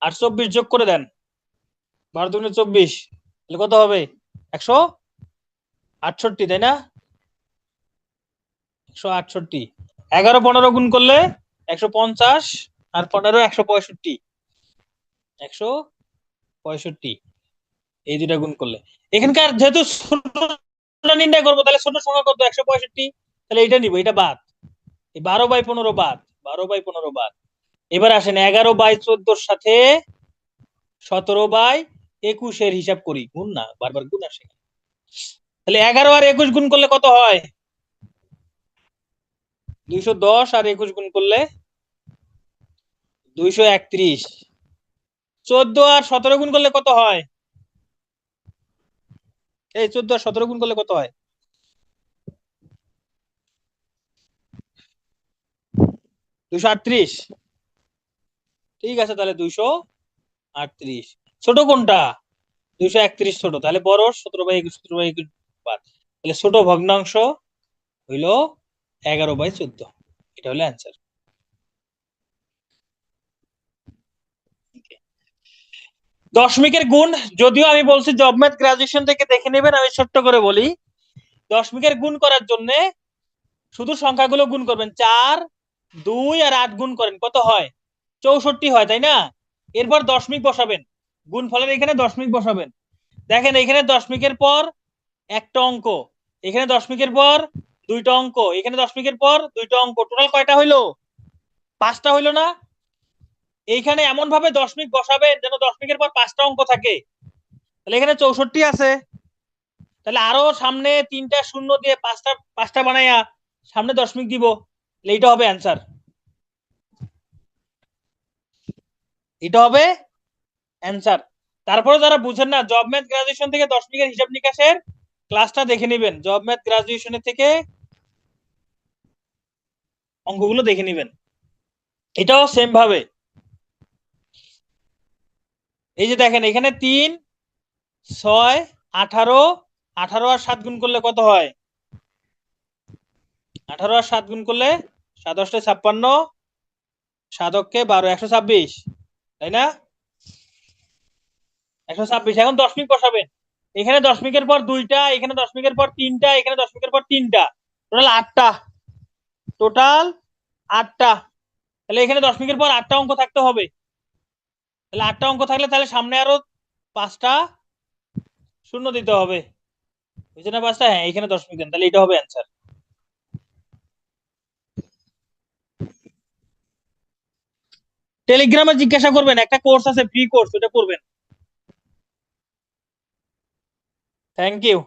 আর 24 যোগ করে দেন। 12 2 24, তাহলে কত হবে? 168, তাই না? 168। 11 15 গুণ করলে 150, আর 15 165। 165, এই দুইটা গুণ করলে এখানকার যেহেতু ছোটটা নির্ণয় করবো, তাহলে ছোট সংখ্যা কত? 165। তাহলে এটা নিব, এটা বাদ। এই 12/15 বাদ, 12/15 বাদ। এবার আসেন 11/14 সাথে 17/21 হিসাব করি। গুণ না, বারবার গুণ আসে। তাহলে 11 আর 21 গুণ করলে কত হয়? 210, আর 21 গুণ করলে 231। 14 আর 17 গুণ করলে কত হয়? এই 14 আর 17 গুণ করলে কত হয়? 238। ঠিক আছে, তাহলে 238। ছোট কোনটা? 231 ছোট, তাহলে বড় 17/21, 17/21 বাদ। তাহলে ছোট ভগ্নাংশ হইল 11/14। এটা হলো অ্যান্সার। দশমিকের গুণ, যদিও আমি বলছি জব ম্যাথ গ্রাজুয়েশন থেকে দেখে নেবেন, আমি ছোট্ট করে বলি। দশমিকের গুণ করার জন্য শুধু সংখ্যাগুলো গুণ করবেন, 4, 2 আর 8 গুণ করেন, কত হয়? 64 হয়, তাই না? এরপর দশমিক বসাবেন, গুণফলের এখানে দশমিক বসাবেন। দেখেন এখানে দশমিকের পর একটা অঙ্ক, এখানে দশমিকের পর দুইটা অঙ্ক, এখানে দশমিকের পর দুইটা অঙ্ক, টোটাল কয়টা হইলো? 5টা হইলো না? এইখানে এমন ভাবে দশমিক বসাবেন যেন দশমিকের পর 5টা অঙ্ক থাকে। তাহলে এখানে 64 আছে, তাহলে আরো সামনে 3টা শূন্য দিয়ে পাঁচটা পাঁচটা বানাইয়া সামনে দশমিক দিব, তাহলে এটা হবে অ্যান্সার, এটা হবে অ্যান্সার। তারপরে যারা বুঝেন না, জব ম্যাথ গ্রাজুয়েশন থেকে দশমিকের হিসাব নিকাশের ক্লাসটা দেখে নেবেন, জব ম্যাথ গ্রাজুয়েশনের থেকে অঙ্কগুলো দেখে নেবেন। এটাও সেম ভাবে, এই যে দেখেন এখানে 3, 6, 18, 18 আর 7 গুণ করলে কত হয়? 18 আর 7 গুণ করলে 7 8 56, 7 12, 126, তাই না? 126। এখন দশমিক বসাবেন, এখানে দশমিকের পর দুইটা, এখানে দশমিকের পর তিনটা, এখানে দশমিকের পর তিনটা, টোটাল 8টা, টোটাল 8টা। তাহলে এখানে দশমিকের পর 8টা অঙ্ক থাকতে হবে, তাহলে 8টা অঙ্ক থাকলে তাহলে সামনে আরো 5টা শূন্য দিতে হবে, বুঝছেন না? 5টা, হ্যাঁ এখানে দশমিক দেন, তাহলে এটা হবে অ্যান্সার। টেলিগ্রামে জিজ্ঞাসা করবেন, একটা কোর্স আছে ফ্রি কোর্স, ওটা করবেন। Thank you.